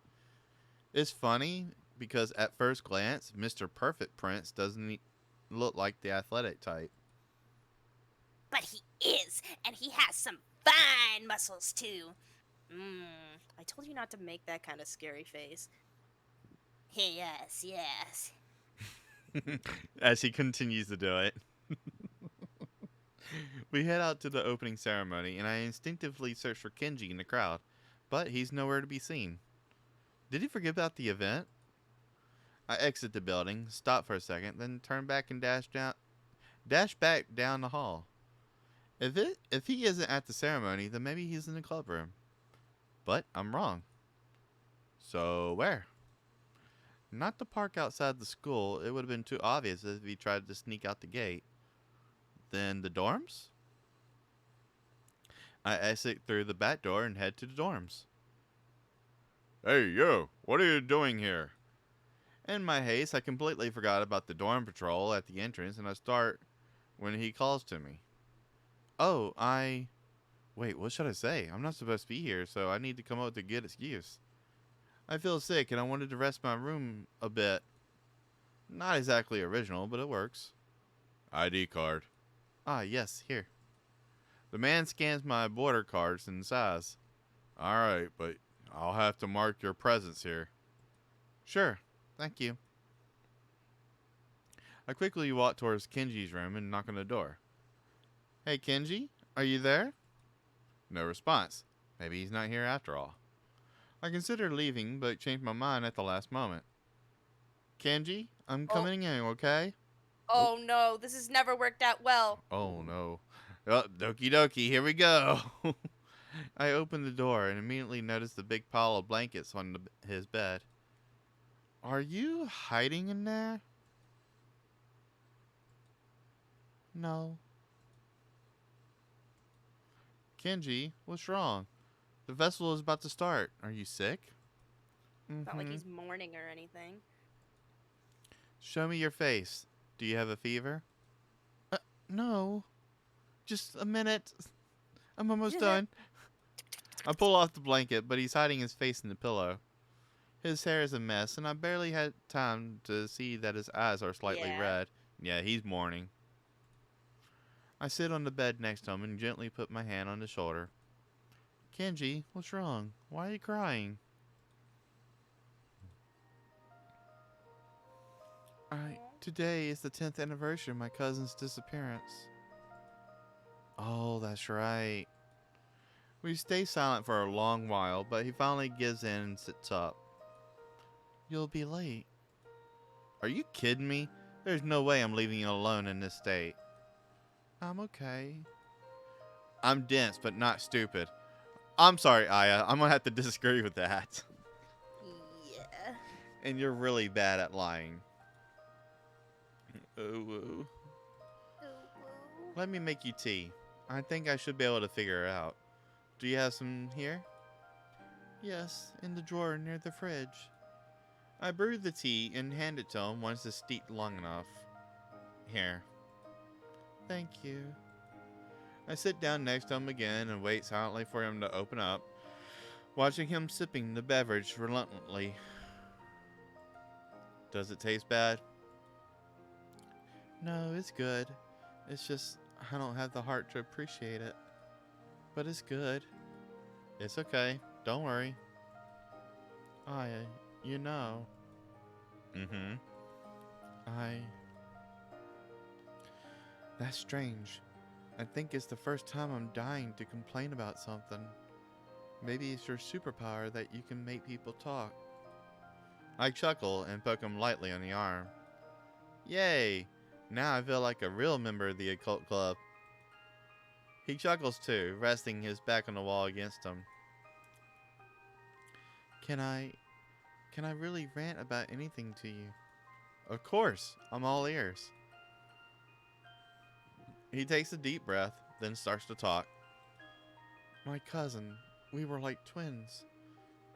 It's funny because at first glance, Mr. Perfect Prince doesn't look like the athletic type. But he is, and he has some fine muscles too. I told you not to make that kind of scary face. Yes, yes. As he continues to do it. We head out to the opening ceremony, and I instinctively search for Kenji in the crowd, but he's nowhere to be seen. Did he forget about the event? I exit the building, stop for a second, then turn back and dash back down the hall. If he isn't at the ceremony, then maybe he's in the club room. But I'm wrong. So where? Not the park outside the school. It would have been too obvious if he tried to sneak out the gate. Then the dorms? I exit through the back door and head to the dorms. Hey, yo, what are you doing here? In my haste, I completely forgot about the dorm patrol at the entrance, and I start when he calls to me. Oh, Wait, what should I say? I'm not supposed to be here, so I need to come up with a good excuse. I feel sick, and I wanted to rest my room a bit. Not exactly original, but it works. ID card. Ah, yes, here. The man scans my border cards and sighs. Alright, but I'll have to mark your presence here. Sure, thank you. I quickly walk towards Kenji's room and knock on the door. Hey, Kenji, are you there? No response. Maybe he's not here after all. I considered leaving, but changed my mind at the last moment. Kenji, I'm Oh, coming in, okay? Oh, oh no, this has never worked out well. oh no. Oh, dokie dokie, here we go. I opened the door and immediately noticed the big pile of blankets on his bed. Are you hiding in there? No. Kenji, what's wrong? The festival is about to start. Are you sick? It's not like Mm-hmm. he's mourning or anything. Show me your face. Do you have a fever? No. Just a minute. I'm almost done. I pull off the blanket, but he's hiding his face in the pillow. His hair is a mess, and I barely had time to see that his eyes are slightly Yeah. red. Yeah, he's mourning. I sit on the bed next to him and gently put my hand on his shoulder. Kenji, what's wrong? Why are you crying? Today is the 10th anniversary of my cousin's disappearance. Oh, that's right. We stay silent for a long while, but he finally gives in and sits up. You'll be late. Are you kidding me? There's no way I'm leaving you alone in this state. I'm okay. I'm dense, but not stupid. I'm sorry, Aya. I'm gonna have to disagree with that. Yeah. And you're really bad at lying. Ooh. Let me make you tea. I think I should be able to figure it out. Do you have some here? Yes, in the drawer near the fridge. I brew the tea and hand it to him once it's steeped long enough. Here. Thank you. I sit down next to him again and wait silently for him to open up, watching him sipping the beverage reluctantly. Does it taste bad? No, it's good. It's just I don't have the heart to appreciate it. But it's good. It's okay. Don't worry. You know. Mm-hmm. I... That's strange. I think it's the first time I'm dying to complain about something. Maybe it's your superpower that you can make people talk. I chuckle and poke him lightly on the arm. Yay! Now I feel like a real member of the occult club. He chuckles too, resting his back on the wall against him. Can I really rant about anything to you? Of course, I'm all ears. He takes a deep breath, then starts to talk. My cousin, we were like twins.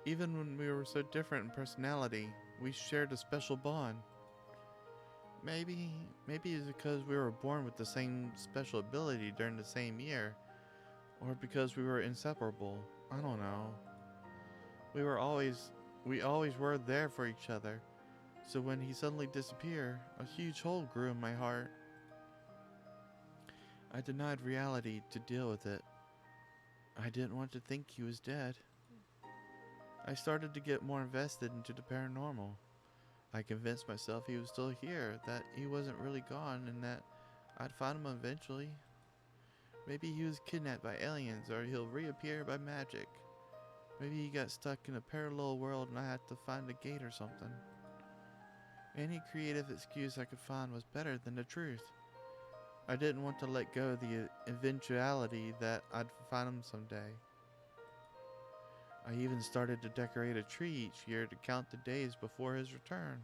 Even when we were so different in personality, we shared a special bond. Maybe it's because we were born with the same special ability during the same year, or because we were inseparable. I don't know. We always were there for each other. So when he suddenly disappeared, a huge hole grew in my heart. I denied reality to deal with it. I didn't want to think he was dead. I started to get more invested into the paranormal. I convinced myself he was still here, that he wasn't really gone, and that I'd find him eventually. Maybe he was kidnapped by aliens, or he'll reappear by magic. Maybe he got stuck in a parallel world and I had to find a gate or something. Any creative excuse I could find was better than the truth. I didn't want to let go of the eventuality that I'd find him someday. I even started to decorate a tree each year to count the days before his return.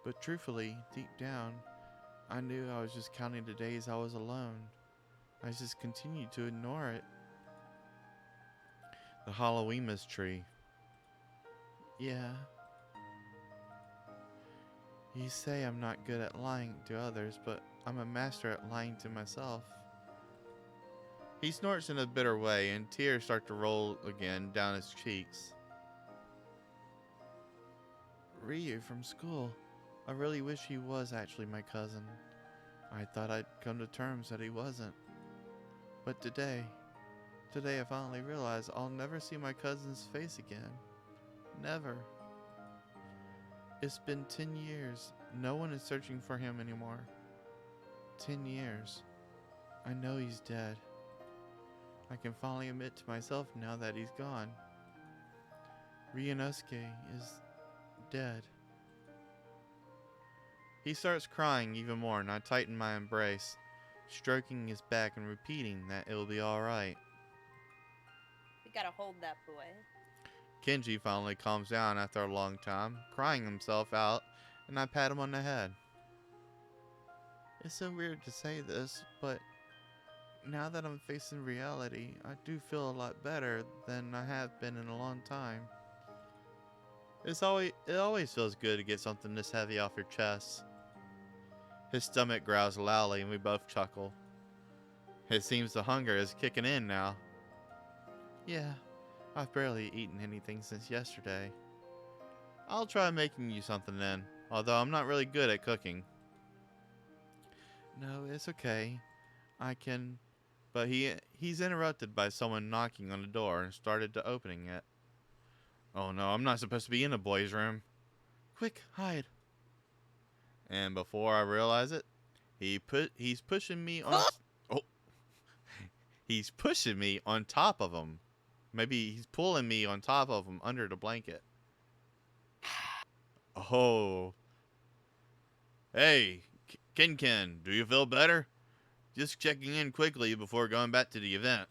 But truthfully, deep down, I knew I was just counting the days I was alone. I just continued to ignore it. The Halloweemas tree. Yeah. You say I'm not good at lying to others, but I'm a master at lying to myself. He snorts in a bitter way, and tears start to roll again down his cheeks. Ryu from school. I really wish he was actually my cousin. I thought I'd come to terms that he wasn't. But today I finally realized I'll never see my cousin's face again. Never. It's been 10 years. No one is searching for him anymore. 10 years. I know he's dead. I can finally admit to myself now that he's gone. Ryunosuke is dead. He starts crying even more, and I tighten my embrace, stroking his back and repeating that it'll be alright. We gotta hold that boy. Kenji finally calms down after a long time, crying himself out, and I pat him on the head. It's so weird to say this, but now that I'm facing reality, I do feel a lot better than I have been in a long time. It always feels good to get something this heavy off your chest. His stomach growls loudly and we both chuckle. It seems the hunger is kicking in now. Yeah, I've barely eaten anything since yesterday. I'll try making you something then, although I'm not really good at cooking. No, it's okay. I can... But he's interrupted by someone knocking on the door and started to opening it. Oh no, I'm not supposed to be in the boys' room. Quick, hide. And before I realize it, he's pushing me on... Oh. He's pushing me on top of him. Maybe he's pulling me on top of him under the blanket. Oh. Hey, Ken, do you feel better? Just checking in quickly before going back to the event.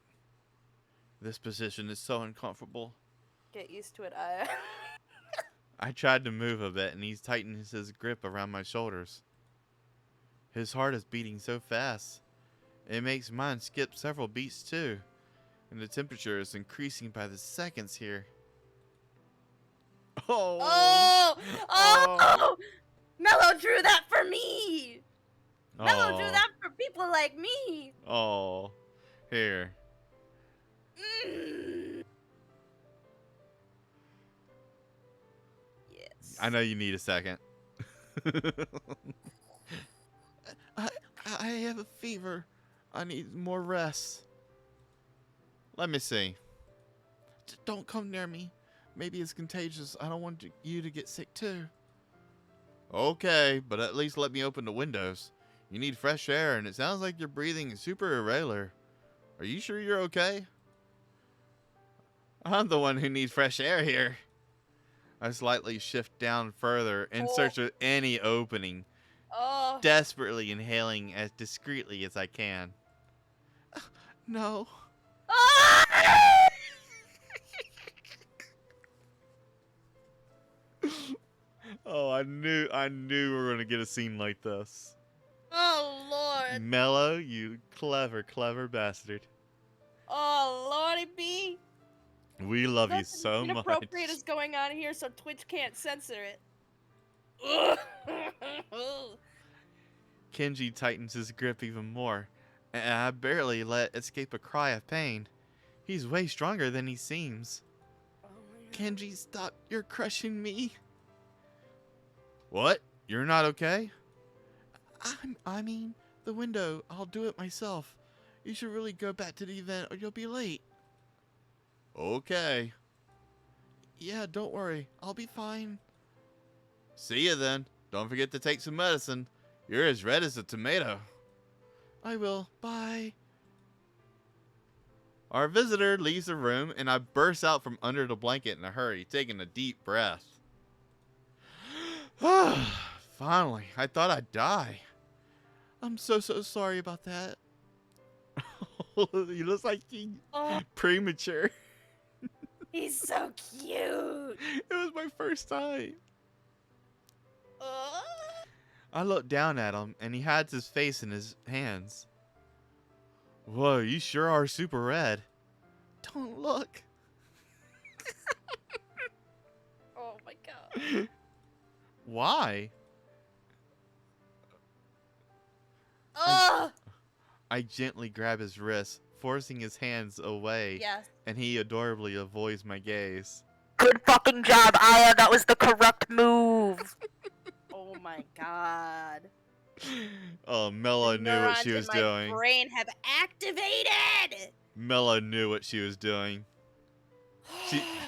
This position is so uncomfortable. Get used to it, I tried to move a bit, and he tightens his grip around my shoulders. His heart is beating so fast. It makes mine skip several beats too, and the temperature is increasing by the seconds here. Oh! Oh! Mello drew that for me! Mello drew that for people like me! Oh. Here. Yes. I know you need a second. I have a fever. I need more rest. Let me see. Don't come near me. Maybe it's contagious. I don't want you to get sick too. Okay, but at least let me open the windows. You need fresh air, and it sounds like your breathing is super irregular. Are you sure you're okay? I'm the one who needs fresh air here. I slightly shift down further in search of any opening, desperately inhaling as discreetly as I can. No. Oh, I knew we were gonna get a scene like this. Oh, Lord. Mello, you clever bastard. Oh, Lordy B. We love you so much. Inappropriate is going on here, so Twitch can't censor it. Kenji tightens his grip even more, and I barely let escape a cry of pain. He's way stronger than he seems. Oh my God. Kenji, stop. You're crushing me. What? You're not okay? I mean, the window. I'll do it myself. You should really go back to the event or you'll be late. Okay. Yeah, don't worry. I'll be fine. See ya then. Don't forget to take some medicine. You're as red as a tomato. I will. Bye. Our visitor leaves the room, and I burst out from under the blanket in a hurry, taking a deep breath. Finally, I thought I'd die. I'm so sorry about that. He looks like he's premature. He's so cute. It was my first time. I looked down at him, and he hides his face in his hands. Whoa, you sure are super red. Don't look. Oh my god. Why? Ugh! I gently grab his wrist, forcing his hands away, Yes. and he adorably avoids my gaze. Good fucking job, Aya. That was the correct move. Oh my god. Oh, The Mela knew what she neurons in was my doing. brain have activated! Mela knew what she was doing.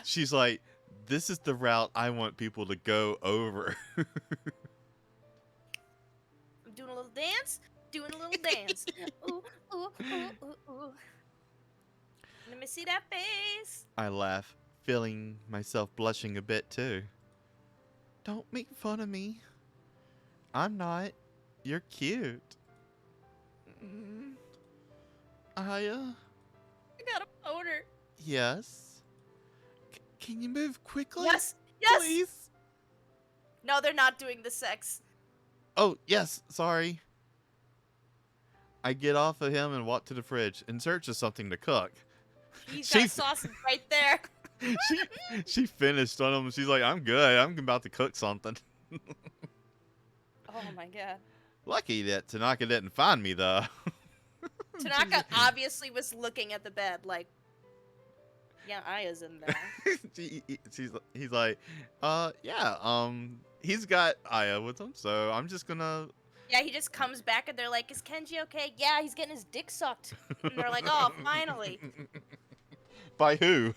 She's like, this is the route I want people to go over. I'm doing a little dance. Doing a little dance. Ooh, ooh, ooh, ooh, ooh. Let me see that face. I laugh, feeling myself blushing a bit too. Don't make fun of me. I'm not. You're cute. Mm. Aya? I got a boner. Yes? Can you move quickly? Yes! Yes! Please? No, they're not doing the sex. Oh, yes, sorry. I get off of him and walk to the fridge in search of something to cook. He's She- got sausage right there. she finished on him. She's like, I'm good. I'm about to cook something. Oh my god. Lucky that Tanaka didn't find me, though. Tanaka obviously was looking at the bed like, yeah, Aya's in there. He's like, yeah, he's got Aya with him, so I'm just gonna... Yeah, he just comes back and they're like, is Kenji okay? Yeah, he's getting his dick sucked. And they're like, oh, finally. By who?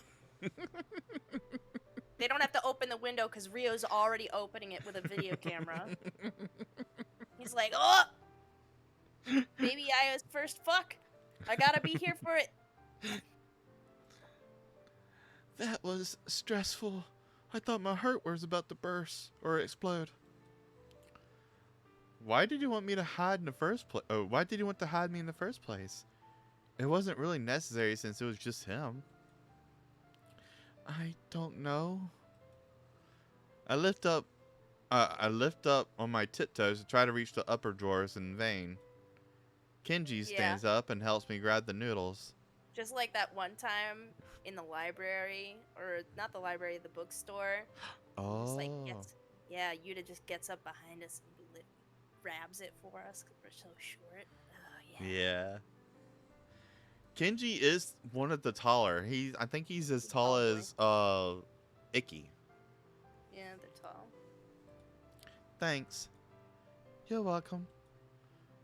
They don't have to open the window because Rio's already opening it with a video camera. He's like, oh! Baby Aya's first fuck. I gotta be here for it. That was stressful. I thought my heart was about to burst or explode. Why did you want me to hide in the first place? Oh, why did you want to hide me in the first place? It wasn't really necessary since it was just him. I don't know. I lift up on my tiptoes to try to reach the upper drawers in vain. Kenji stands up and helps me grab the noodles. Just like that one time in the library, or not the library, the bookstore. Oh. Just like Yuta just gets up behind us and grabs it for us because we're so short. Oh, yeah. Yeah. Kenji is one of the taller. I think he's as tall as Ikki. Yeah, they're tall. Thanks. You're welcome.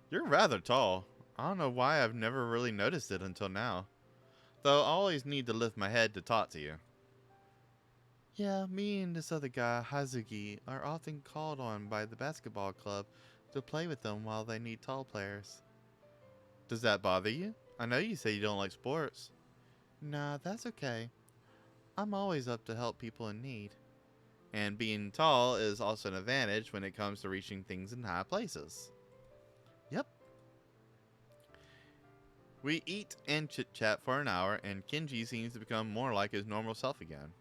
You're rather tall. I don't know why I've never really noticed it until now. Though I always need to lift my head to talk to you. Yeah, me and this other guy, Hazuki, are often called on by the basketball club to play with them while they need tall players. Does that bother you? I know you say you don't like sports. Nah, that's okay. I'm always up to help people in need. And being tall is also an advantage when it comes to reaching things in high places. Yep. We eat and chit-chat for an hour, and Kenji seems to become more like his normal self again.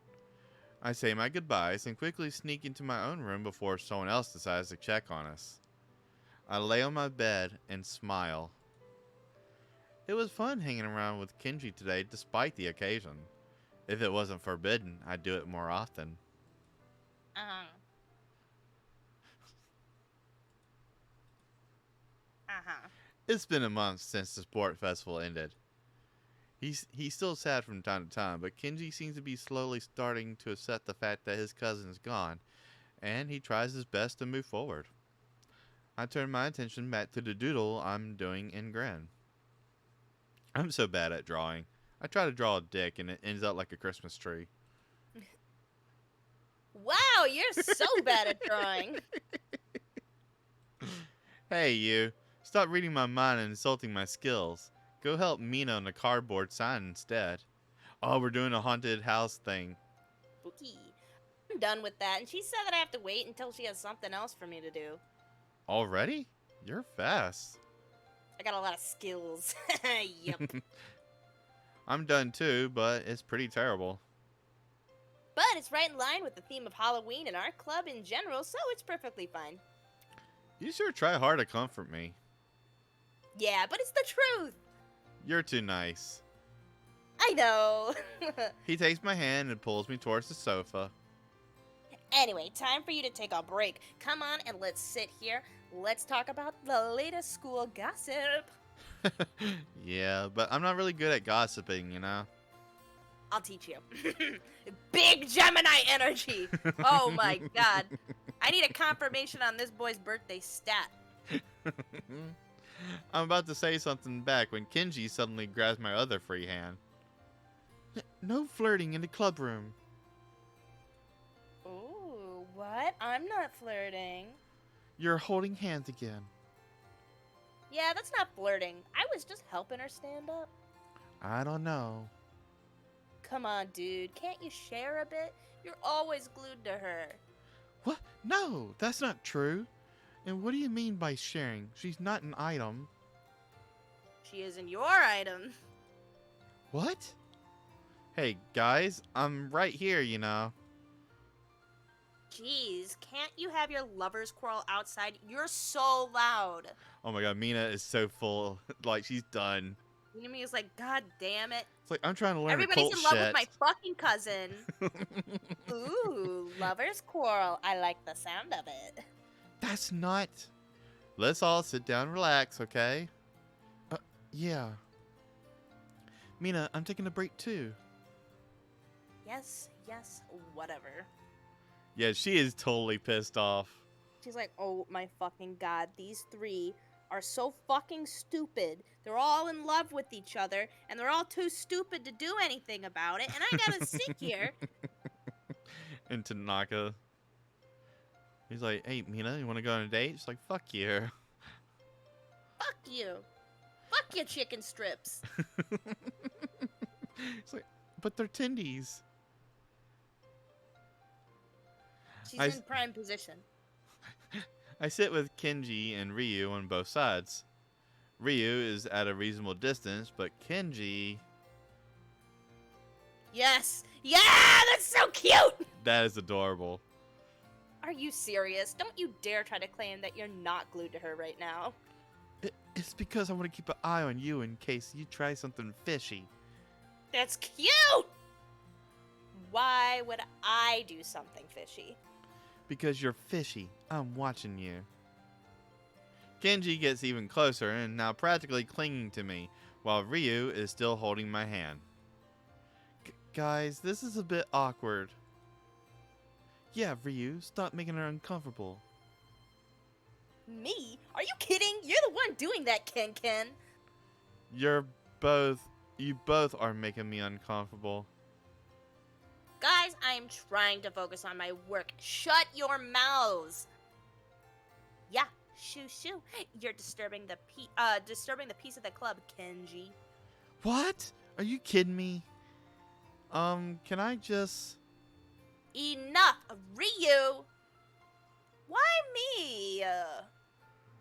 I say my goodbyes and quickly sneak into my own room before someone else decides to check on us. I lay on my bed and smile. It was fun hanging around with Kenji today despite the occasion. If it wasn't forbidden, I'd do it more often. Uh-huh. Uh-huh. It's been a month since the sport festival ended. He's still sad from time to time, but Kenji seems to be slowly starting to accept the fact that his cousin is gone, and he tries his best to move forward. I turn my attention back to the doodle I'm doing and grin. I'm so bad at drawing. I try to draw a dick and it ends up like a Christmas tree. Wow, you're so bad at drawing. Hey you, stop reading my mind and insulting my skills. Go help Mina on the cardboard sign instead. Oh, we're doing a haunted house thing. Spooky. I'm done with that, and she said that I have to wait until she has something else for me to do. Already? You're fast. I got a lot of skills. Yep. I'm done too, but it's pretty terrible. But it's right in line with the theme of Halloween and our club in general, so it's perfectly fine. You sure try hard to comfort me. Yeah, but it's the truth. You're too nice. I know. He takes my hand and pulls me towards the sofa. Anyway, time for you to take a break. Come on and let's sit here. Let's talk about the latest school gossip. Yeah, but I'm not really good at gossiping, you know? I'll teach you. Big Gemini energy. Oh my god. I need a confirmation on this boy's birthday stat. I'm about to say something back when Kenji suddenly grabs my other free hand. No flirting in the club room. Ooh, what? I'm not flirting. You're holding hands again. Yeah, that's not flirting. I was just helping her stand up. I don't know. Come on, dude. Can't you share a bit? You're always glued to her. What? No, that's not true. And what do you mean by sharing? She's not an item. She isn't your item. What? Hey, guys, I'm right here, you know. Jeez, can't you have your lovers quarrel outside? You're so loud. Oh my god, Mina is so full. Like, she's done. Yumi is like, God damn it. It's like, I'm trying to learn Everybody's occult in love shit. with my fucking cousin. Ooh, lovers quarrel. I like the sound of it. That's not... Let's all sit down and relax, okay? Yeah. Mina, I'm taking a break too. Yes, whatever. Yeah, she is totally pissed off. She's like, oh my fucking god, these three are so fucking stupid. They're all in love with each other, and they're all too stupid to do anything about it, and I gotta sit here. And Tanaka, he's like, hey, Mina, you want to go on a date? She's like, fuck you. Fuck you. Fuck your chicken strips. It's like, but they're tendies. She's in prime position. I sit with Kenji and Ryu on both sides. Ryu is at a reasonable distance, but Kenji... Yes! Yeah! That's so cute! That is adorable. Are you serious? Don't you dare try to claim that you're not glued to her right now. It's because I want to keep an eye on you in case you try something fishy. That's cute! Why would I do something fishy? Because you're fishy. I'm watching you. Kenji gets even closer and now practically clinging to me, while Ryu is still holding my hand. Guys, this is a bit awkward. Yeah, Ryu, stop making her uncomfortable. Me? Are you kidding? You're the one doing that, Ken. You both are making me uncomfortable. Guys, I am trying to focus on my work. Shut your mouths. Yeah, shoo. You're disturbing the peace of the club, Kenji. What? Are you kidding me? Can I just... Enough, Ryu. Why me?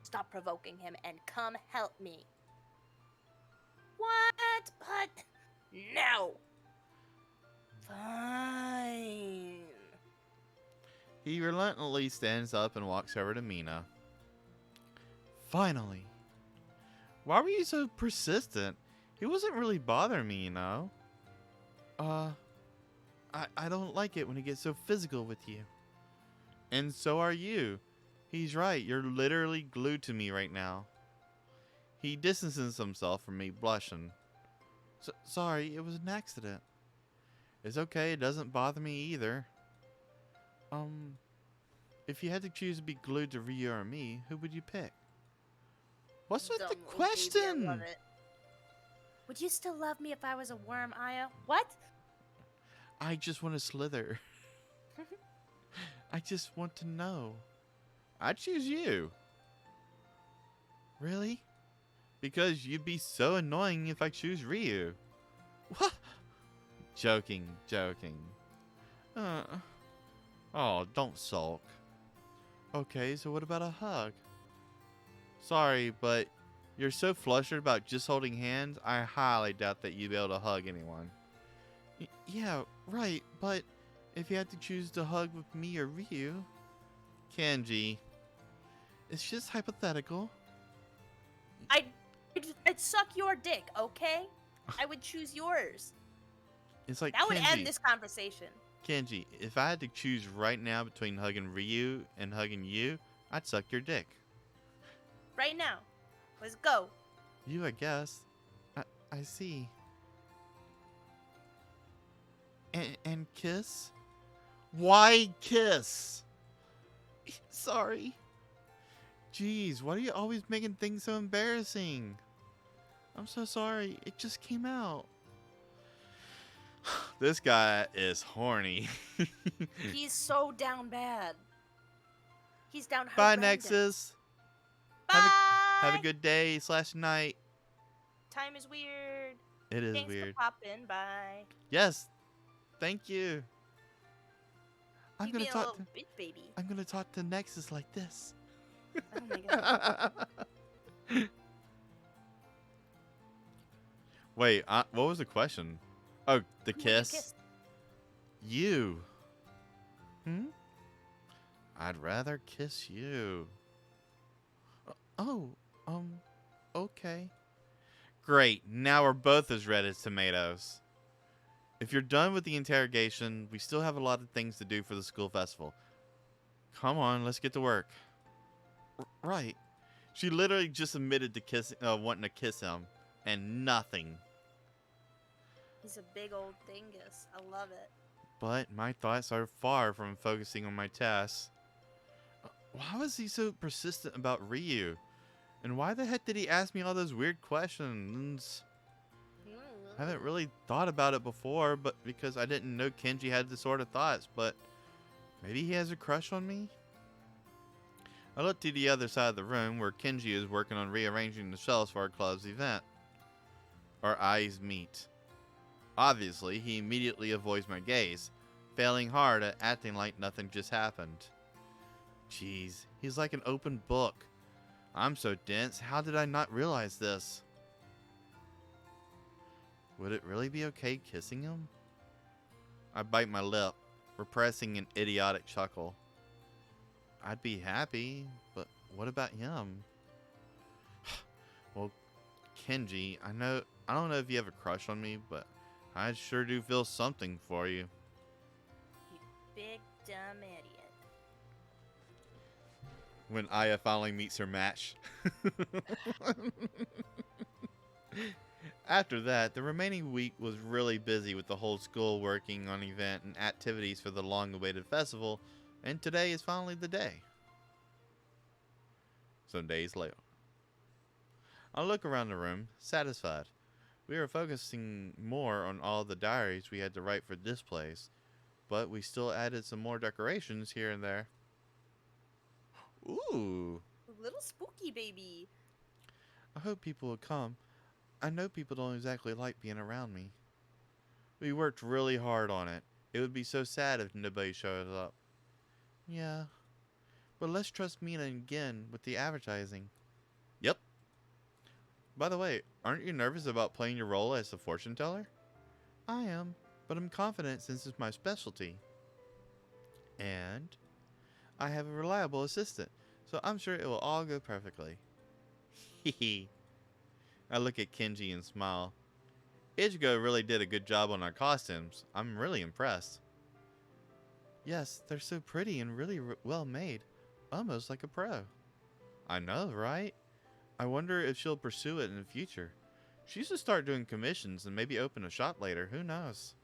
Stop provoking him and come help me. What? But no. Fine. He reluctantly stands up and walks over to Mina. Finally. Why were you so persistent? He wasn't really bothering me, you know. I don't like it when he gets so physical with you. And so are you. He's right, you're literally glued to me right now. He distances himself from me, blushing. Sorry, it was an accident. It's okay, it doesn't bother me either. If you had to choose to be glued to Ryu or me, who would you pick? What's with the question? I love it. Would you still love me if I was a worm, Aya? What? I just want to slither. I just want to know. I'd choose you. Really? Because you'd be so annoying if I choose Ryu. What? Joking. Oh, don't sulk. Okay, so what about a hug? Sorry, but you're so flustered about just holding hands, I highly doubt that you'd be able to hug anyone. Yeah, right, but if you had to choose to hug with me or Ryu... Kenji. It's just hypothetical. I'd suck your dick, okay? I would choose yours. It's like That would end Kenji. this conversation. Kenji, if I had to choose right now between hugging Ryu and hugging you, I'd suck your dick. Right now. Let's go. You, I guess. I see. And kiss? Why kiss? Sorry. Jeez, why are you always making things so embarrassing? I'm so sorry. It just came out. This guy is horny. He's so down bad. He's down Bye, horrendous. Nexus. Bye. Have a good day / night. Time is weird. It is Thanks weird. for popping by. Yes. Thank you. I'm You gonna being a talk little to bitch baby. I'm gonna talk to Nexus like this. Oh my god. Wait, what was the question? Oh, the Who would you kiss. kiss? You. I'd rather kiss you. Oh, okay. Great. Now we're both as red as tomatoes. If you're done with the interrogation, we still have a lot of things to do for the school festival. Come on, let's get to work. Right. She literally just admitted to wanting to kiss him, and nothing. He's a big old dingus. I love it. But my thoughts are far from focusing on my tasks. Why was he so persistent about Ryu? And why the heck did he ask me all those weird questions? I haven't really thought about it before, but because I didn't know Kenji had this sort of thoughts, but maybe he has a crush on me? I look to the other side of the room where Kenji is working on rearranging the shelves for our club's event. Our eyes meet. Obviously, he immediately avoids my gaze, failing hard at acting like nothing just happened. Jeez, he's like an open book. I'm so dense, how did I not realize this? Would it really be okay kissing him? I bite my lip, repressing an idiotic chuckle. I'd be happy, but what about him? Well, Kenji, I don't know if you have a crush on me, but I sure do feel something for you. You big dumb idiot. When Aya finally meets her match. After that, the remaining week was really busy with the whole school working on event and activities for the long-awaited festival, and today is finally the day. Some days later. I look around the room, satisfied. We were focusing more on all the diaries we had to write for displays, but we still added some more decorations here and there. Ooh. Little spooky baby. I hope people will come. I know people don't exactly like being around me. We worked really hard on it. It would be so sad if nobody shows up. Yeah. But let's trust Mina again with the advertising. Yep. By the way, aren't you nervous about playing your role as the fortune teller? I am, but I'm confident since it's my specialty. And I have a reliable assistant, so I'm sure it will all go perfectly. Hehe. I look at Kenji and smile. Ichigo really did a good job on our costumes. I'm really impressed. Yes, they're so pretty and really well made. Almost like a pro. I know, right? I wonder if she'll pursue it in the future. She should start doing commissions and maybe open a shop later. Who knows?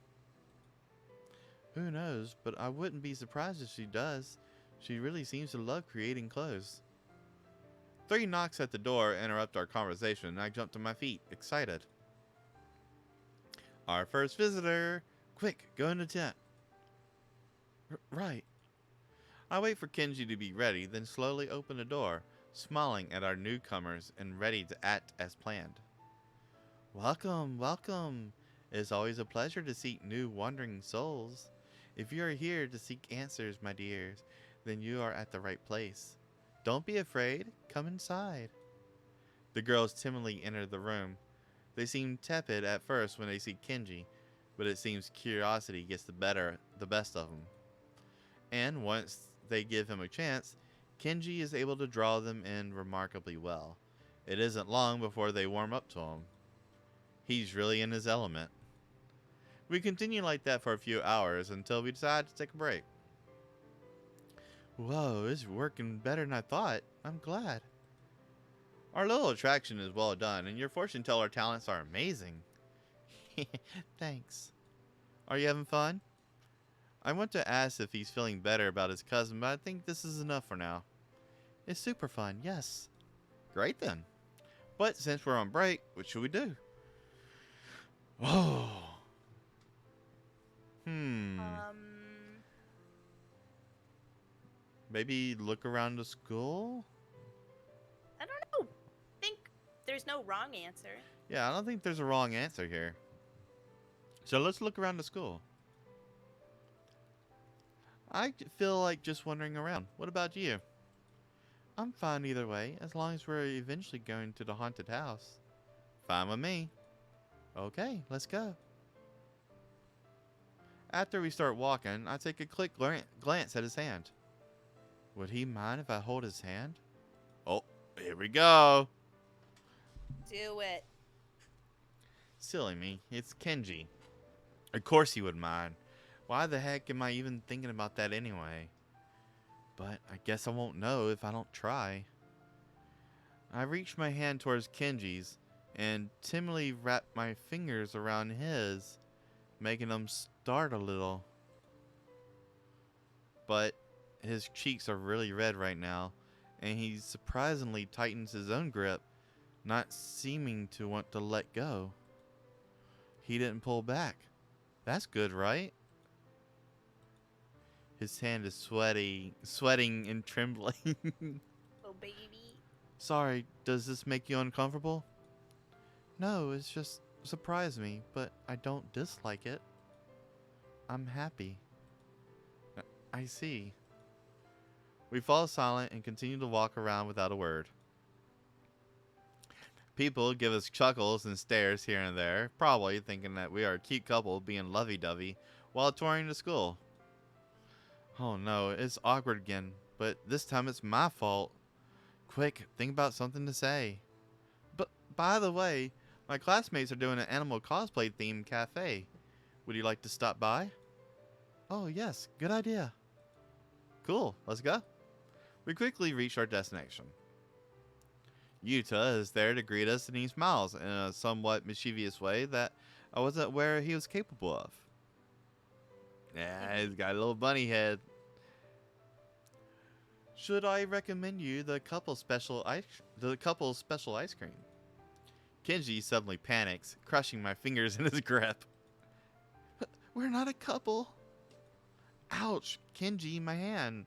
Who knows, but I wouldn't be surprised if she does. She really seems to love creating clothes. 3 knocks at the door interrupt our conversation, and I jump to my feet, excited. Our first visitor! Quick, go in the tent. Right. I wait for Kenji to be ready, then slowly open the door, smiling at our newcomers and ready to act as planned. Welcome, welcome. It is always a pleasure to seek new wandering souls. If you are here to seek answers, my dears, then you are at the right place. Don't be afraid. Come inside. The girls timidly enter the room. They seem tepid at first when they see Kenji, but it seems curiosity gets the best of them. And once they give him a chance, Kenji is able to draw them in remarkably well. It isn't long before they warm up to him. He's really in his element. We continue like that for a few hours until we decide to take a break. Whoa, it's working better than I thought. I'm glad. Our little attraction is well done, and your fortune teller talents are amazing. Thanks. Are you having fun? I want to ask if he's feeling better about his cousin, but I think this is enough for now. It's super fun, yes. Great then. But since we're on break, what should we do? Oh. Maybe look around the school? I don't know. Think there's no wrong answer. Yeah, I don't think there's a wrong answer here. So let's look around the school. I feel like just wandering around. What about you? I'm fine either way, as long as we're eventually going to the haunted house. Fine with me. Okay, let's go. After we start walking, I take a quick glance at his hand. Would he mind if I hold his hand? Oh, here we go. Do it. Silly me, it's Kenji. Of course he would mind. Why the heck am I even thinking about that anyway? But I guess I won't know if I don't try. I reach my hand towards Kenji's and timidly wrap my fingers around his, making him start a little. But his cheeks are really red right now, and he surprisingly tightens his own grip, not seeming to want to let go. He didn't pull back. That's good, right? His hand is sweating and trembling. Oh, baby. Sorry, does this make you uncomfortable? No, it's just surprised me, but I don't dislike it. I'm happy. I see. We fall silent and continue to walk around without a word. People give us chuckles and stares here and there, probably thinking that we are a cute couple being lovey-dovey while touring the school. Oh no, it's awkward again, but this time it's my fault. Quick, think about something to say. But, by the way, my classmates are doing an animal cosplay themed cafe. Would you like to stop by? Oh yes, good idea. Cool, let's go. We quickly reach our destination. Yuta is there to greet us and he smiles in a somewhat mischievous way that I wasn't aware he was capable of. Yeah, he's got a little bunny head. Should I recommend you the couple's special ice cream? Kenji suddenly panics, crushing my fingers in his grip. We're not a couple. Ouch, Kenji, my hand.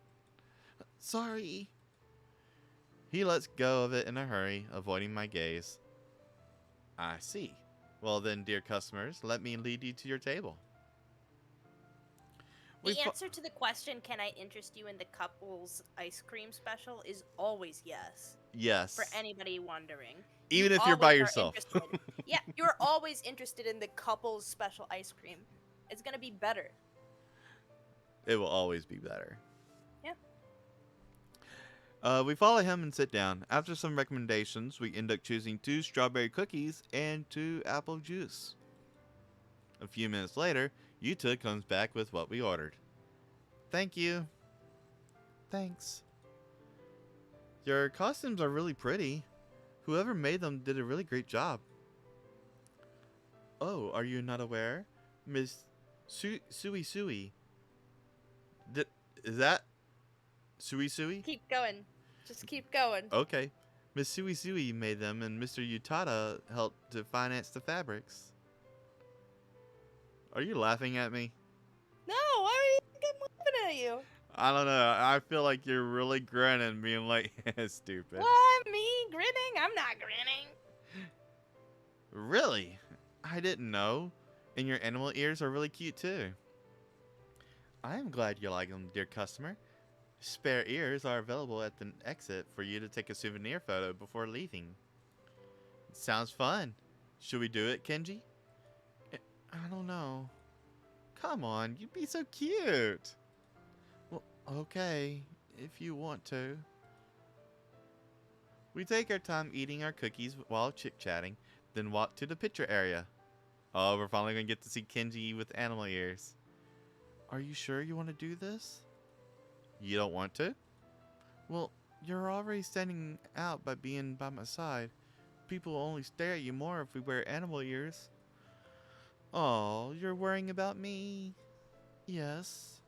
Sorry. He lets go of it in a hurry, avoiding my gaze. I see. Well then, dear customers, let me lead you to your table. The answer to the question, can I interest you in the couple's ice cream special, is always yes. Yes. For anybody wondering. Even if you're by always are yourself. interested. Yeah, you're always interested in the couple's special ice cream. It's gonna be better. It will always be better. Yeah. We follow him and sit down. After some recommendations, we end up choosing 2 strawberry cookies and 2 apple juice. A few minutes later, Yuta comes back with what we ordered. Thank you. Thanks. Your costumes are really pretty. Whoever made them did a really great job. Oh, are you not aware? Miss Sui. Is that Sui? Keep going. Just keep going. Okay. Miss Sui made them and Mr. Utada helped to finance the fabrics. Are you laughing at me? No, why are you think I'm laughing at you? I don't know. I feel like you're really grinning, being like, stupid. What? Me grinning? I'm not grinning. Really? I didn't know. And your animal ears are really cute too. I am glad you like them, dear customer. Spare ears are available at the exit for you to take a souvenir photo before leaving. Sounds fun. Should we do it, Kenji? I don't know. Come on, you'd be so cute. Well, okay, if you want to. We take our time eating our cookies while chit-chatting, then walk to the picture area. Oh, we're finally gonna get to see Kenji with animal ears. Are you sure you want to do this? You don't want to? Well, you're already standing out by being by my side. People will only stare at you more if we wear animal ears. Oh, you're worrying about me? Yes.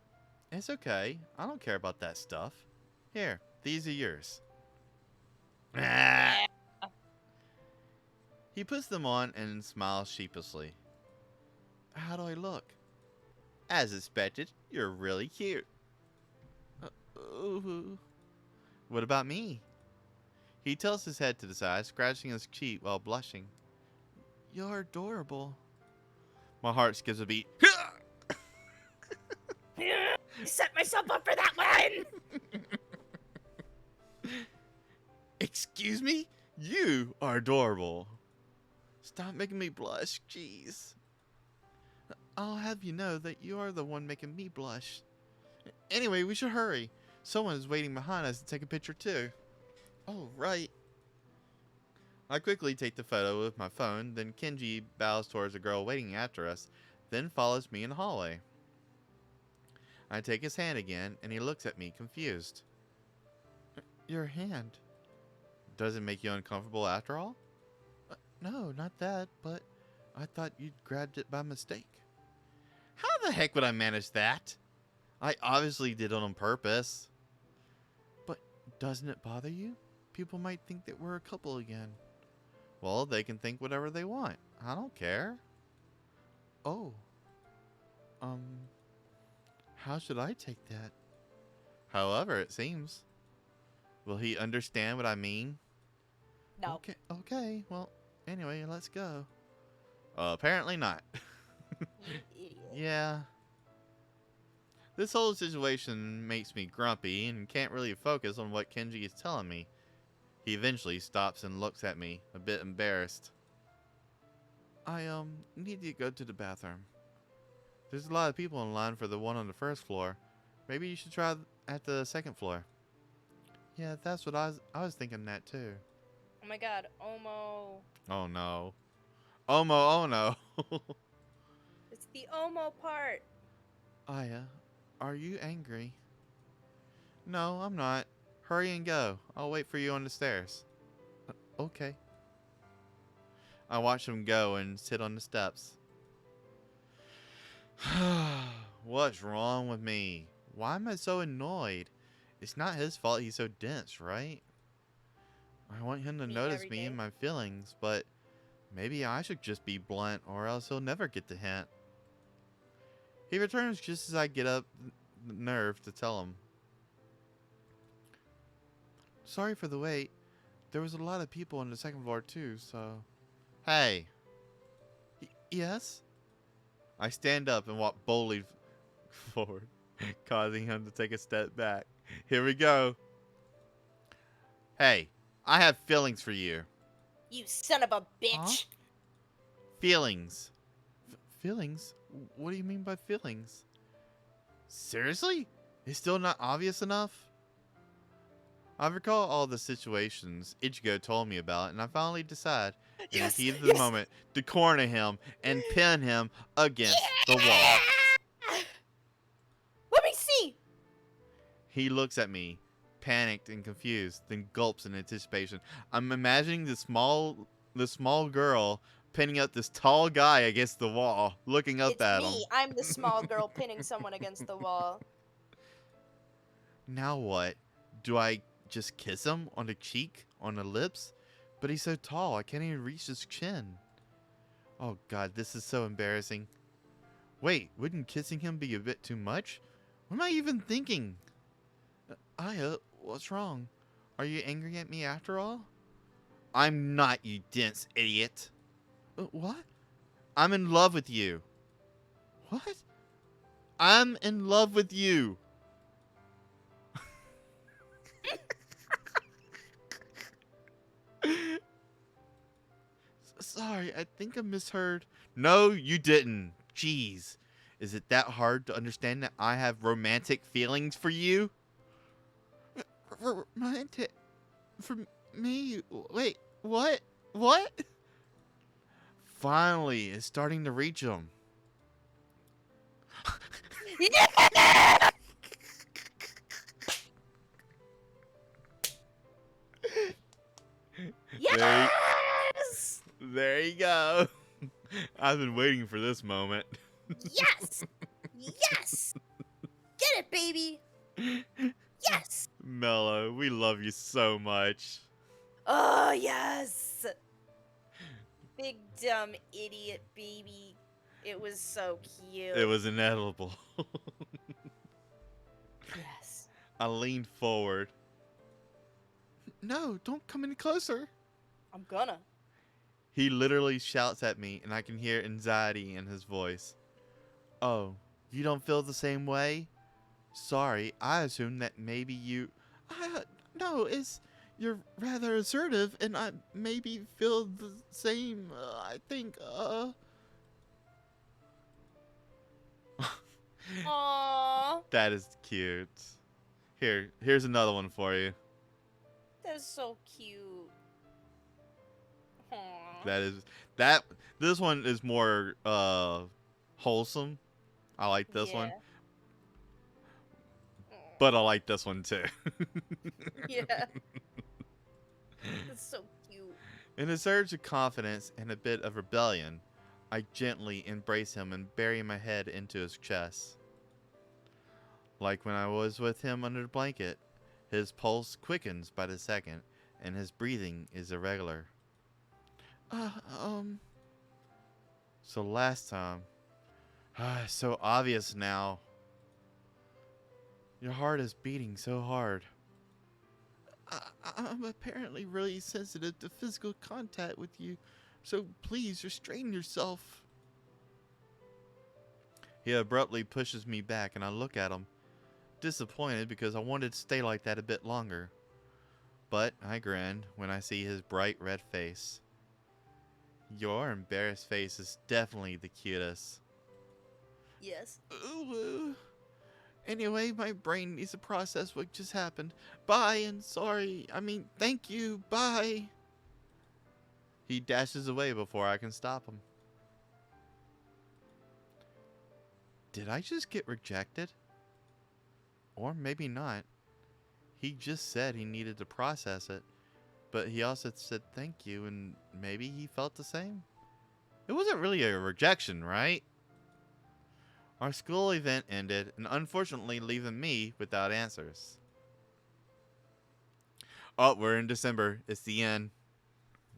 It's okay. I don't care about that stuff. Here, these are yours. Ah. Yeah. He puts them on and smiles sheepishly. How do I look? As expected, you're really cute. Ooh. What about me? He tilts his head to the side, scratching his cheek while blushing. You're adorable. My heart skips a beat. I set myself up for that one. Excuse me? You are adorable. Stop making me blush, jeez. I'll have you know that you are the one making me blush. Anyway, we should hurry. Someone is waiting behind us to take a picture too. Oh, right. I quickly take the photo with my phone, then Kenji bows towards a girl waiting after us, then follows me in the hallway. I take his hand again, and he looks at me confused. Your hand. Does it make you uncomfortable after all? No, not that, but I thought you'd grabbed it by mistake. How the heck would I manage that? I obviously did it on purpose. But doesn't it bother you? People might think that we're a couple again. Well, they can think whatever they want. I don't care. Oh. How should I take that? However it seems. Will he understand what I mean? No. Okay. Well, anyway, let's go. Apparently not. You idiot. Yeah. This whole situation makes me grumpy and can't really focus on what Kenji is telling me. He eventually stops and looks at me, a bit embarrassed. I, need to go to the bathroom. There's a lot of people in line for the one on the first floor. Maybe you should try at the second floor. Yeah, that's what I was thinking that too. Oh my god, Omo. Oh no. Omo, oh no. It's the Omo part. Aya, are you angry? No, I'm not. Hurry and go. I'll wait for you on the stairs. Okay. I watch him go and sit on the steps. What's wrong with me? Why am I so annoyed? It's not his fault he's so dense, right? I want him to Me notice every me day. and my feelings, but maybe I should just be blunt or else he'll never get the hint. He returns just as I get up the nerve to tell him. Sorry for the wait. There was a lot of people on the second floor too, so... Hey. Yes? I stand up and walk boldly forward, causing him to take a step back. Here we go. Hey, I have feelings for you. You son of a bitch. Huh? Feelings. Feelings? What do you mean by feelings? Seriously? It's still not obvious enough? I recall all the situations Ichigo told me about, and I finally decide, in the heat of the moment, to corner him and pin him against the wall. Let me see. He looks at me, panicked and confused, then gulps in anticipation. I'm imagining the small girl pinning up this tall guy against the wall, looking up It's at him. me. I'm the small girl pinning someone against the wall. Now what? Do I just kiss him on the cheek, on the lips? But he's so tall, I can't even reach his chin. Oh god, this is so embarrassing. Wait, wouldn't kissing him be a bit too much? What am I even thinking? Aya, what's wrong? Are you angry at me after all? I'm not, you dense idiot. What? I'm in love with you. What? I'm in love with you. Sorry, I think I misheard. No, you didn't. Jeez. Is it that hard to understand that I have romantic feelings for you? Romantic? For me? Wait, what? What? Finally, it's starting to reach him. Yeah! There, Yes! there you go. I've been waiting for this moment. Yes! Yes! Get it, baby! Yes! Mello, we love you so much. Oh, yes! Big dumb idiot baby. It was so cute. It was inevitable. Yes. I leaned forward. No, don't come any closer. I'm gonna. He literally shouts at me, and I can hear anxiety in his voice. Oh, you don't feel the same way? Sorry, I assumed that maybe you. No, you're rather assertive, and I maybe feel the same. I think. Aww. That is cute. Here's another one for you. That's so cute. Aww. That is that. This one is more wholesome. I like this one, Aw. but I like this one too. Yeah. That's so cute. In a surge of confidence and a bit of rebellion, I gently embrace him and bury my head into his chest. Like when I was with him under the blanket, his pulse quickens by the second, and his breathing is irregular. Uh, um... So last time... so obvious now. Your heart is beating so hard. I'm apparently really sensitive to physical contact with you, so please restrain yourself. He abruptly pushes me back, and I look at him, disappointed because I wanted to stay like that a bit longer. But I grin when I see his bright red face. Your embarrassed face is definitely the cutest. Yes. Ooh. Anyway, my brain needs to process what just happened. Bye, and sorry. Thank you. Bye. He dashes away before I can stop him. Did I just get rejected? Or maybe not. He just said he needed to process it, but he also said thank you, and maybe he felt the same. It wasn't really a rejection, right? Our school event ended, and unfortunately leaving me without answers. Oh, we're in December. It's the end.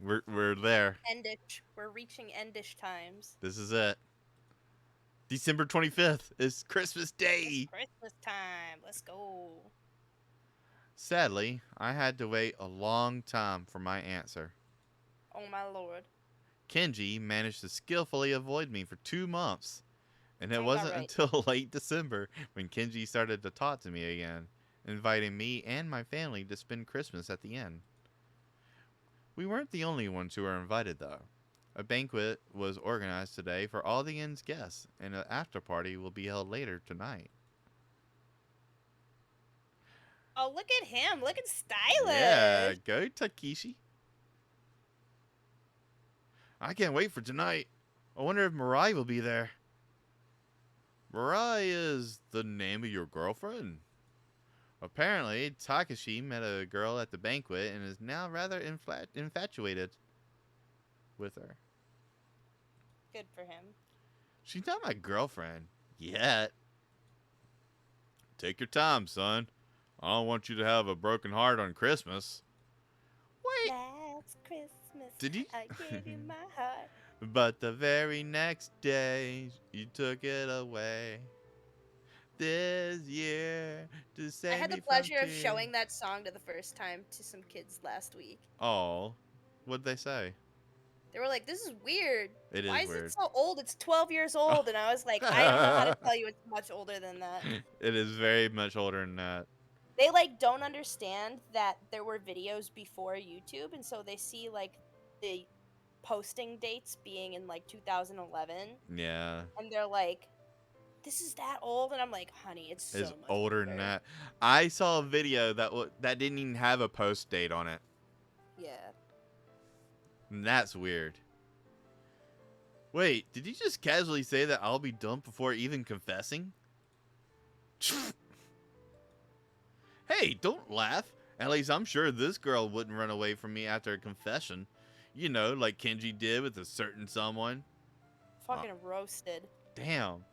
We're there. Endish. We're reaching endish times. This is it. December 25th is Christmas Day. It's Christmas time. Let's go. Sadly, I had to wait a long time for my answer. Oh my lord. Kenji managed to skillfully avoid me for 2 months. And it Sounds wasn't about right. until late December when Kenji started to talk to me again, inviting me and my family to spend Christmas at the inn. We weren't the only ones who were invited, though. A banquet was organized today for all the inn's guests, and an after party will be held later tonight. Oh, look at him. Look at Stylish. Yeah, go Takeshi. I can't wait for tonight. I wonder if Mirai will be there. Mirai is the name of your girlfriend? Apparently, Takashi met a girl at the banquet and is now rather infatuated with her. Good for him. She's not my girlfriend yet. Take your time, son. I don't want you to have a broken heart on Christmas. Wait. Last Christmas, Did you? I gave you my heart. But the very next day, you took it away. This year, to save I had me the from pleasure of tears. showing that song to the first time to some kids last week. Oh, what'd they say? They were like, "This is weird. It Why is is weird. it so old? It's 12 years old." And I was like, "I don't know how to tell you it's much older than that." It is very much older than that. They like don't understand that there were videos before YouTube, and so they see like the posting dates being in like 2011, Yeah, and they're like, "This is that old?" And I'm like, "Honey, it's so it's much older than that. I saw a video that didn't even have a post date on it. Yeah. And that's weird. Wait, did you just casually say that I'll be dumped before even confessing? Hey, don't laugh. At least I'm sure this girl wouldn't run away from me after a confession. You know, like Kenji did with a certain someone. Uh, Fucking roasted. Damn.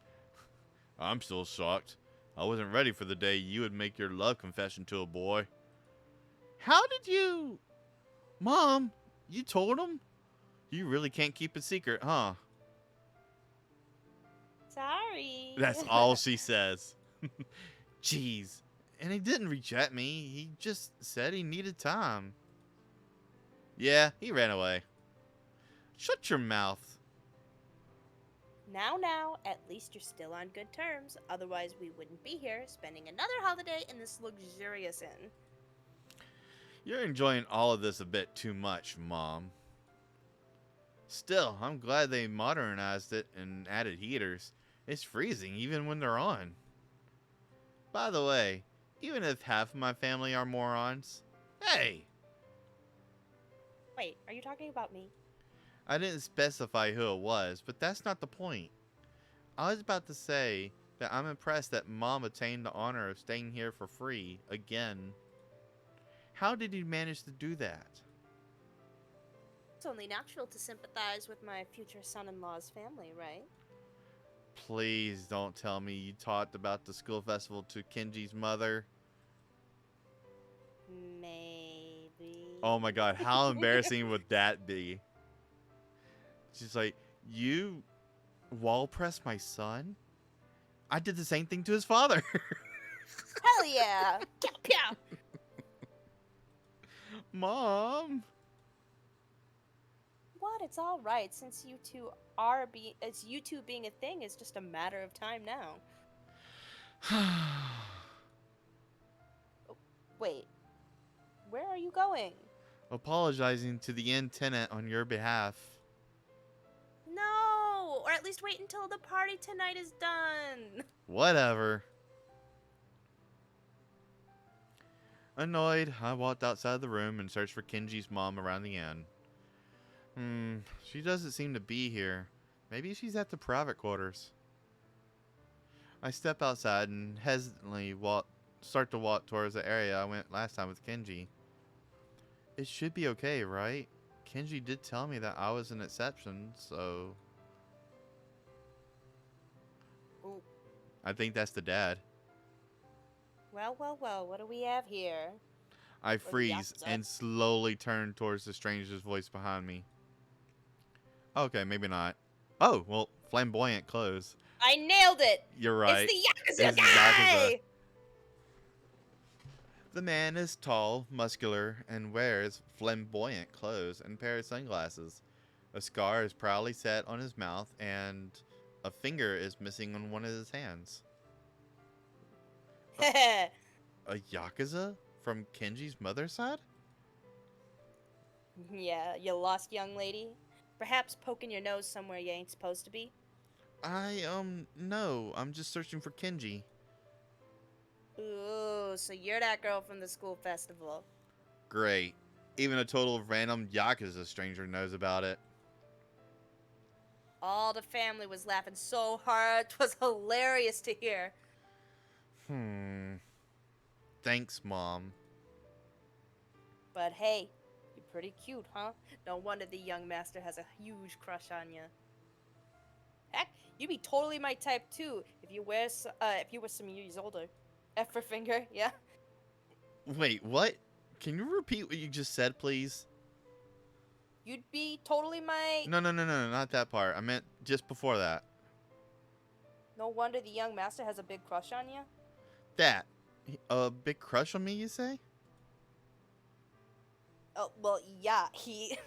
I'm still shocked. I wasn't ready for the day you would make your love confession to a boy. How did you... Mom, you told him? You really can't keep a secret, huh? Sorry. That's all she says. Jeez. And he didn't reject me. He just said he needed time. Yeah, he ran away. Shut your mouth. Now, at least you're still on good terms. Otherwise, we wouldn't be here spending another holiday in this luxurious inn. You're enjoying all of this a bit too much, Mom. Still, I'm glad they modernized it and added heaters. It's freezing even when they're on. By the way, even if half of my family are morons, hey! Wait, are you talking about me? I didn't specify who it was, but that's not the point. I was about to say that I'm impressed that Mom attained the honor of staying here for free again. How did you manage to do that? It's only natural to sympathize with my future son-in-law's family, right? Please don't tell me you talked about the school festival to Kenji's mother. Maybe. Oh my god, how embarrassing would that be? She's like, you wall pressed my son? I did the same thing to his father. Hell yeah! Pew, pew. Mom. What? It's all right. Since you two it's you two being a thing is just a matter of time now. Wait, where are you going? Apologizing to the inn tenant on your behalf. No, or at least wait until the party tonight is done. Whatever. Annoyed, I walked outside the room and searched for Kenji's mom around the inn. She doesn't seem to be here. Maybe she's at the private quarters. I step outside and hesitantly start to walk towards the area I went last time with Kenji. It should be okay, right? Kenji did tell me that I was an exception, so... Ooh. I think that's the dad. Well, what do we have here? I the freeze Yakuza. and slowly turn towards the stranger's voice behind me. Okay, maybe not. Oh, well, flamboyant clothes. I nailed it! You're right. It's the Yakuza It's guy! Yakuza. The man is tall, muscular, and wears flamboyant clothes and a pair of sunglasses. A scar is proudly set on his mouth, and a finger is missing on one of his hands. A Yakuza? From Kenji's mother's side? Yeah, you lost young lady. Perhaps poking your nose somewhere you ain't supposed to be. No. I'm just searching for Kenji. Ooh, so you're that girl from the school festival. Great. Even a total random Yakuza stranger knows about it. All the family was laughing so hard, 'twas hilarious to hear. Thanks, Mom. But hey, you're pretty cute, huh? No wonder the young master has a huge crush on you. Heck, you'd be totally my type too if you were some years older. F for finger, yeah. Wait, what? Can you repeat what you just said, please? You'd be totally my. No, not that part. I meant just before that. No wonder the young master has a big crush on you. That. A big crush on me, you say? Oh, well, yeah, he.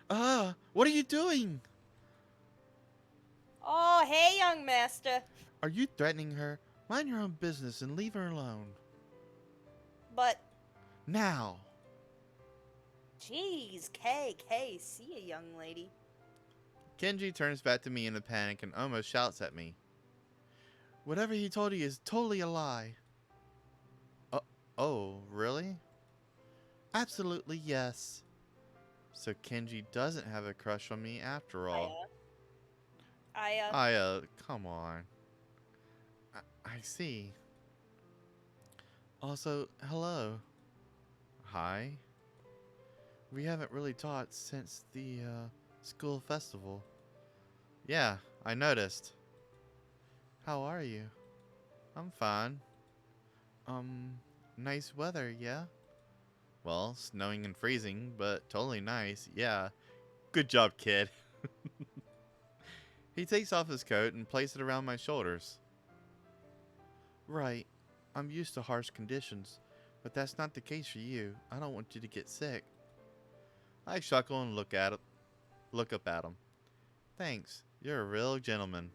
What are you doing? Oh, hey, young master. Are you threatening her? Mind your own business and leave her alone. But. Now. Jeez, see ya, young lady. Kenji turns back to me in a panic and almost shouts at me. Whatever he told you is totally a lie. Oh, really? Absolutely yes. So Kenji doesn't have a crush on me after all. Come on. I see. Also, hello. Hi. We haven't really talked since the school festival. Yeah, I noticed. How are you? I'm fine. Um, nice weather, yeah? Well, snowing and freezing, but totally nice, yeah. Good job, kid. He takes off his coat and places it around my shoulders. Right. I'm used to harsh conditions, but that's not the case for you. I don't want you to get sick. I chuckle and look up at him. Thanks. You're a real gentleman.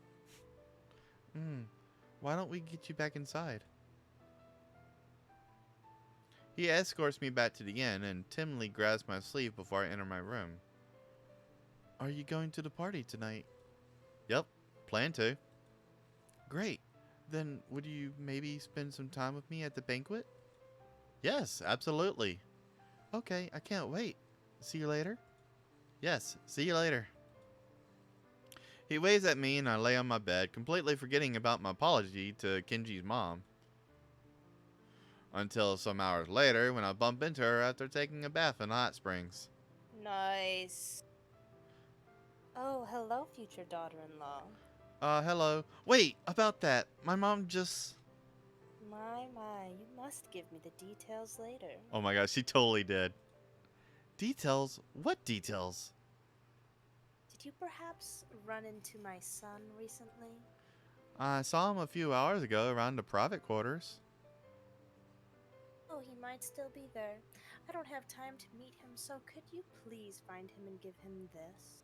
Why don't we get you back inside? He escorts me back to the inn and timidly grabs my sleeve before I enter my room. Are you going to the party tonight? Yep, plan to. Great. Then would you maybe spend some time with me at the banquet? Yes, absolutely. Okay, I can't wait. See you later? Yes, see you later. He waves at me and I lay on my bed, completely forgetting about my apology to Kenji's mom. Until some hours later when I bump into her after taking a bath in hot springs. Nice. Oh, hello, future daughter-in-law. Hello. Wait, about that. My mom just... My, you must give me the details later. Oh my gosh, she totally did. Details? What details? Did you perhaps run into my son recently? I saw him a few hours ago around the private quarters. Oh, he might still be there. I don't have time to meet him, so could you please find him and give him this?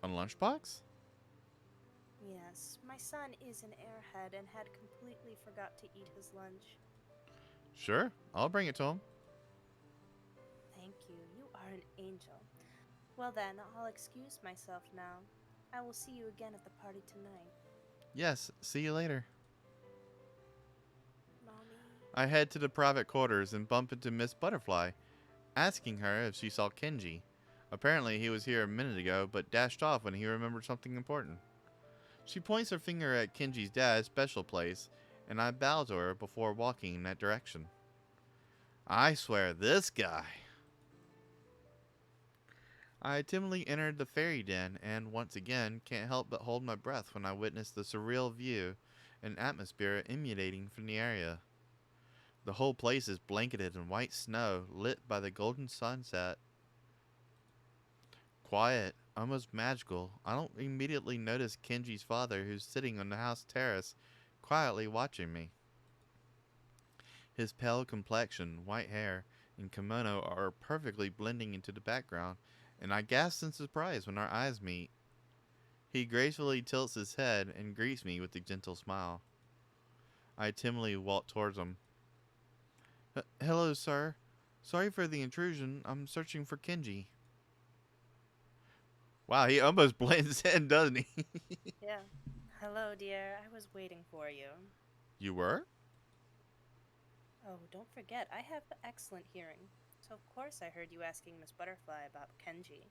A lunchbox? Yes, my son is an airhead and had completely forgot to eat his lunch. Sure, I'll bring it to him. Thank you. You are an angel. Well then, I'll excuse myself now. I will see you again at the party tonight. Yes, see you later. Mommy? I head to the private quarters and bump into Miss Butterfly, asking her if she saw Kenji. Apparently he was here a minute ago, but dashed off when he remembered something important. She points her finger at Kenji's dad's special place, and I bow to her before walking in that direction. I swear, this guy. I timidly entered the fairy den and, once again, can't help but hold my breath when I witness the surreal view and atmosphere emanating from the area. The whole place is blanketed in white snow, lit by the golden sunset. Quiet, almost magical. I don't immediately notice Kenji's father, who's sitting on the house terrace, quietly watching me. His pale complexion, white hair, and kimono are perfectly blending into the background, and I gasp in surprise when our eyes meet. He gracefully tilts his head and greets me with a gentle smile. I timidly walk towards him. Hello, sir. Sorry for the intrusion. I'm searching for Kenji. Wow, he almost blends in, doesn't he? Yeah. Hello, dear. I was waiting for you. You were? Oh, don't forget, I have excellent hearing. So of course I heard you asking Miss Butterfly about Kenji.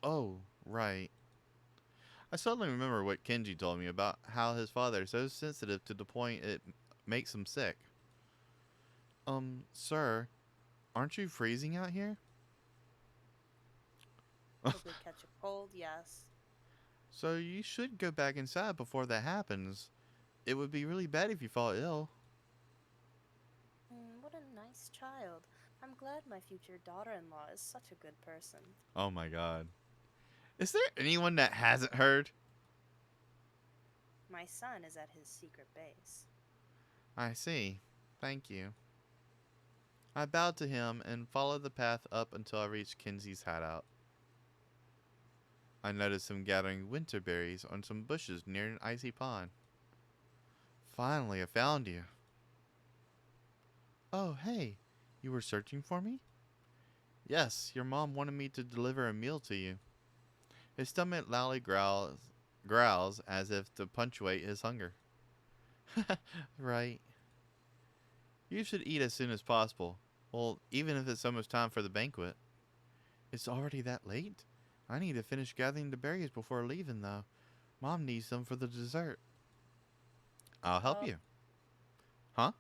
Oh, right. I suddenly remember what Kenji told me about how his father is so sensitive to the point it makes him sick. Sir, aren't you freezing out here? Probably catch a cold, yes. So you should go back inside before that happens. It would be really bad if you fall ill. What a nice child. I'm glad my future daughter-in-law is such a good person. Oh my god. Is there anyone that hasn't heard? My son is at his secret base. I see. Thank you. I bowed to him and followed the path up until I reached Kenzie's hideout. I noticed him gathering winter berries on some bushes near an icy pond. Finally, I found you. Oh, hey. You were searching for me? Yes, your mom wanted me to deliver a meal to you. His stomach loudly growls as if to punctuate his hunger. Right. You should eat as soon as possible. Well, even if it's almost time for the banquet. It's already that late? I need to finish gathering the berries before leaving, though. Mom needs some for the dessert. I'll help Oh. you. Huh?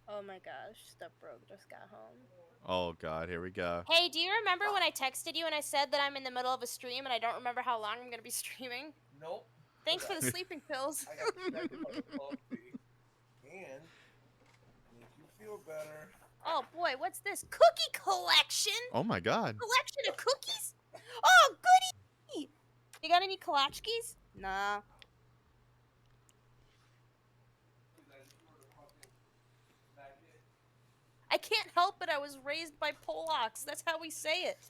Oh my gosh, Step Broke just got home. Oh God, here we go. Hey, do you remember when I texted you and I said that I'm in the middle of a stream and I don't remember how long I'm gonna be streaming? Nope. Thanks for the Forgot. sleeping pills. I got distracted by the coffee. And make you feel better. Oh boy, what's this? Cookie collection? Oh my God. Collection of cookies? Oh, goody! You got any kolachkis? Nah. I can't help it. I was raised by Polacks. That's how we say it.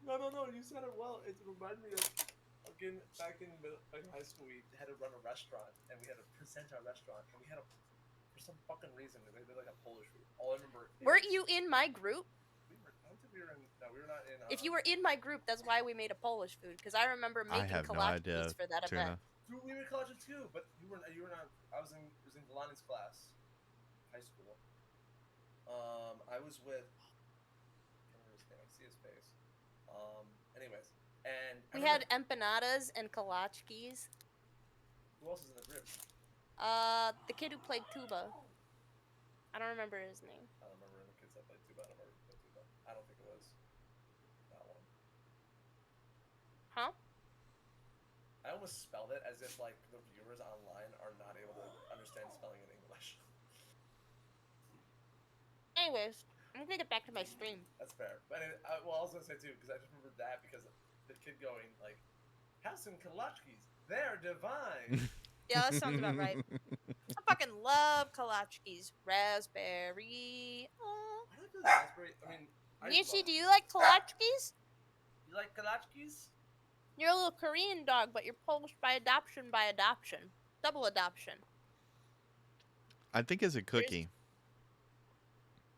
No, you said it well. It reminded me of again back in high school. We had to run a restaurant and we had to present our restaurant and we had to, for some fucking reason, they did like a Polish food. All I remember. Weren't you in my group? I don't think we were in. No, we were not in. If you were in my group, that's why we made a Polish food. Because I remember I making have no idea, kolachkis for that Tuna. event. Dude, we were college too, but you were not. I was in Delani's class, high school. I was with. I can't remember his name. I see his face. Anyways, and I We remember- had empanadas and kolachkis. Who else is in the group? The kid who played tuba. I don't remember his name. I don't remember the kids that played tuba. I don't remember who played tuba. I don't think it was that one. Huh? I almost spelled it as if like the viewers online are not able to understand spelling in English. Anyways, I'm gonna get back to my stream. That's fair. But well, I was gonna say too because I just remember that because the kid going like, "Have some kolachkis. They're divine." Yeah, that sounds about right. I fucking love kolachkis. Raspberry. I like the raspberry. I mean, Nishi, do you like kolachkis? You like kolachkis? You're a little Korean dog, but you're Polish by adoption. Double adoption. I think it's a cookie.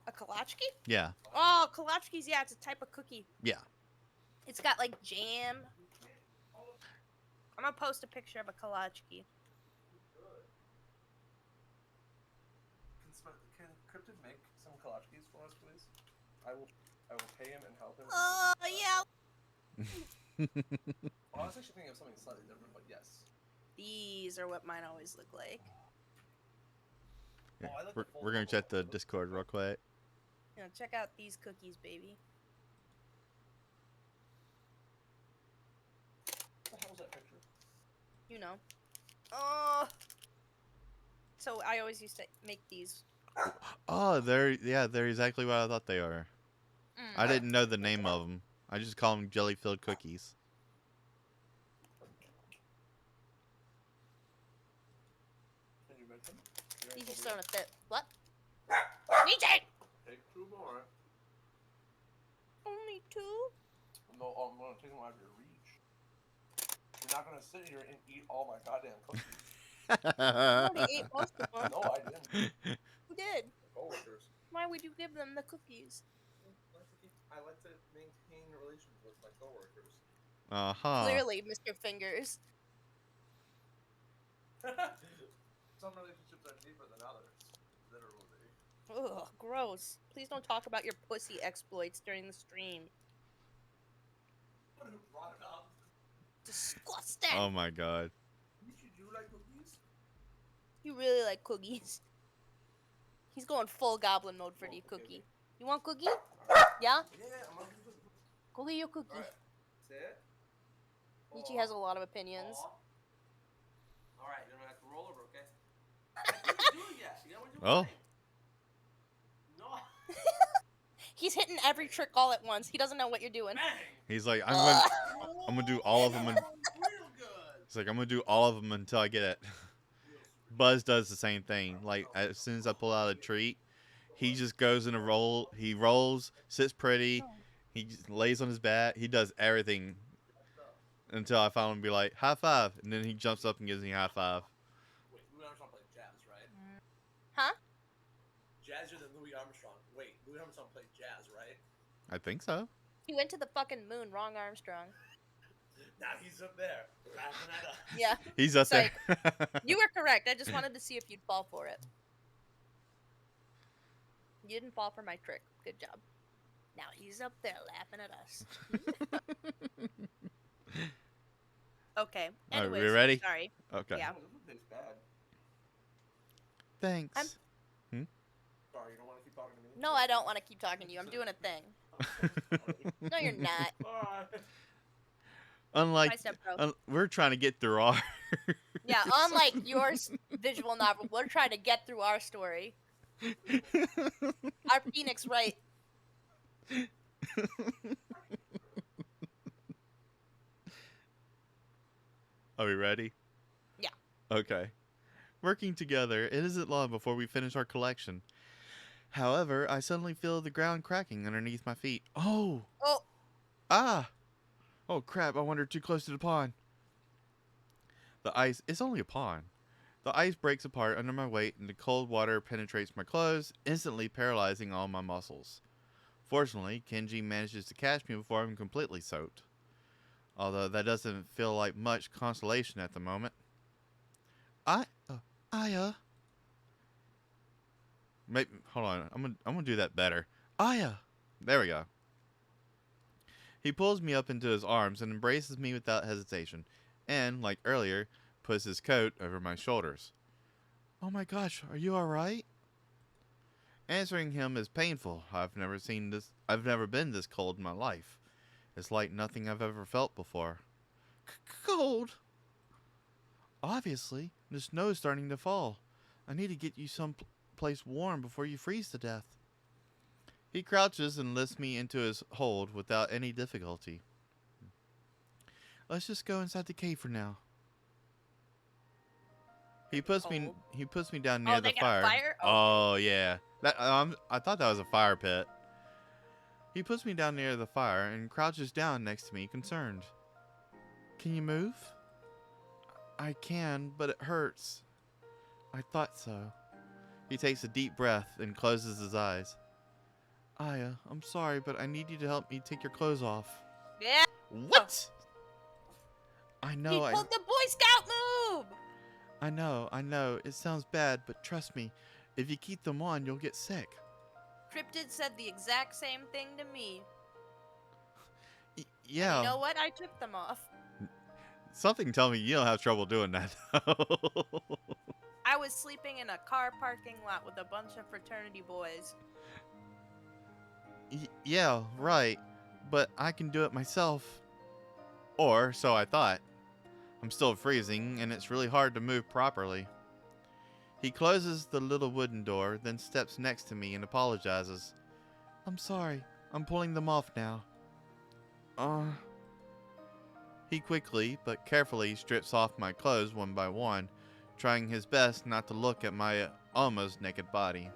A kolachki? Yeah. Oh, kolachkis, yeah, it's a type of cookie. Yeah. It's got like jam. I'm gonna post a picture of a kolachki. Can Cryptid make some kolachkis for us, please? I will pay him and help him. Yeah. Well, I was actually thinking of something slightly different, but yes. These are what mine always look like. Yeah. Oh, I like We're, the full we're gonna bubble. check the Discord real quick. You know, check out these cookies, baby. What the hell was that picture? You know. Oh. So I always used to make these. Oh, they're exactly what I thought they are. I didn't know the name of them. I just call them jelly-filled cookies. Can you make them? These just don't fit. What? DJ! Take two more. Only two? No, I'm gonna take them out of your reach. You're not gonna sit here and eat all my goddamn cookies. I already ate most of them. No, I didn't. Who did? Coworkers. Why would you give them the cookies? I like to maintain relations with my coworkers. Uh-huh. Clearly, Mr. Fingers. Some relationships are deeper than others. Literally. Ugh, gross. Please don't talk about your pussy exploits during the stream. Who brought it up? Disgusting! Oh my God. You do like cookies? You really like cookies. He's going full goblin mode for the Okay, cookie. okay. You want cookie? Yeah? Yeah, I'm gonna do this. Go get your cookie. Alright. Sit. Ichi has a lot of opinions. Alright, you're gonna have to roll over, okay? What are you doing yet? You gotta do Oh. one thing. No. He's hitting every trick all at once. He doesn't know what you're doing. Bang! He's like, I'm gonna do all of them. Real good. He's like, I'm gonna do all of them until I get it. Buzz does the same thing. Like, as soon as I pull out a treat, he just goes in a roll. He rolls, sits pretty. He just lays on his back. He does everything until I finally be like, high five. And then he jumps up and gives me a high five. Wait, Louis Armstrong played jazz, right? Huh? Jazzier than Louis Armstrong. Wait, Louis Armstrong played jazz, right? I think so. He went to the fucking moon. Wrong Armstrong. Now he's up there, laughing at us. Yeah. He's up there. You were correct. I just wanted to see if you'd fall for it. You didn't fall for my trick. Good job. Now he's up there laughing at us. Okay. Are we Anyways, ready? sorry. Okay. Yeah. This tastes bad. I'm. Thanks. Sorry, you don't want to keep talking to me? No, I don't want to keep talking to you. I'm doing a thing. No, you're not. Bye. Unlike, Bye, step bro. we're trying to get through our. Yeah, unlike your visual novel, we're trying to get through our story. Our Phoenix Wright. Are we ready? Yeah. Okay. Working together, it isn't long before we finish our collection. However, I suddenly feel the ground cracking underneath my feet. Oh! Oh, Ah! Oh crap, I wandered too close to the pond. The ice, it's only a pond. The ice breaks apart under my weight and the cold water penetrates my clothes, instantly paralyzing all my muscles. Fortunately, Kenji manages to catch me before I'm completely soaked. Although that doesn't feel like much consolation at the moment. I, uh, Aya. Maybe, hold on, I'm gonna do that better. Aya! There we go. He pulls me up into his arms and embraces me without hesitation, and, like earlier, puts his coat over my shoulders. Oh my gosh, are you alright? Answering him is painful. I've never been this cold in my life. It's like nothing I've ever felt before. Cold? Obviously, the snow's starting to fall. I need to get you some place warm before you freeze to death. He crouches and lifts me into his hold without any difficulty. Let's just go inside the cave for now. He puts me down near oh, the they got fire. a fire? Oh yeah. That I thought that was a fire pit. He puts me down near the fire and crouches down next to me, concerned. Can you move? I can, but it hurts. I thought so. He takes a deep breath and closes his eyes. Aya, I'm sorry, but I need you to help me take your clothes off. Yeah. What? I He know, pulled the Boy Scout move. I know. It sounds bad, but trust me, if you keep them on, you'll get sick. Cryptid said the exact same thing to me. Yeah. You know what? I took them off. Something tell me you don't have trouble doing that. I was sleeping in a car parking lot with a bunch of fraternity boys. Yeah, right. But I can do it myself. Or so I thought. I'm still freezing, and it's really hard to move properly. He closes the little wooden door, then steps next to me and apologizes. I'm sorry. I'm pulling them off now. He quickly, but carefully, strips off my clothes one by one, trying his best not to look at my almost naked body.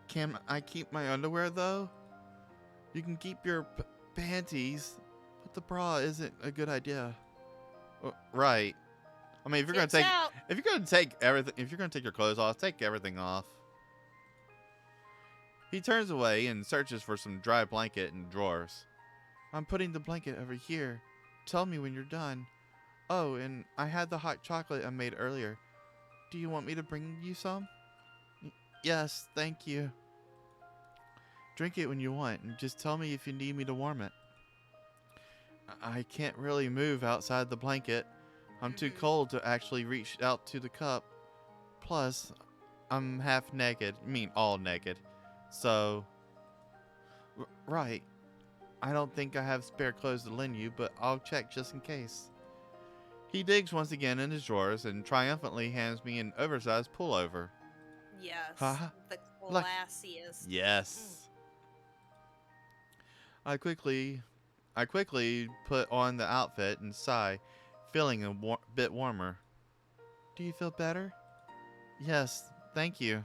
Can I keep my underwear, though? You can keep your panties, but the bra isn't a good idea. Right. I mean, if you're Tits gonna out. take your clothes off, take everything off. He turns away and searches for some dry blanket in drawers. I'm putting the blanket over here. Tell me when you're done. Oh, and I had the hot chocolate I made earlier. Do you want me to bring you some? Yes, thank you. Drink it when you want, and just tell me if you need me to warm it. I can't really move outside the blanket. I'm too cold to actually reach out to the cup. Plus, I'm half naked. I mean, all naked. So, right. I don't think I have spare clothes to lend you, but I'll check just in case. He digs once again in his drawers and triumphantly hands me an oversized pullover. Yes. Haha. The Look. classiest. Yes. I quickly put on the outfit and sigh, feeling a bit warmer. Do you feel better? Yes, thank you.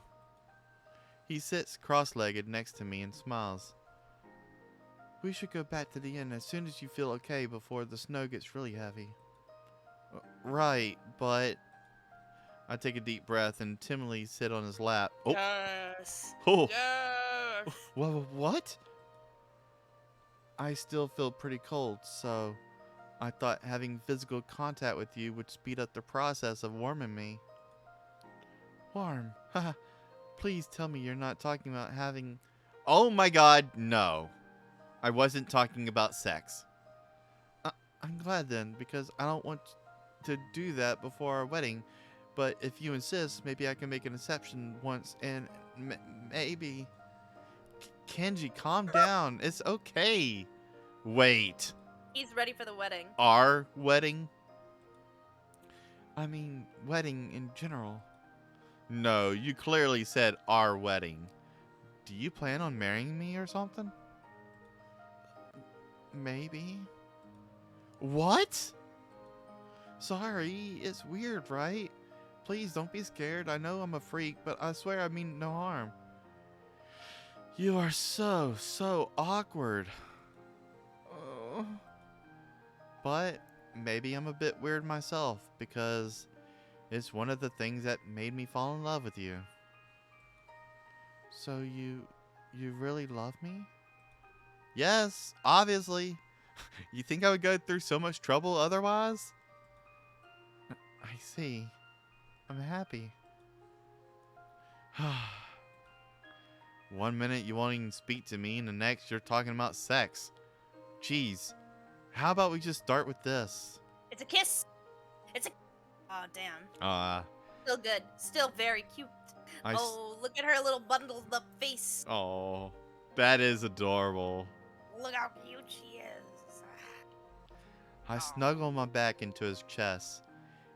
He sits cross-legged next to me and smiles. We should go back to the inn as soon as you feel okay before the snow gets really heavy. Right, but... I take a deep breath and timidly sit on his lap. Oh! Yes. Oh! Yes. What? I still feel pretty cold, so I thought having physical contact with you would speed up the process of warming me. Warm? Haha. Please tell me you're not talking about having... Oh my god, no. I wasn't talking about sex. I'm glad then, because I don't want to do that before our wedding. But if you insist, maybe I can make an exception once and maybe. Kenji, calm down. It's okay. Wait. He's ready for the wedding. Our wedding? I mean, wedding in general. No, you clearly said our wedding. Do you plan on marrying me or something? Maybe. What? Sorry, it's weird, right? Please don't be scared. I know I'm a freak, but I swear I mean no harm. You are so awkward. Oh. But maybe I'm a bit weird myself because it's one of the things that made me fall in love with you. So you really love me? Yes, obviously. You think I would go through so much trouble otherwise? I see. I'm happy. 1 minute you won't even speak to me, and the next you're talking about sex. Jeez. How about we just start with this? It's a kiss. It's a. Oh damn. Still good. Still very cute. Oh, look at her little bundled up face. Oh, that is adorable. Look how cute she is. I snuggle my back into his chest.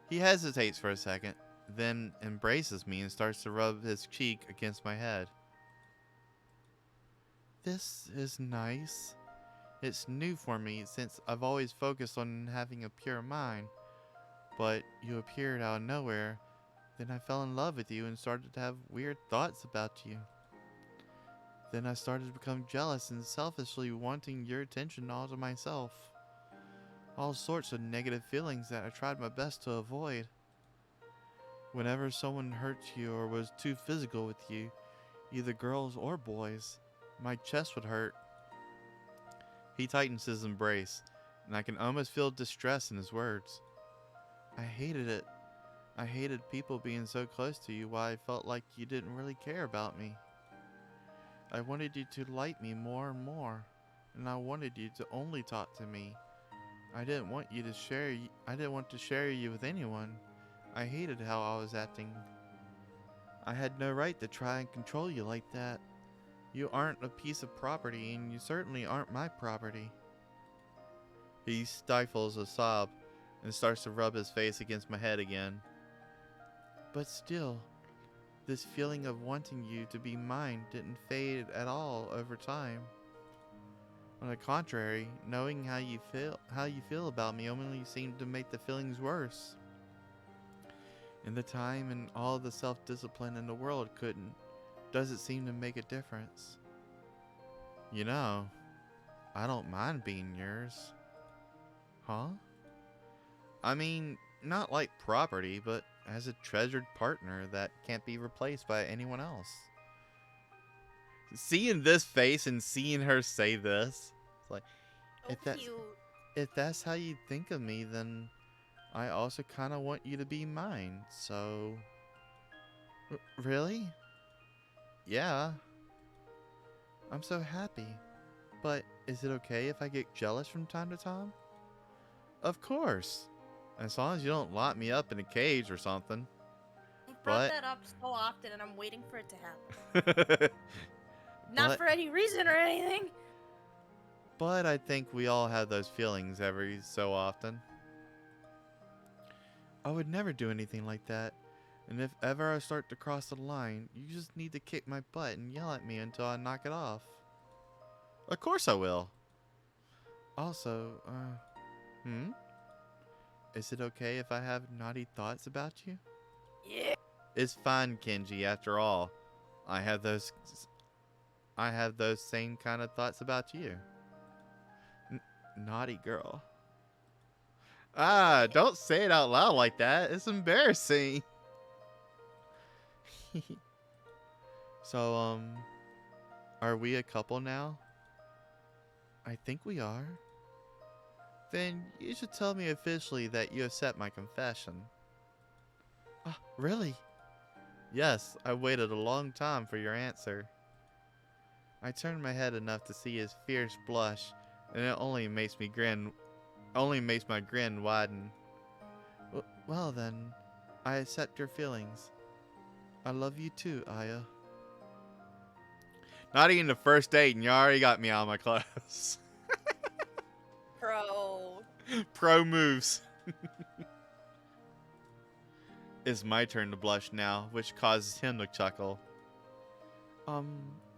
He hesitates for a second, then embraces me and starts to rub his cheek against my head. This is nice. It's new for me since I've always focused on having a pure mind. But you appeared out of nowhere. Then I fell in love with you and started to have weird thoughts about you. Then I started to become jealous and selfishly wanting your attention all to myself. All sorts of negative feelings that I tried my best to avoid. Whenever someone hurt you or was too physical with you, either girls or boys, my chest would hurt. He tightens his embrace, and I can almost feel distress in his words. I hated it. I hated people being so close to you while I felt like you didn't really care about me. I wanted you to like me more and more, and I wanted you to only talk to me. I didn't want to share you with anyone. I hated how I was acting. I had no right to try and control you like that. You aren't a piece of property, and you certainly aren't my property. He stifles a sob and starts to rub his face against my head again. But still, this feeling of wanting you to be mine didn't fade at all over time. On the contrary, knowing how you feel about me only seemed to make the feelings worse. And the time and all the self-discipline in the world doesn't seem to make a difference. You know, I don't mind being yours. Huh? I mean, not like property, but as a treasured partner that can't be replaced by anyone else. Seeing this face and seeing her say this, it's like, Cute. if that's how you think of me, then I also kind of want you to be mine. So, really? Yeah. I'm so happy. But is it okay if I get jealous from time to time? Of course. As long as you don't lock me up in a cage or something. You brought But that up so often, and I'm waiting for it to happen. Not for any reason or anything. But I think we all have those feelings every so often. I would never do anything like that. And if ever I start to cross the line, you just need to kick my butt and yell at me until I knock it off. Of course I will. Also, is it okay if I have naughty thoughts about you? Yeah. It's fine, Kenji, after all. I have those same kind of thoughts about you. Naughty girl. Don't say it out loud like that. It's embarrassing. So, are we a couple now? I think we are. Then you should tell me officially that you accept my confession. Really? Yes, I waited a long time for your answer. I turned my head enough to see his fierce blush, and it only makes me grin only makes my grin widen. Well then, I accept your feelings. I love you too, Aya. Not even the first date, and you already got me out of my clothes. Pro. Pro moves. It's my turn to blush now, which causes him to chuckle.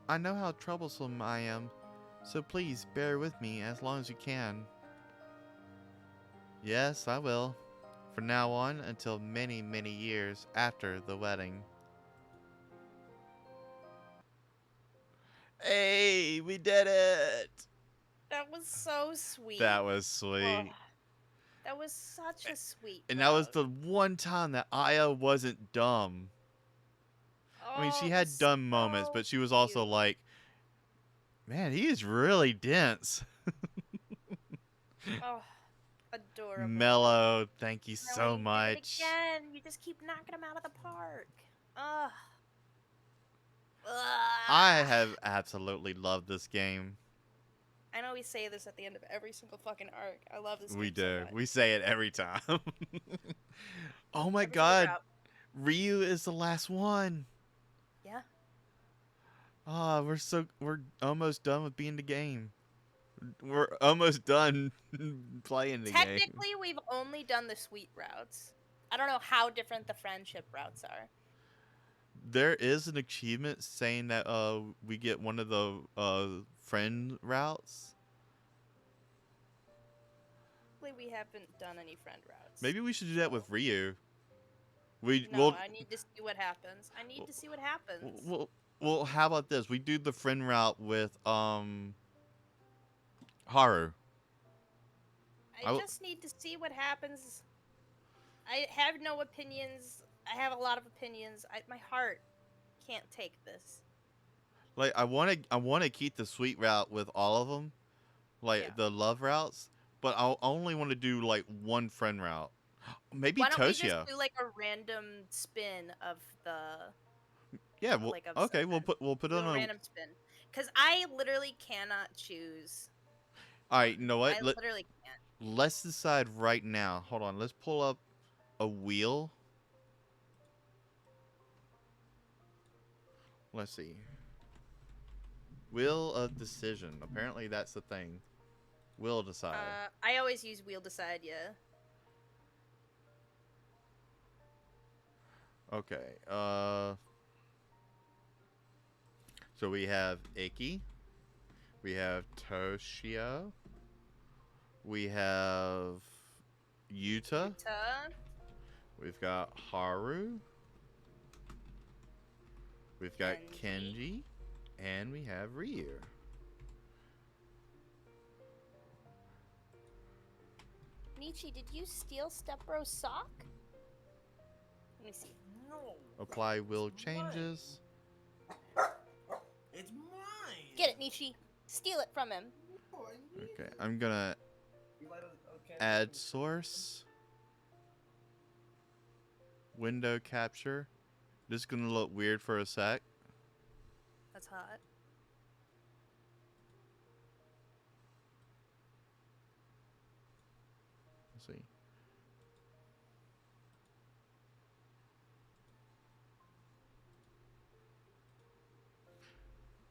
I know how troublesome I am, so please bear with me as long as you can. Yes, I will. From now on until many, many years after the wedding. Hey, we did it! That was so sweet. That was sweet. Oh, that was such a sweet And that was route. the one time that Aya wasn't dumb. I mean, Oh, she it had was dumb moments, so but she was also cute. like, man, he is really dense. Oh, adorable. Mellow, thank you Now so you did it much. again. You just keep knocking them out of the park. Ugh. I Ugh. have absolutely loved this game. I know we say this at the end of every single fucking arc. I love this We game so do. much. We say it every time. Oh my Every single god. route. Ryu is the last one. Yeah. Ah, we're almost done with being the game. We're almost done playing the game. Technically, we've only done the sweet routes. I don't know how different the friendship routes are. There is an achievement saying that we get one of the friend routes. Technically, we haven't done any friend routes. Maybe we should do that with Ryu. No, I need to see what happens. I need to see what happens. Well, how about this? We do the friend route with Haru. I just need to see what happens. I have no opinions. I have a lot of opinions. My heart can't take this. Like I want to keep the sweet route with all of them, like Yeah. the love routes, but I only want to do like one friend route. Maybe Why don't we just Toshio. do like a random spin of the Yeah, well, like of okay, something. we'll put Do on a a. random spin. Cause I literally cannot choose. All right, you know what? I literally can't. Let's decide right now. Hold on, let's pull up a wheel. Let's see. Wheel of decision. Apparently that's the thing. Will decide. I always use wheel decide. Yeah. Okay. So we have Iki. We have Toshio. We have Yuta. We've got Haru. We've got Kenji. And we have Ryu. Michi, did you steal Stepbro's sock? Let me see. No. Apply will It's changes. Mine. It's mine. Get it, Michi. Steal it from him. No, I need Okay, it. I'm gonna You light a candle add and- source. Window capture. This is gonna look weird for a sec. That's hot. Let's see.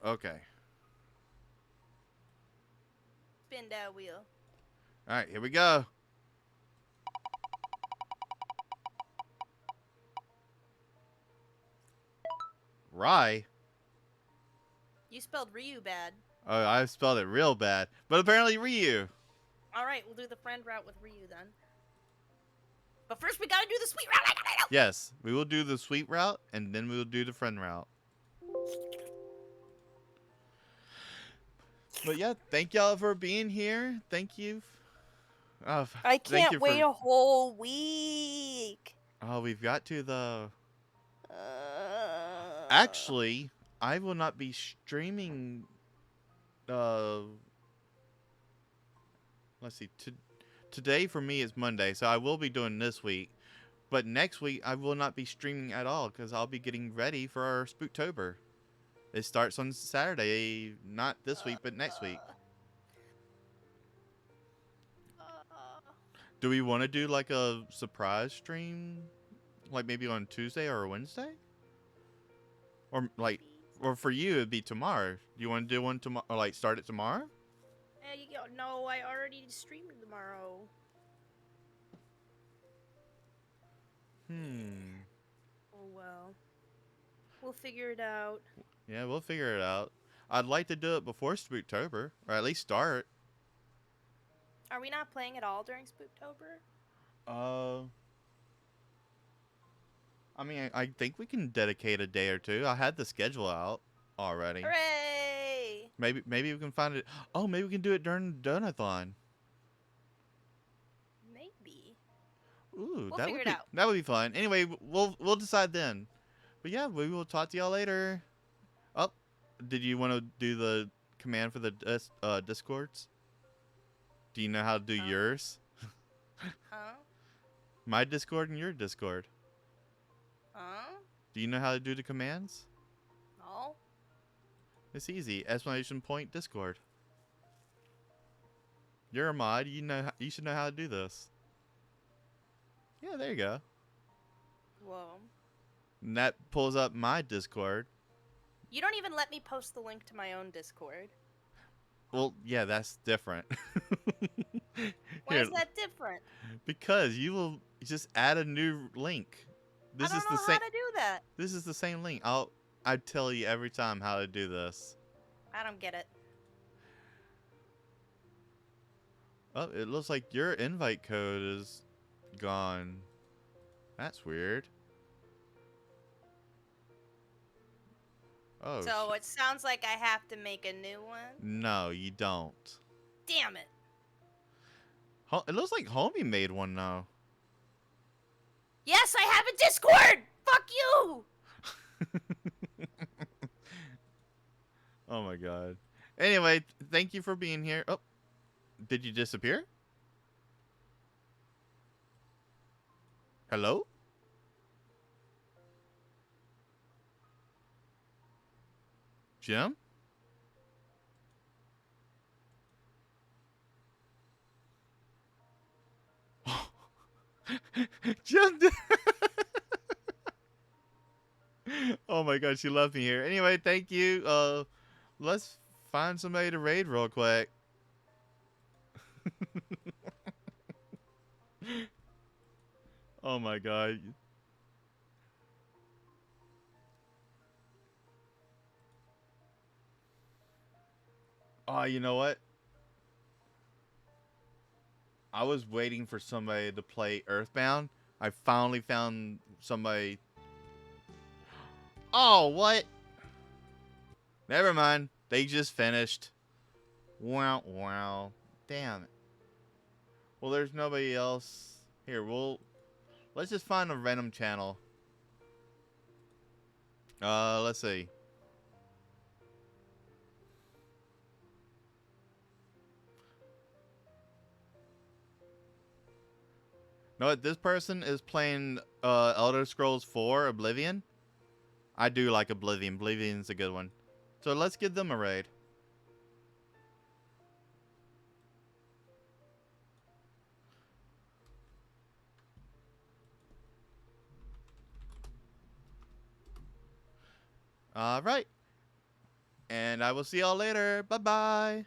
Okay. Spin that wheel. All right, here we go. Rye. You spelled Ryu bad. Oh, I spelled it real bad. But apparently Ryu. Alright, we'll do the friend route with Ryu then. But first we gotta do the sweet route. I gotta know. Yes, we will do the sweet route and then we will do the friend route. But yeah, thank y'all for being here. Thank you. Oh, I thank can't you wait for- a whole week. Oh, we've got to the. Uh, Actually, I will not be streaming. Let's see. Today for me is Monday, so I will be doing this week. But next week I will not be streaming at all because I'll be getting ready for our Spooktober. It starts on Saturday, not this week, but next week. Do we want to do like a surprise stream, like maybe on Tuesday or Wednesday, or like, or for you it'd be tomorrow? Do you want to do one tomorrow, or like start it tomorrow? No, I already streamed tomorrow. Hmm. Oh well. We'll figure it out. Yeah, we'll figure it out. I'd like to do it before Spooktober, or at least start. Are we not playing at all during Spooktober? Uh, I mean, I think we can dedicate a day or two. I had the schedule out already. Hooray! Maybe we can find it. Oh, maybe we can do it during the donathon. Maybe. Ooh, We'll figure it out. that would be fun. Anyway, we'll decide then. But yeah, we will talk to y'all later. Oh, did you want to do the command for the discords? Do you know how to do yours? Huh? My Discord and your Discord. Huh? Do you know how to do the commands? No? It's easy. Exclamation point Discord. You're a mod. You should know how to do this. Yeah, there you go. Whoa. And that pulls up my Discord. You don't even let me post the link to my own Discord. Well, yeah, that's different. Why Here, is that different? because you will just add a new link. I don't know how to do that. This is the same link. I tell you every time how to do this. I don't get it. Oh, it looks like your invite code is gone. That's weird. Oh. So it sounds like I have to make a new one? No, you don't. Damn it. It looks like Homie made one now. Yes, I have a Discord! Fuck you! Oh my god. Anyway, thank you for being here. Oh, did you disappear? Hello? Jim? Jim did Oh my god, she left me here. Anyway, thank you. Let's find somebody to raid real quick. Oh my god. Oh, you know what? I was waiting for somebody to play Earthbound. I finally found somebody. Oh, what? Never mind. They just finished. Wow, wow. Damn it. Well, there's nobody else. Here, let's just find a random channel. Let's see. No, what? This person is playing Elder Scrolls 4 Oblivion. I do like Oblivion. Oblivion's a good one. So let's give them a raid. All right. And I will see y'all later. Bye-bye.